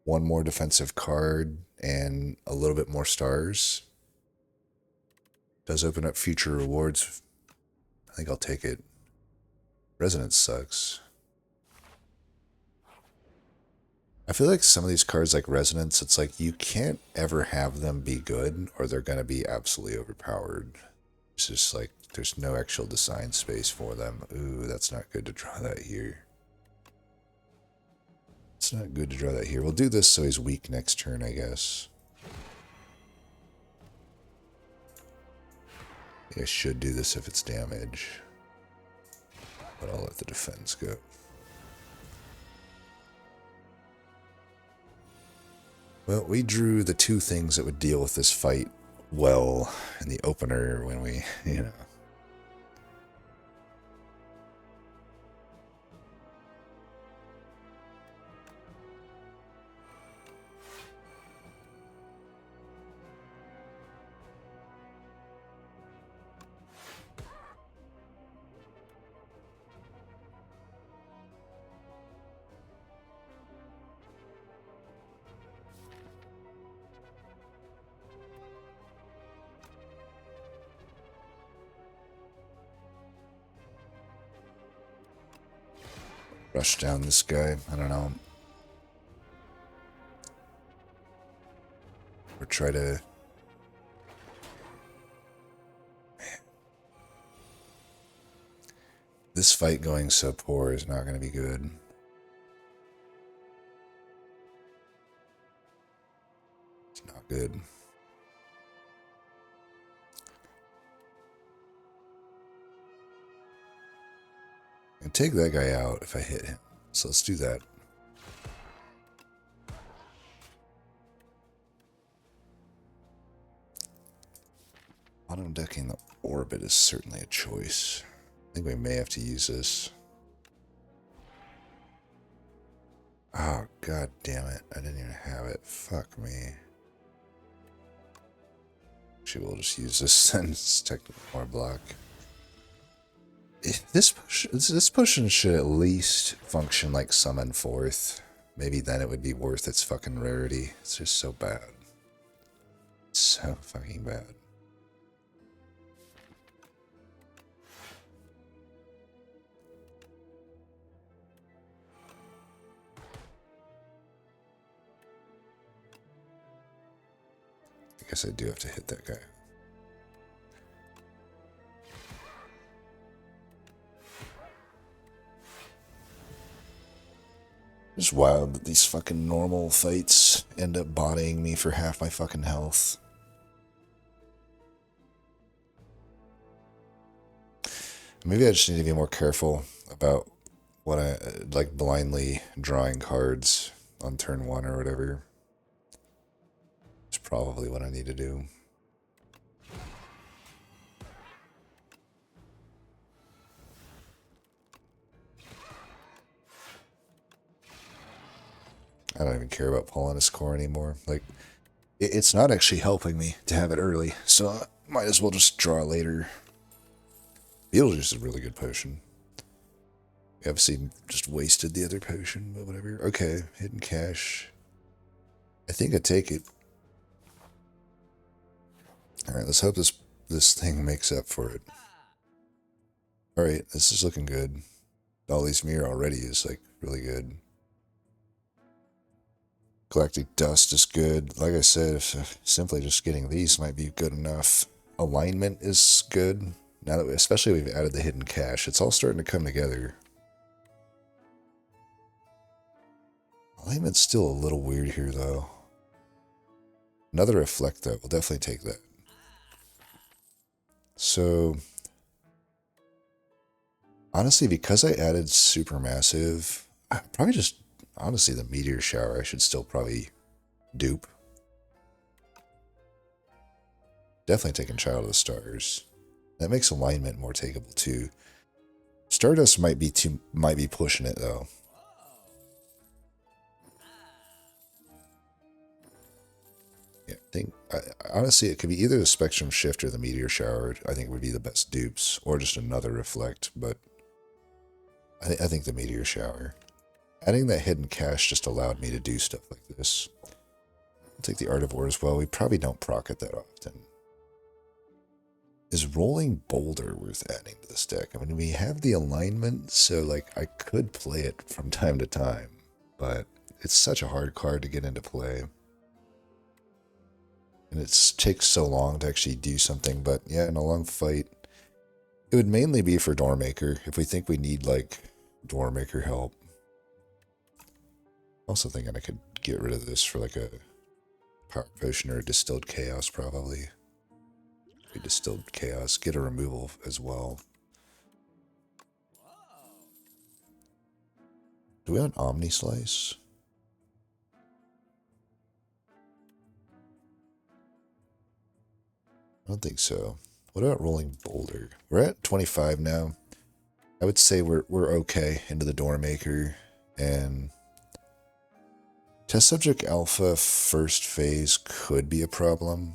One more defensive card and a little bit more stars. Does open up future rewards. I think I'll take it. Resonance sucks. I feel like some of these cards, like Resonance, it's like you can't ever have them be good or they're going to be absolutely overpowered. It's just like there's no actual design space for them. Ooh, that's not good to draw that here. It's not good to draw that here. We'll do this so he's weak next turn, I guess. I should do this if it's damage. But I'll let the defense go. Well, we drew the two things that would deal with this fight well in the opener when we, you know. Rush down this guy. I don't know. Or try to... Man. This fight going so poor is not going to be good. It's not good. can take that guy out if I hit him. So let's do that. Bottom decking the orbit is certainly a choice. I think we may have to use this. Oh, god damn it. I didn't even have it. Fuck me. Actually, we'll just use this since technically more block. This potion should at least function like summon forth. Maybe then it would be worth its fucking rarity. It's just so bad. So fucking bad. I guess I do have to hit that guy. It's wild that these fucking normal fights end up bodying me for half my fucking health. Maybe I just need to be more careful about what I like blindly drawing cards on turn 1 or whatever. It's probably what I need to do. I don't even care about pulling a score anymore. Like, it's not actually helping me to have it early, so I might as well just draw it later. Beetlejuice is a really good potion. We obviously just wasted the other potion, but whatever. Okay, hidden cache. I think I take it. Alright, let's hope this thing makes up for it. Alright, this is looking good. Dolly's Mirror already is, like, really good. Galactic Dust is good. Like I said, if simply just getting these might be good enough. Alignment is good. Now that especially we've added the hidden cache, it's all starting to come together. Alignment's still a little weird here, though. Another Reflect, though. We'll definitely take that. So, honestly, because I added Supermassive, probably just, honestly, the Meteor Shower I should still probably dupe. Definitely taking Child of the Stars. That makes alignment more takeable, too. Stardust might be pushing it, though. Yeah, I think, honestly, it could be either the Spectrum Shift or the Meteor Shower. I think would be the best dupes, or just another Reflect, but I think the Meteor Shower. Adding that hidden cache just allowed me to do stuff like this. I'll take the Art of War as well. We probably don't proc it that often. Is Rolling Boulder worth adding to this deck? I mean, we have the alignment, so like I could play it from time to time, but it's such a hard card to get into play. And it takes so long to actually do something, but yeah, in a long fight, it would mainly be for Doormaker, if we think we need, like, Doormaker help. Also thinking I could get rid of this for, like, a Power Potion or a Distilled Chaos, probably. A Distilled Chaos, get a removal as well. Do we have an Omni Slice? I don't think so. What about Rolling Boulder? We're at 25 now. I would say we're okay into the Doormaker. And Test Subject Alpha first phase could be a problem.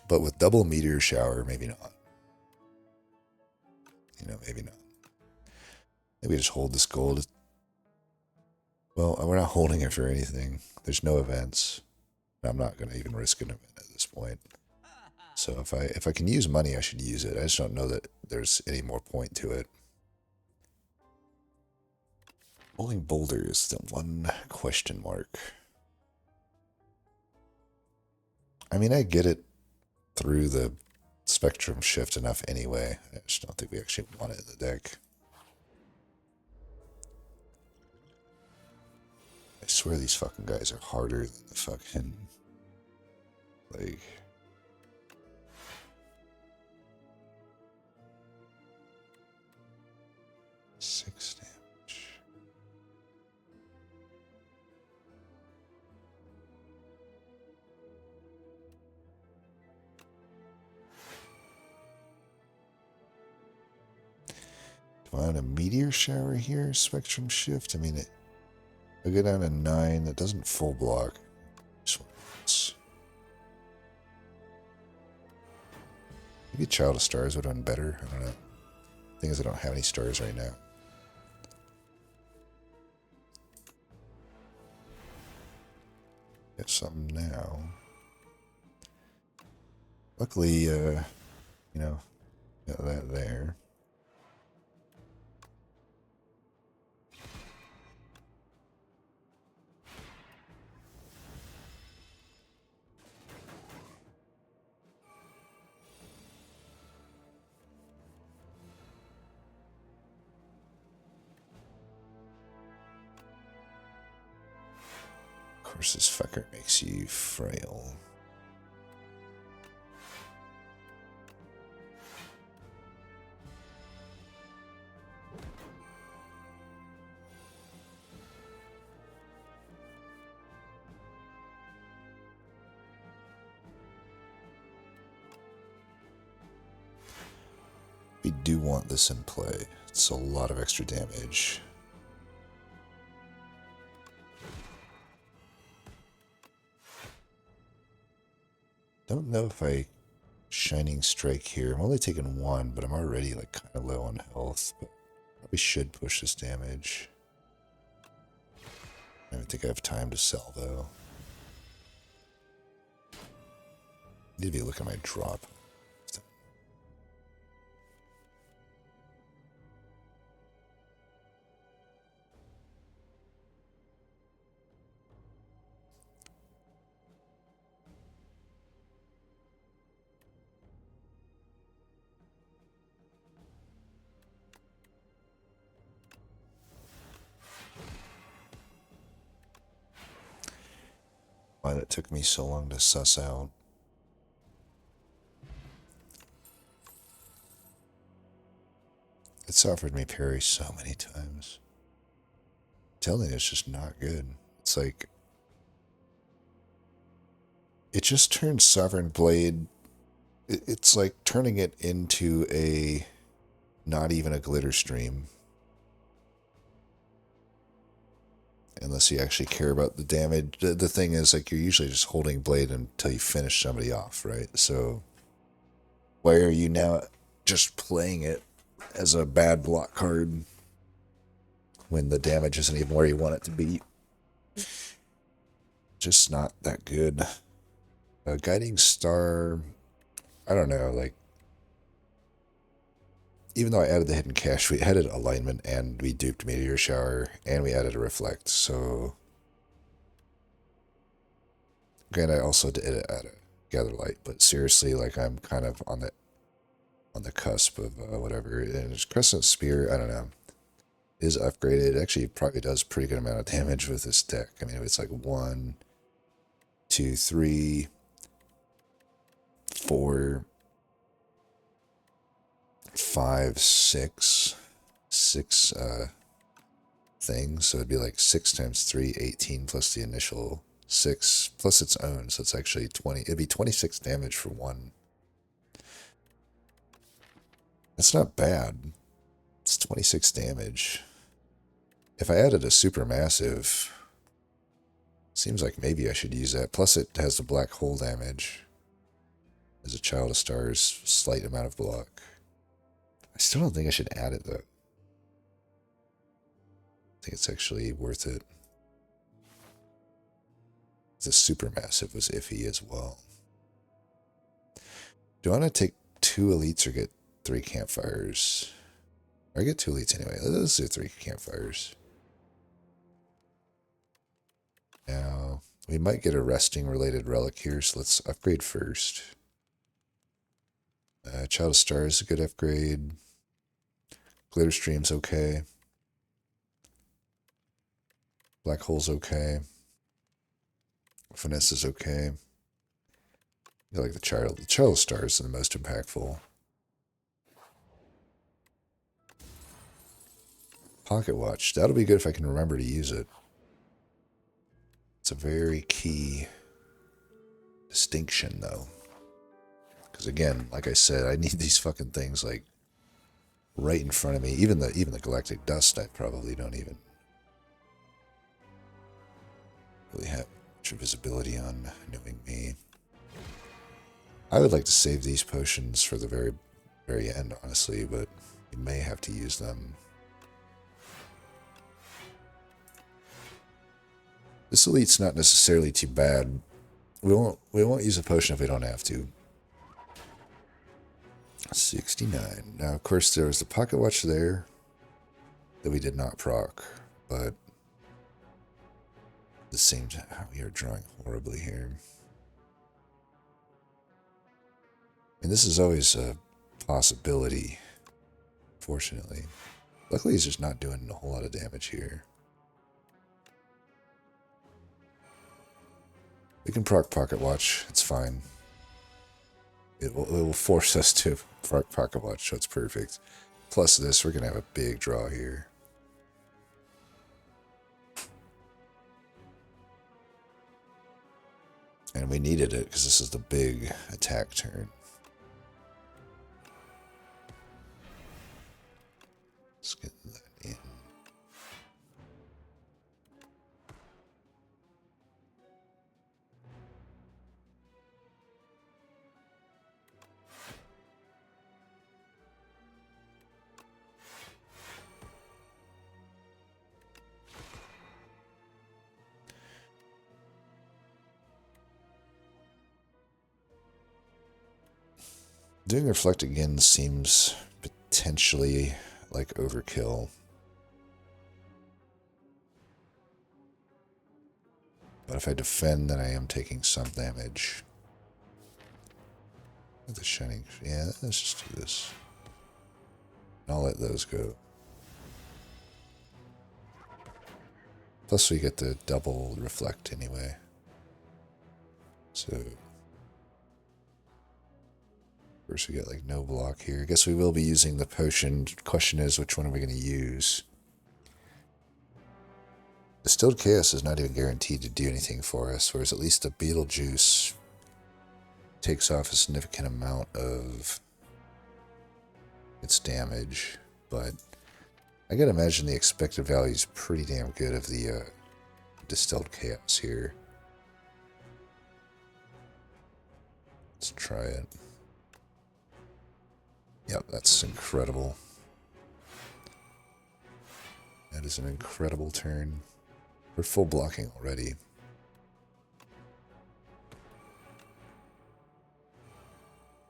But with double Meteor Shower, maybe not. You know, maybe not. Maybe just hold this gold. Well, we're not holding it for anything. There's no events. I'm not going to even risk an event at this point. So if I can use money, I should use it. I just don't know that there's any more point to it. Rolling Boulder is the one question mark. I mean, I get it through the Spectrum Shift enough anyway. I just don't think we actually want it in the deck. I swear these fucking guys are harder than the fucking, like... 6 damage. Do I want a meteor shower here? Spectrum shift? I mean, I go down to 9. That doesn't full block. Maybe Child of Stars would have been better. I don't know. The thing is, I don't have any stars right now. Get something now. Luckily, you know, got that there. Of course, this fucker makes you frail. We do want this in play. It's a lot of extra damage. Don't know if I Shining Strike here. I'm only taking 1, but I'm already like kind of low on health. But probably should push this damage. I don't think I have time to sell though. Need to be looking at my drop. Why that took me so long to suss out. It's offered me parry so many times. I'm telling you, it's just not good. It's like it just turns Sovereign Blade. It's like turning it into a not even a glitter stream. Unless you actually care about the damage. The thing is, like, you're usually just holding blade until you finish somebody off, right? So, why are you now just playing it as a bad block card when the damage isn't even where you want it to be? Just not that good. Guiding Star, I don't know, like, even though I added the hidden cache, we added alignment and we duped Meteor Shower and we added a reflect, so. Granted, I also did add a Gather Light, but seriously, like, I'm kind of on the cusp of whatever. And Crescent Spear, I don't know, is upgraded. Actually, it probably does a pretty good amount of damage with this deck. I mean, it's like 1, 2, 3, 4, 5, 6 things. So it'd be like 6 times 3, 18 plus the initial 6 plus its own. So it's actually 20. It'd be 26 damage for 1. That's not bad. It's 26 damage. If I added a Supermassive, seems like maybe I should use that. Plus it has the black hole damage. As a Child of Stars, slight amount of block. I still don't think I should add it though. I think it's actually worth it. The Supermassive was iffy as well. Do I want to take 2 elites or get 3 campfires? Or get 2 elites anyway. Let's do 3 campfires. Now, we might get a resting related relic here, so let's upgrade first. Child of Stars is a good upgrade. Glitter Stream's okay. Black Hole's okay. Finesse is okay. I like the Child of Stars are the most impactful. Pocket watch. That'll be good if I can remember to use it. It's a very key distinction, though. Because again, like I said, I need these fucking things like right in front of me. Even the galactic dust, I probably don't even really have much visibility on, knowing me. I would like to save these potions for the very, very end, honestly, but you may have to use them. This elite's not necessarily too bad. We won't use a potion if we don't have to. 69. Now, of course, there was the pocket watch there that we did not proc, but this seems how we are drawing horribly here. And this is always a possibility, fortunately. Luckily, he's just not doing a whole lot of damage here. We can proc pocket watch. It's fine. It will force us to proc pocket watch, so it's perfect. Plus this, we're going to have a big draw here. And we needed it because this is the big attack turn. Let's get that in. Doing reflect again seems potentially like overkill. But if I defend, then I am taking some damage. The shining, yeah, let's just do this. I'll let those go. Plus we get the double reflect anyway. So first we get like no block here. I guess we will be using the potion. Question is, which one are we going to use? Distilled Chaos is not even guaranteed to do anything for us, whereas at least the Beetlejuice takes off a significant amount of its damage. But I gotta imagine the expected value is pretty damn good of the Distilled Chaos here. Let's try it. Yep, that's incredible. That is an incredible turn. We're full blocking already.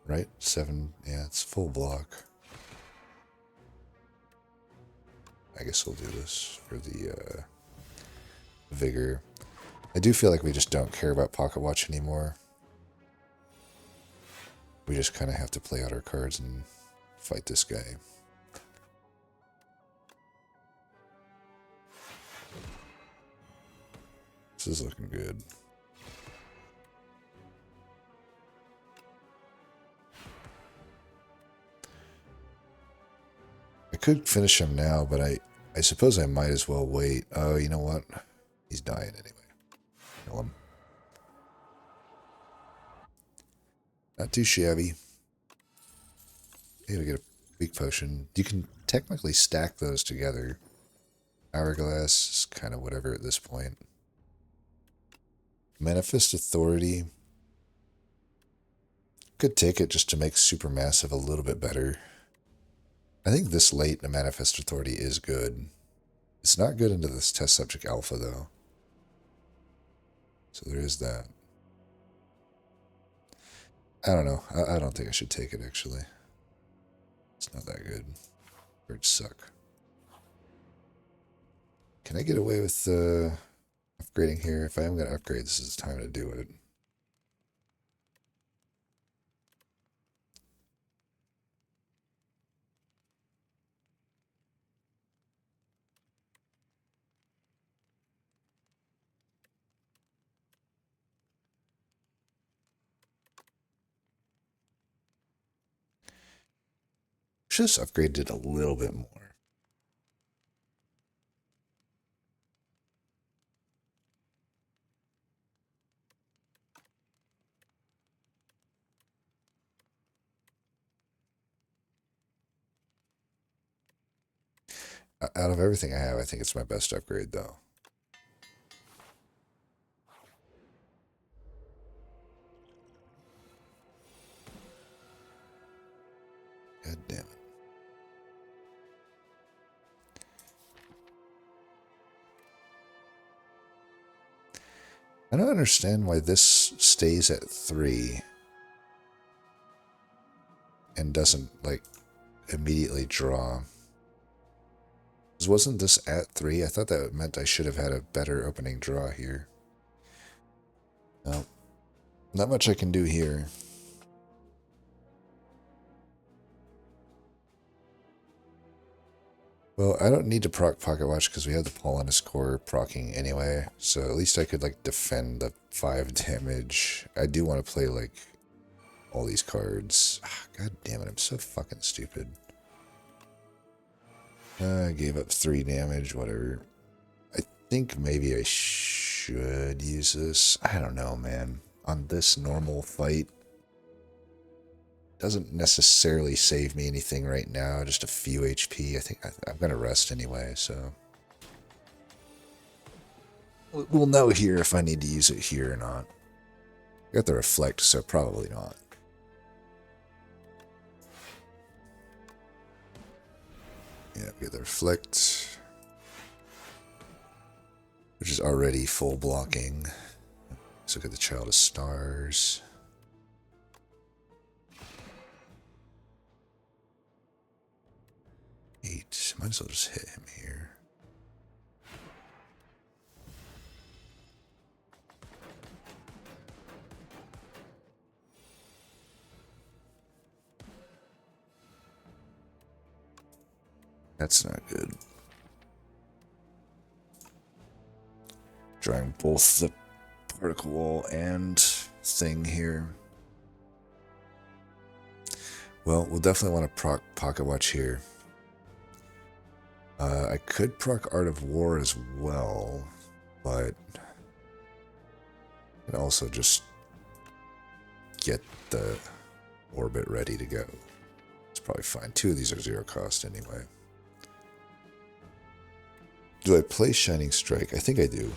Right? 7. Yeah, it's full block. I guess we'll do this for the vigor. I do feel like we just don't care about Pocket Watch anymore. We just kind of have to play out our cards and fight this guy. This is looking good. I could finish him now, but I suppose I might as well wait. Oh, you know what? He's dying anyway. Kill him. Not too shabby. Maybe get a weak potion. You can technically stack those together. Hourglass is kind of whatever at this point. Manifest Authority. Could take it just to make Supermassive a little bit better. I think this late in a Manifest Authority is good. It's not good into this test subject alpha, though. So there is that. I don't know. I don't think I should take it, actually. It's not that good. Birds suck. Can I get away with upgrading here? If I am going to upgrade, this is the time to do it. Just upgraded it a little bit more. Out of everything I have, I think it's my best upgrade, though. God damn it. I don't understand why this stays at 3 and doesn't, like, immediately draw. Wasn't this at 3? I thought that meant I should have had a better opening draw here. No. Not much I can do here. Well, I don't need to proc Pocket Watch because we have the Polaris core procking anyway, so at least I could, like, defend the 5 damage. I do want to play, like, all these cards. God damn it, I'm so fucking stupid. I gave up 3 damage, whatever. I think maybe I should use this. I don't know, man. On this normal fight, doesn't necessarily save me anything right now, just a few HP. I think I'm going to rest anyway, so. We'll know here if I need to use it here or not. I got the reflect, so probably not. Yeah, we got the reflect, which is already full blocking. Let's look at the Child of Stars. Might as well just hit him here. That's not good. Drawing both the particle wall and thing here. Well, we'll definitely want to proc Pocket Watch here. I could proc Art of War as well, but I can also just get the orbit ready to go. It's probably fine. 2 of these are 0 cost anyway. Do I play Shining Strike? I think I do.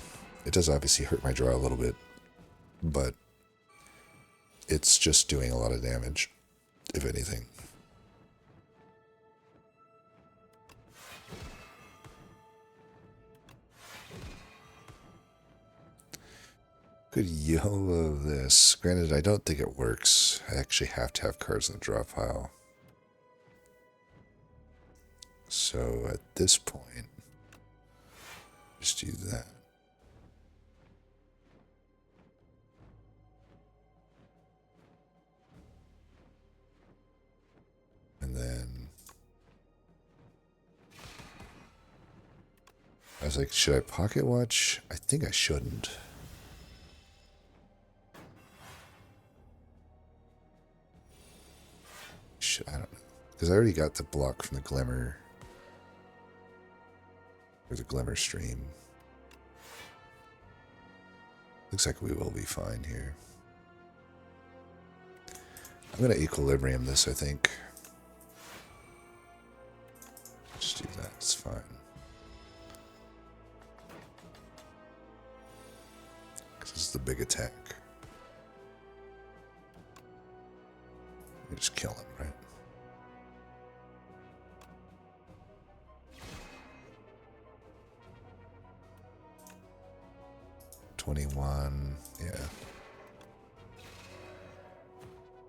It does obviously hurt my draw a little bit, but it's just doing a lot of damage, if anything. Could YOLO this. Granted, I don't think it works. I actually have to have cards in the draw pile. So at this point, just do that. And then I was like, should I Pocket Watch? I think I shouldn't. I don't know. Because I already got the block from the Glimmer. Or the Glimmer stream. Looks like we will be fine here. I'm going to Equilibrium this, I think. Just do that, it's fine. Because this is the big attack. We just kill him, right? $21, yeah.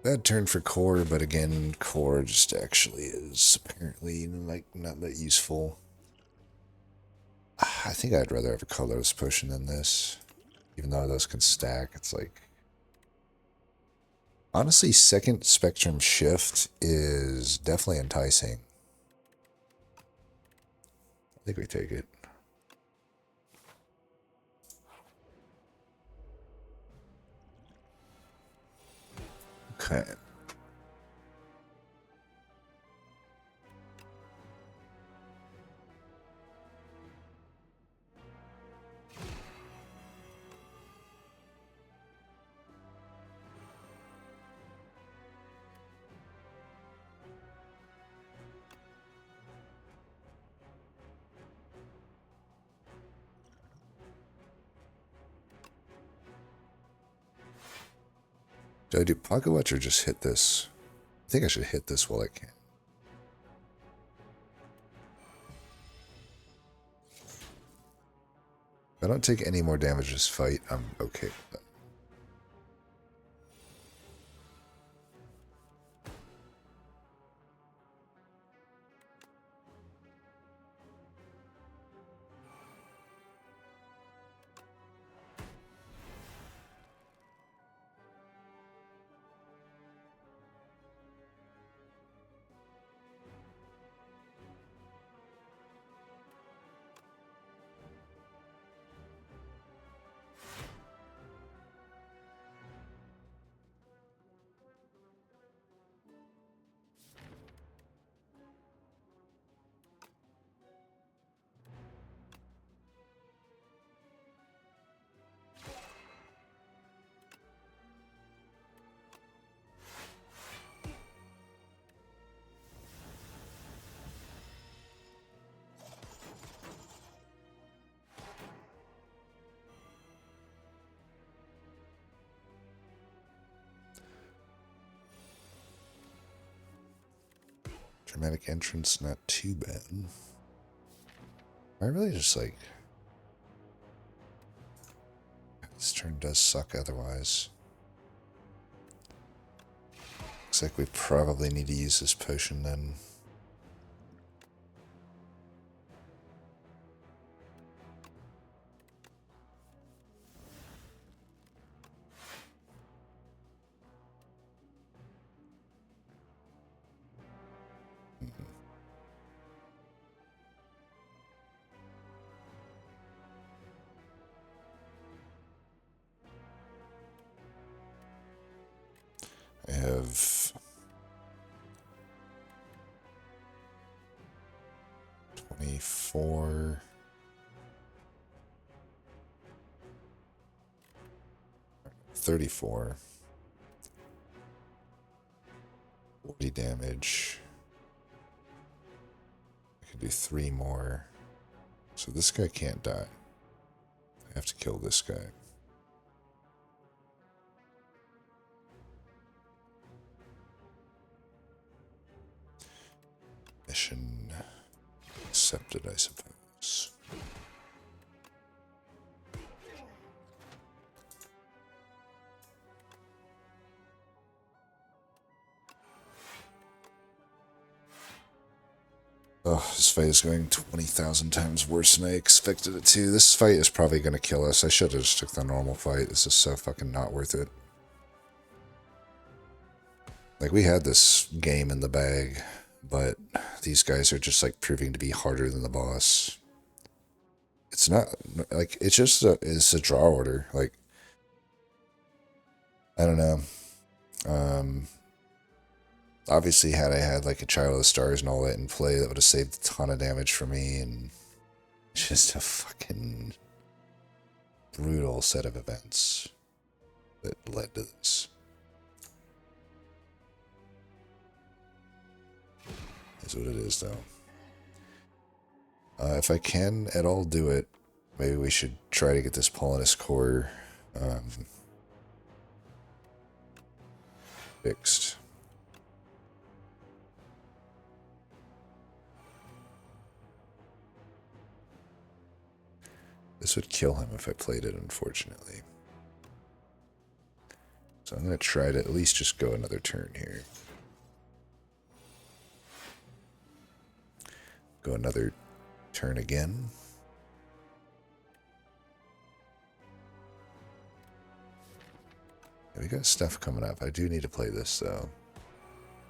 Bad turn for core, but again, core just actually is apparently like not that useful. I think I'd rather have a colorless potion than this. Even though those can stack, it's like... Honestly, second spectrum shift is definitely enticing. I think we take it. Okay. Do I do Pocket Watch or just hit this? I think I should hit this while I can. If I don't take any more damage this fight, I'm okay with that. Dramatic entrance, not too bad. I really just like... This turn does suck otherwise. Looks like we probably need to use this potion then. I have 24, 34, 40 damage. I can do 3 more. So this guy can't die. I have to kill this guy. Mission accepted, I suppose. Oh, this fight is going 20,000 times worse than I expected it to. This fight is probably going to kill us. I should have just took the normal fight. This is so fucking not worth it. Like, we had this game in the bag, but these guys are just, like, proving to be harder than the boss. It's not, like, it's just it's a draw order. Like, I don't know. Obviously, had I had, like, a Child of the Stars and all that in play, that would have saved a ton of damage for me, and just a fucking brutal set of events that led to this. Is what it is, though. If I can at all do it, maybe we should try to get this Polinus core fixed. This would kill him if I played it, unfortunately. So I'm going to try to at least just go another turn here. Go another turn again. Yeah, we got stuff coming up. I do need to play this, though.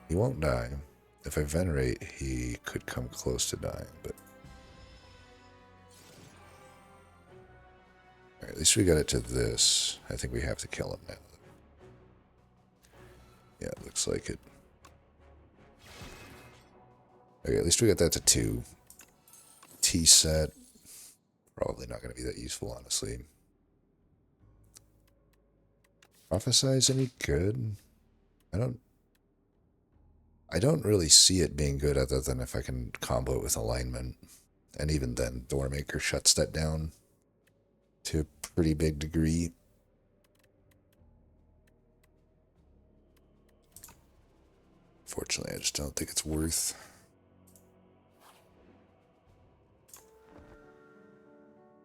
He won't die. If I venerate, he could come close to dying, but... Alright, at least we got it to this. I think we have to kill him now. Yeah, it looks like it. Okay, at least we got that to 2. T set. Probably not going to be that useful, honestly. Prophesize any good? I don't really see it being good other than if I can combo it with alignment. And even then, Doormaker shuts that down to a pretty big degree. Fortunately, I just don't think it's worth.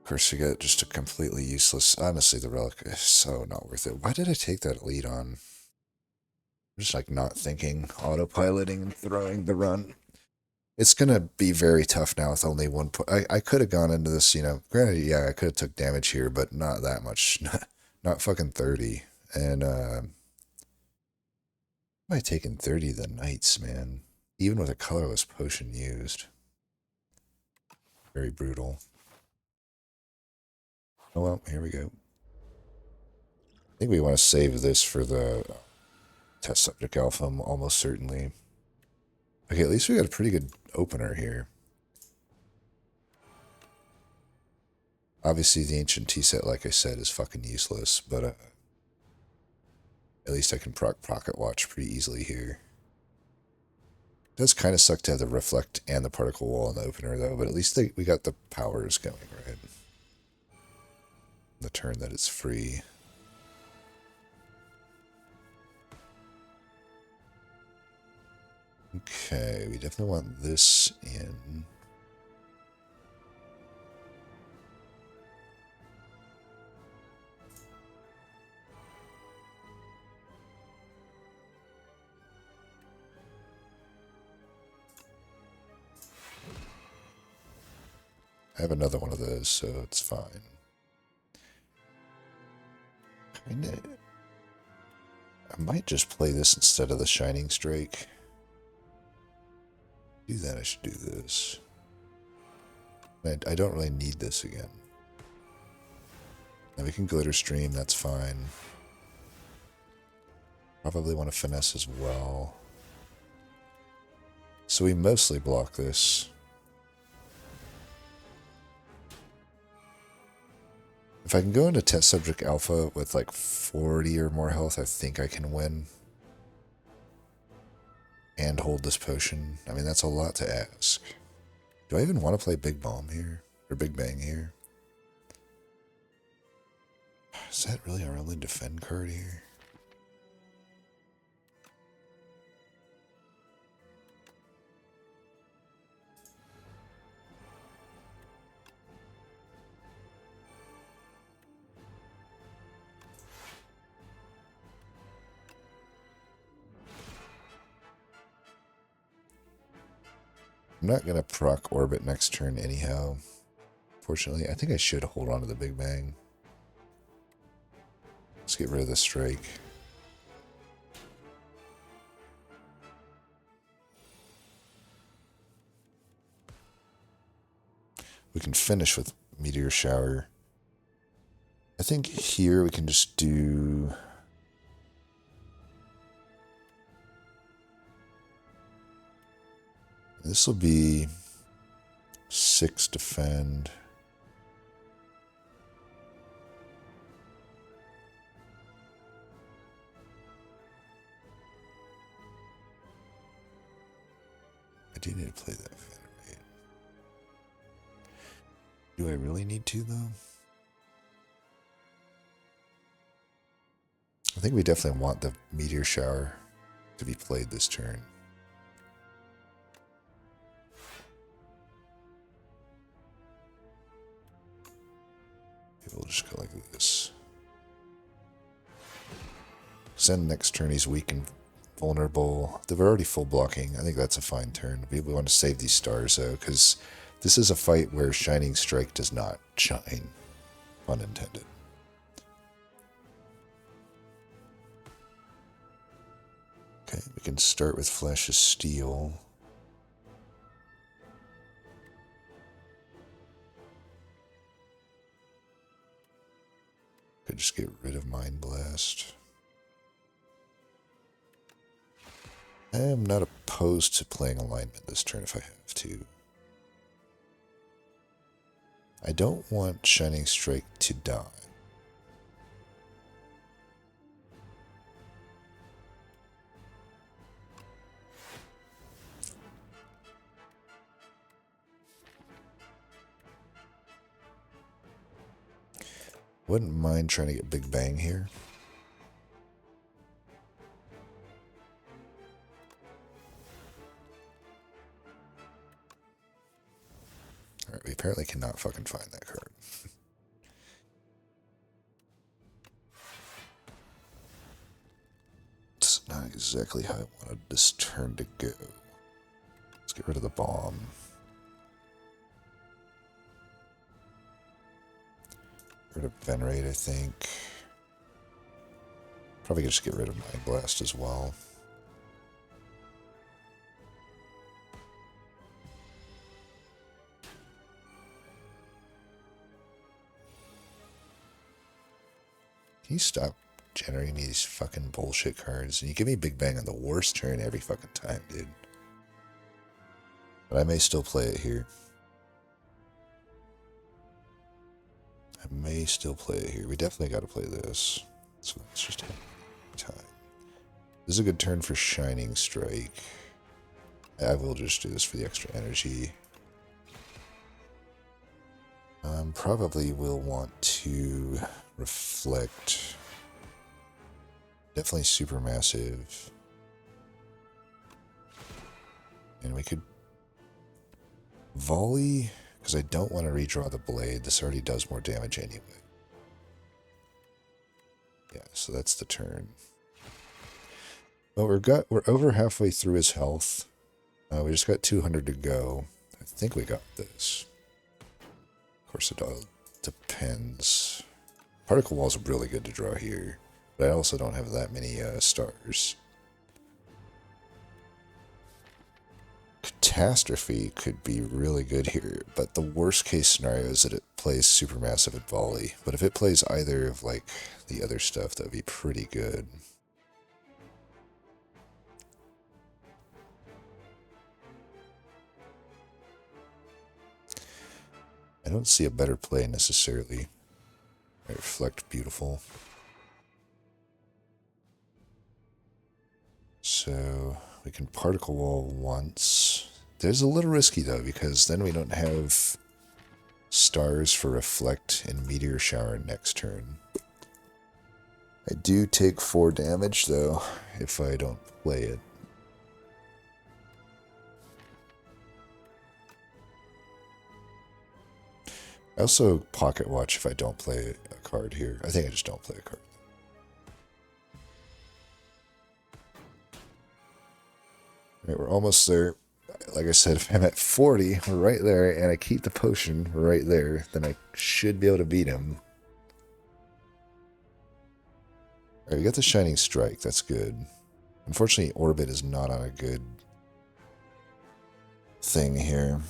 Of course, you get just a completely useless. Honestly, the relic is so not worth it. Why did I take that lead on? I'm just like not thinking, autopiloting and throwing the run. It's gonna be very tough now with only one point. I could have gone into this, you know. Granted, yeah, I could have took damage here, but not that much. Not fucking 30. And I taken 30 the knights, man. Even with a colorless potion used. Very brutal. Oh well, here we go. I think we want to save this for the test subject alpha, almost certainly. Okay, at least we got a pretty good opener here. Obviously, the ancient tea set, like I said, is fucking useless, but at least I can proc Pocket Watch pretty easily here. It does kind of suck to have the reflect and the particle wall in the opener, though, but at least we got the powers going, right? The turn that it's free. Okay, we definitely want this in. I have another one of those, so it's fine. I might just play this instead of the Shining Strike. Do that, I should do this. I don't really need this again. Now we can Glitter Stream, that's fine. Probably want to finesse as well. So we mostly block this. If I can go into test subject alpha with like 40 or more health, I think I can win. And hold this potion. I mean, that's a lot to ask. Do I even want to play Big Bomb here? Or Big Bang here? Is that really our only defend card here? I'm not going to proc Orbit next turn anyhow. Fortunately, I think I should hold on to the Big Bang. Let's get rid of the Strike. We can finish with Meteor Shower. I think here we can just do... This will be 6 defend. I do need to play that Venerate. Do I really need to, though? I think we definitely want the Meteor Shower to be played this turn. Maybe we'll just go like this. Send next turn he's weak and vulnerable. They're already full blocking. I think that's a fine turn. We want to save these stars, though, because this is a fight where Shining Strike does not shine. Pun intended. Okay, we can start with Flash of Steel. Could just get rid of Mind Blast. I am not opposed to playing alignment this turn if I have to. I don't want Shining Strike to die. Wouldn't mind trying to get Big Bang here. apparently cannot fucking find that card. It's not exactly how I wanted this turn to go. Let's get rid of the bomb. Get rid of Venerate, I think. Probably just get rid of Mind Blast as well. Can you stop generating me these fucking bullshit cards? And you give me Big Bang on the worst turn every fucking time, dude. But I may still play it here. I may still play it here. We definitely got to play this. So let's just have time. This is a good turn for Shining Strike. I will just do this for the extra energy. Probably will want to reflect. Definitely Supermassive. And we could volley, because I don't want to redraw the blade. This already does more damage anyway. Yeah, so that's the turn. Well, we're over halfway through his health. We just got 200 to go. I think we got this. Of course, it all depends. Particle Wall's really good to draw here, but I also don't have that many stars. Catastrophe could be really good here, but the worst case scenario is that it plays Supermassive at volley. But if it plays either of like the other stuff, that would be pretty good. I don't see a better play necessarily. I reflect beautiful. So we can Particle Wall once. There's a little risky though, because then we don't have stars for Reflect and Meteor Shower next turn. I do take 4 damage though, if I don't play it. I also Pocket Watch if I don't play a card here. I think I just don't play a card. Alright, we're almost there. Like I said, if I'm at 40, we're right there, and I keep the potion right there, then I should be able to beat him. Alright, we got the Shining Strike. That's good. Unfortunately, Orbit is not on a good thing here.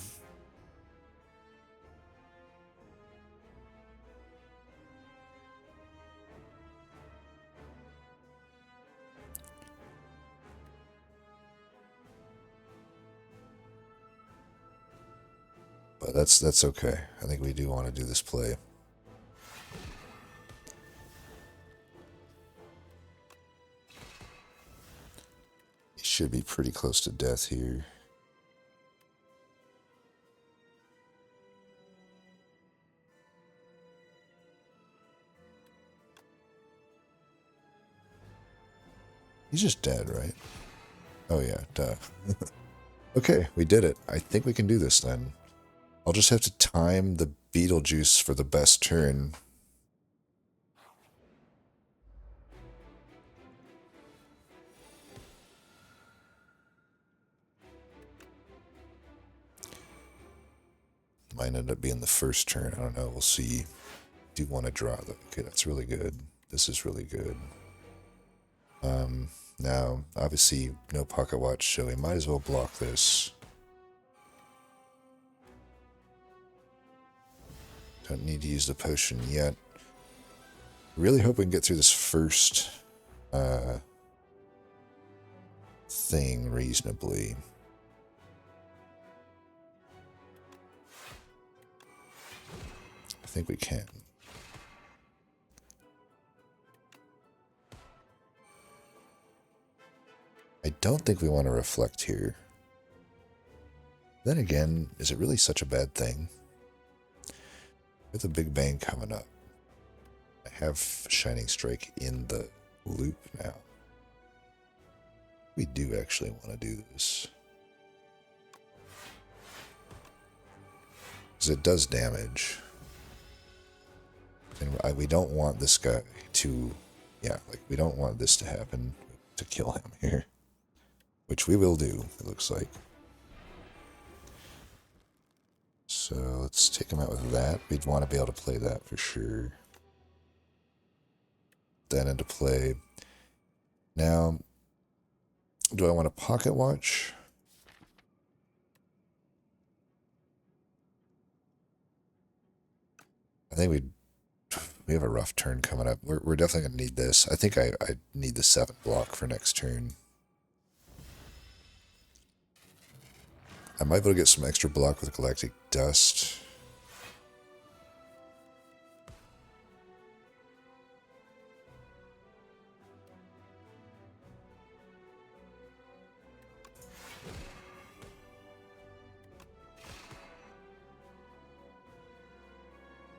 But that's okay. I think we do want to do this play. He should be pretty close to death here. He's just dead, right? Oh yeah, duh. Okay, we did it. I think we can do this then. I'll just have to time the Beetlejuice for the best turn. Might end up being the first turn. I don't know. We'll see. Do want to draw though. Okay, that's really good. This is really good. Now, obviously, no Pocket Watch, so we might as well block this. Don't need to use the potion yet. Really hope we can get through this first thing reasonably. I think we can. I don't think we want to reflect here. Then again, is it really such a bad thing? With a Big Bang coming up, I have Shining Strike in the loop now. We do actually want to do this. Because it does damage. And we don't want this guy to... Yeah, like, we don't want this to happen to kill him here. Which we will do, it looks like. So let's take him out with that. We'd want to be able to play that for sure. That into play. Now, do I want a pocket watch? I think we have a rough turn coming up. We're definitely going to need this. I think I need the 7 block for next turn. I might be able to get some extra block with Galactic Dust.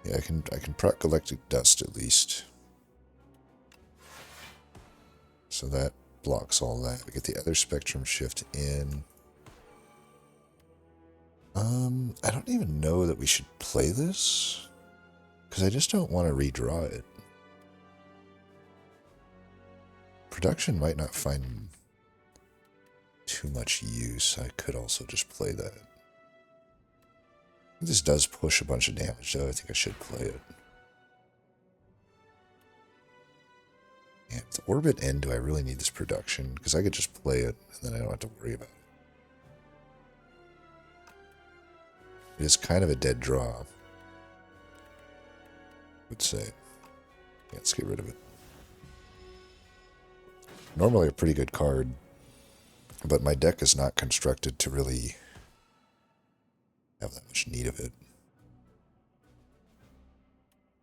Yeah, I can proc Galactic Dust at least. So that blocks all that. We get the other Spectrum Shift in. I don't even know that we should play this, because I just don't want to redraw it. Production might not find too much use. I could also just play that. This does push a bunch of damage, though. I think I should play it. Yeah, with the orbit in, do I really need this production? Because I could just play it, and then I don't have to worry about it. It is kind of a dead draw, I would say. Yeah, let's get rid of it. Normally a pretty good card, but my deck is not constructed to really have that much need of it.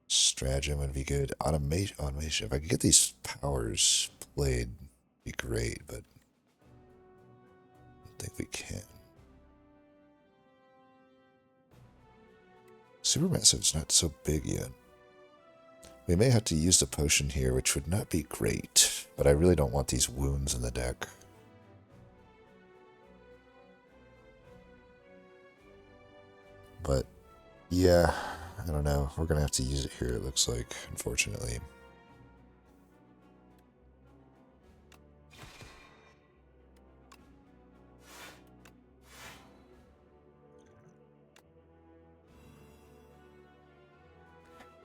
Stratagem would be good. Automation. If I could get these powers played, it'd be great, but I don't think we can. Supermassive's not so big yet. We may have to use the potion here, which would not be great, but I really don't want these wounds in the deck. But, yeah, I don't know. We're going to have to use it here, it looks like, unfortunately.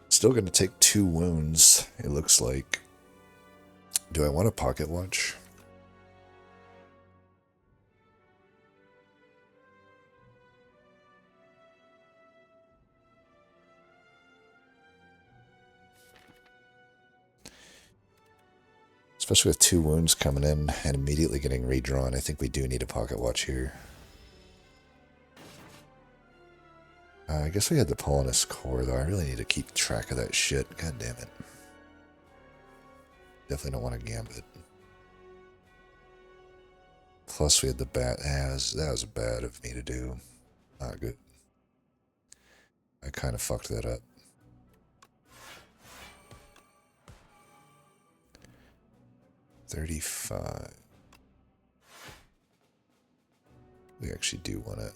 Still going to take 2 wounds, it looks like. Do I want a pocket watch? Especially with 2 wounds coming in and immediately getting redrawn, I think we do need a pocket watch here. I guess we had the Polinus core, though. I really need to keep track of that shit. God damn it. Definitely don't want to gambit. Plus we had the bat. That was bad of me to do. Not good. I kind of fucked that up. $35. We actually do want to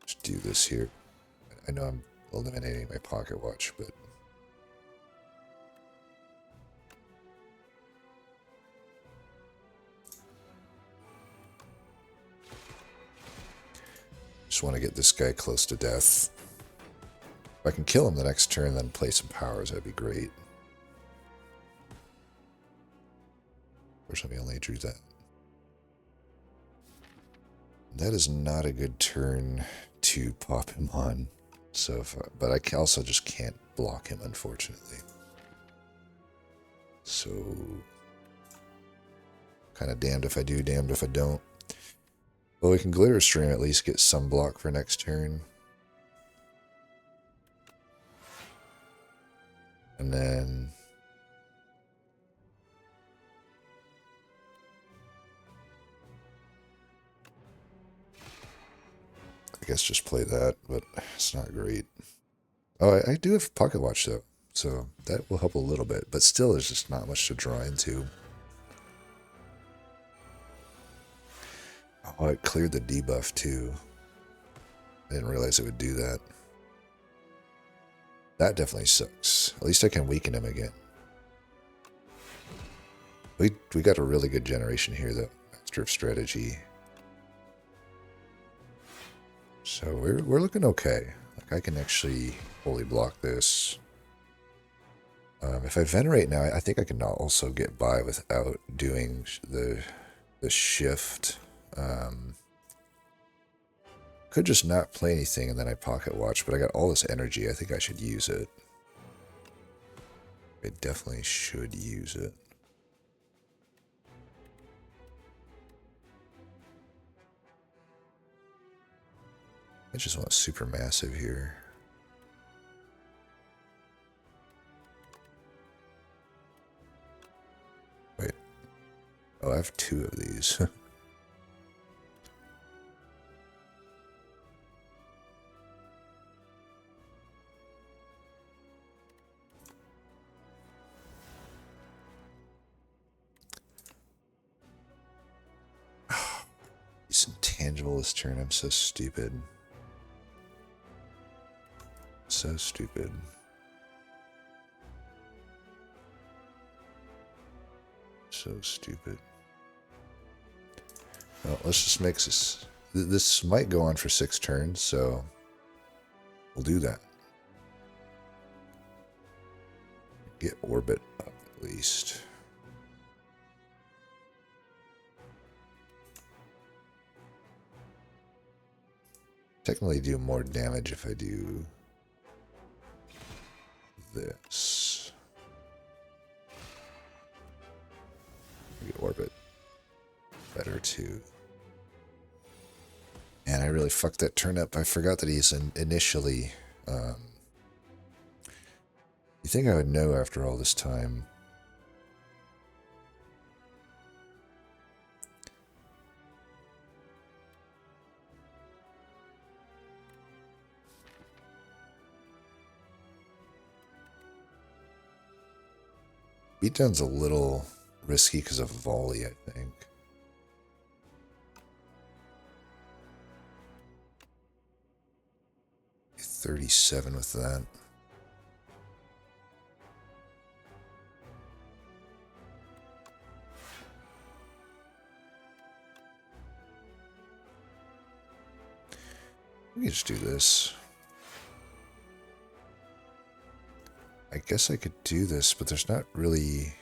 just do this here. I know I'm eliminating my pocket watch, but just want to get this guy close to death. If I can kill him the next turn, then play some powers, that'd be great. Fortunately, I only drew that. That is not a good turn to pop him on. So, but I also just can't block him, unfortunately. So, kind of damned if I do, damned if I don't. Well, we can Glitter Stream at least get some block for next turn. And then I guess just play that, but it's not great. Oh, I do have Pocket Watch, though, so that will help a little bit, but still there's just not much to draw into. Oh, it cleared the debuff, too. I didn't realize it would do that. That definitely sucks. At least I can weaken him again. We got a really good generation here, though. Master of Strategy. So we're looking okay. Like I can actually fully block this. If I venerate now, I think I can also get by without doing the shift. Could just not play anything and then I pocket watch, but I got all this energy. I think I should use it. I definitely should use it. I just want Supermassive here. Wait. Oh, I have 2 of these. It's intangible this turn. I'm so stupid. So stupid. So stupid. Well, let's just make this. This might go on for 6 turns, so we'll do that. Get orbit up at least. Technically do more damage if I do this. Maybe orbit better too. And I really fucked that turn up. I forgot that he's initially. You think I would know after all this time? Beatdown's a little risky because of volley, I think. $37 with that. Let me just do this. I guess I could do this, but there's not really...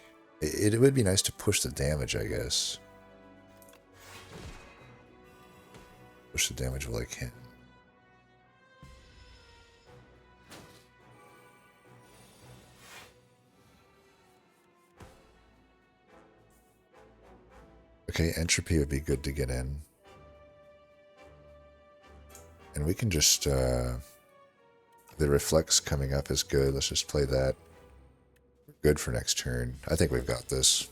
It would be nice to push the damage, I guess. Push the damage while I can. Okay, entropy would be good to get in. And we can just... the reflex coming up is good. Let's just play that. Good for next turn. I think we've got this.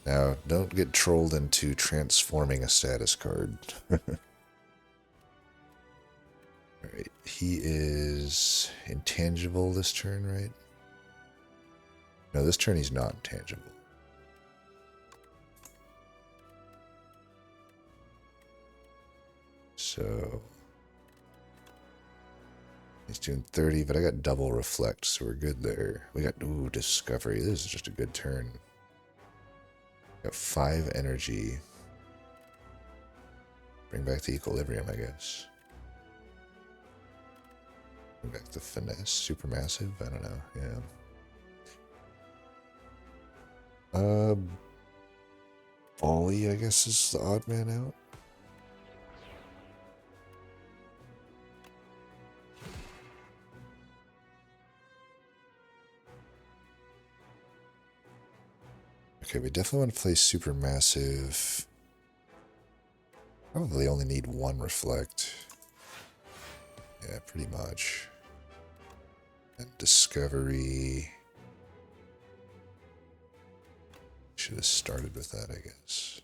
Now, don't get trolled into transforming a status card. Alright, he is intangible this turn, right? No, this turn he's not intangible. So... he's doing 30, but I got double reflect, so we're good there. We got, ooh, discovery. This is just a good turn. Got 5 energy. Bring back the equilibrium, I guess. Bring back the finesse. Supermassive? I don't know. Yeah. Volley, I guess, is the odd man out. Okay, we definitely want to play Supermassive. Probably only need 1 reflect. Yeah, pretty much. And discovery. Should have started with that, I guess.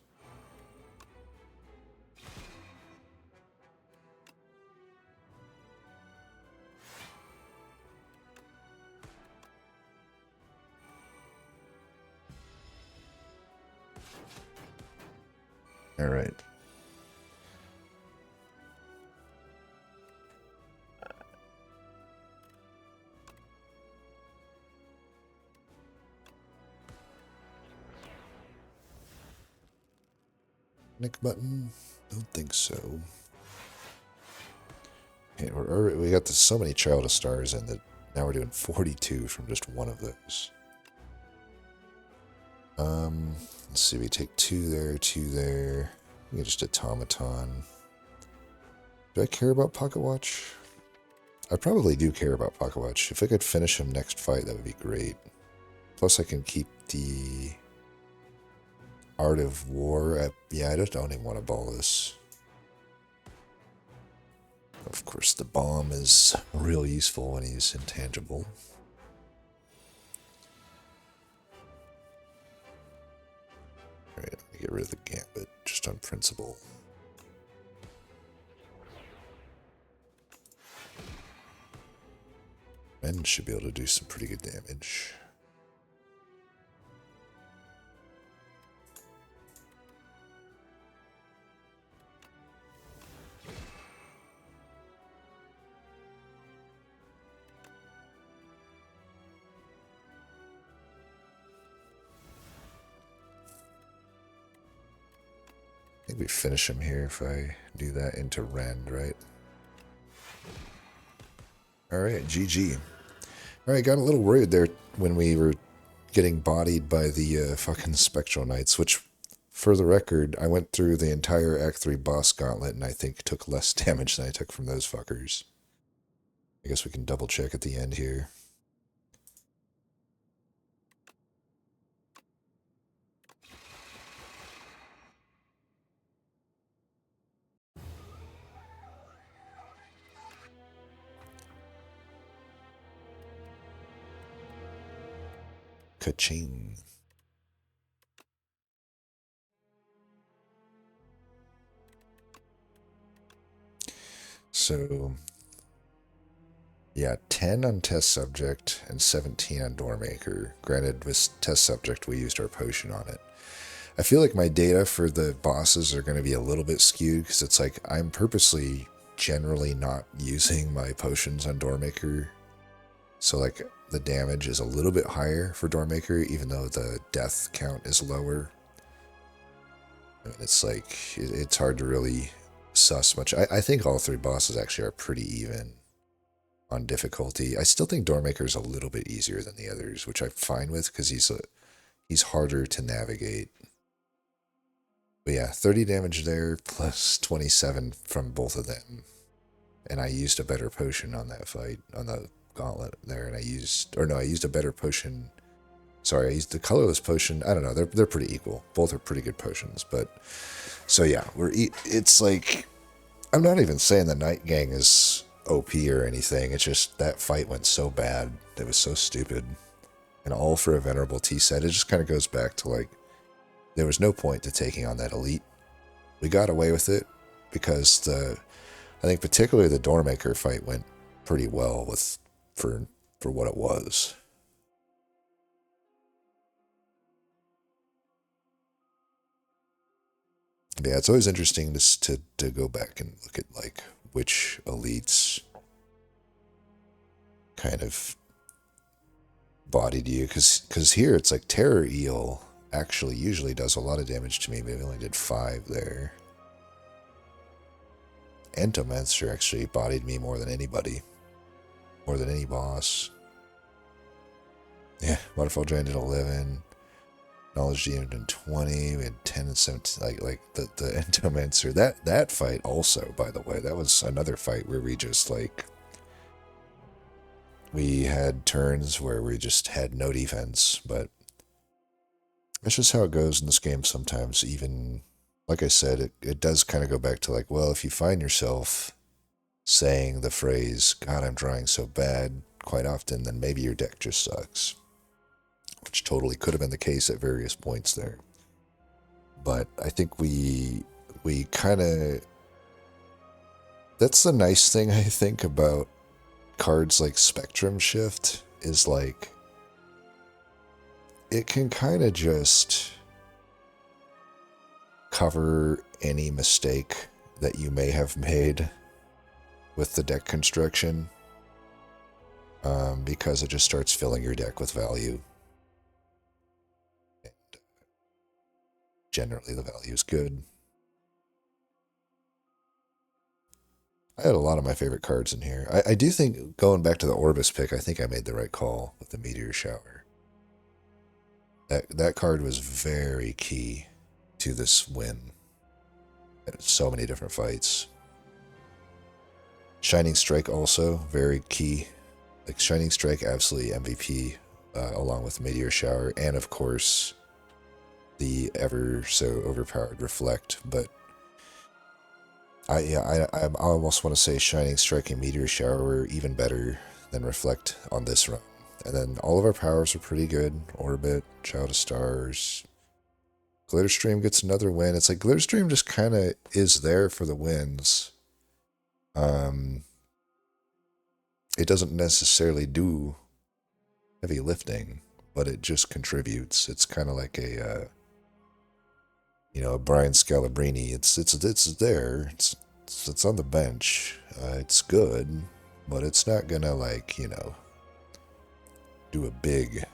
All right. Nick button? Don't think so. And we got so many Child of Stars in that now we're doing 42 from just one of those. Let's see, we take 2 there, 2 there. We get just Automaton. Do I care about Pocket Watch? I probably do care about Pocket Watch. If I could finish him next fight, that would be great. Plus I can keep the Art of War at... Yeah, I don't even want to ball this. Of course, the bomb is real useful when he's intangible. Alright, I'm gonna get rid of the Gambit, just on principle. Men should be able to do some pretty good damage. I think we finish him here if I do that into Rend, right? Alright, GG. Alright, got a little worried there when we were getting bodied by the fucking Spectral Knights, which, for the record, I went through the entire Act 3 boss gauntlet and I think took less damage than I took from those fuckers. I guess we can double check at the end here. Ka-ching. So, yeah, 10 on test subject and 17 on Doormaker. Granted, with test subject, we used our potion on it. I feel like my data for the bosses are going to be a little bit skewed because it's like I'm purposely generally not using my potions on Doormaker. So, like, the damage is a little bit higher for Doormaker, even though the death count is lower. I mean, it's like, it's hard to really suss much. I think all 3 bosses actually are pretty even on difficulty. I still think Doormaker is a little bit easier than the others, which I'm fine with because he's harder to navigate. But yeah, 30 damage there plus 27 from both of them. And I used a better potion on that fight, on the gauntlet there, and I used a better potion. Sorry, I used the colorless potion. I don't know, they're pretty equal. Both are pretty good potions, but so yeah, it's like, I'm not even saying the Night Gang is OP or anything. It's just that fight went so bad. It was so stupid. And all for a Venerable T set. It just kind of goes back to like, there was no point to taking on that elite. We got away with it because I think particularly the Doormaker fight went pretty well for what it was. But yeah, it's always interesting to go back and look at like which elites kind of bodied you, because here it's like Terror Eel actually usually does a lot of damage to me, but we only did 5 there. Entomancer actually bodied me more than anybody. More than any boss. Yeah, Waterfall Giant did 11. Knowledge Demon did 20. We had 10 and 17. Like the Entomancer. That fight also, by the way, that was another fight where we just like... We had turns where we just had no defense, but that's just how it goes in this game sometimes. Even, like I said, it does kind of go back to like, well, if you find yourself saying the phrase, God, I'm trying so bad, quite often, then maybe your deck just sucks. Which totally could have been the case at various points there. But I think we kind of... That's the nice thing, I think, about cards like Spectrum Shift, is like... It can kind of just cover any mistake that you may have made with the deck construction, because it just starts filling your deck with value. And generally the value is good. I had a lot of my favorite cards in here. I do think, going back to the Orbis pick, I think I made the right call with the Meteor Shower. That card was very key to this win. So many different fights. Shining Strike also, very key. Like, Shining Strike, absolutely MVP, along with Meteor Shower, and of course, the ever so overpowered Reflect. But I almost want to say Shining Strike and Meteor Shower were even better than Reflect on this run. And then all of our powers are pretty good. Orbit, Child of Stars. Glitterstream gets another win. It's like Glitterstream just kind of is there for the wins. It doesn't necessarily do heavy lifting, but it just contributes. It's kind of like a Brian Scalabrine. It's there. It's on the bench. It's good, but it's not gonna do a big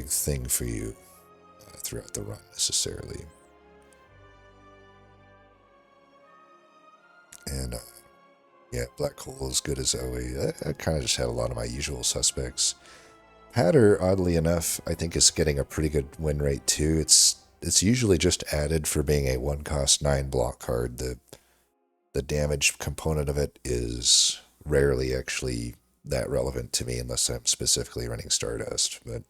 thing for you throughout the run necessarily. And yeah, Black Hole is good as always. I kind of just had a lot of my usual suspects. Hatter, oddly enough, I think is getting a pretty good win rate too. It's usually just added for being a 1-cost 9 block card. The damage component of it is rarely actually that relevant to me unless I'm specifically running Stardust. But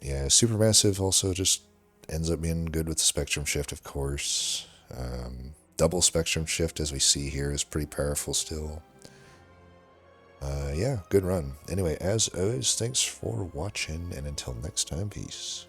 yeah, Supermassive also just ends up being good with Spectrum Shift, of course. Double Spectrum Shift, as we see here, is pretty powerful still. Yeah, good run. Anyway, as always, thanks for watching, and until next time, peace.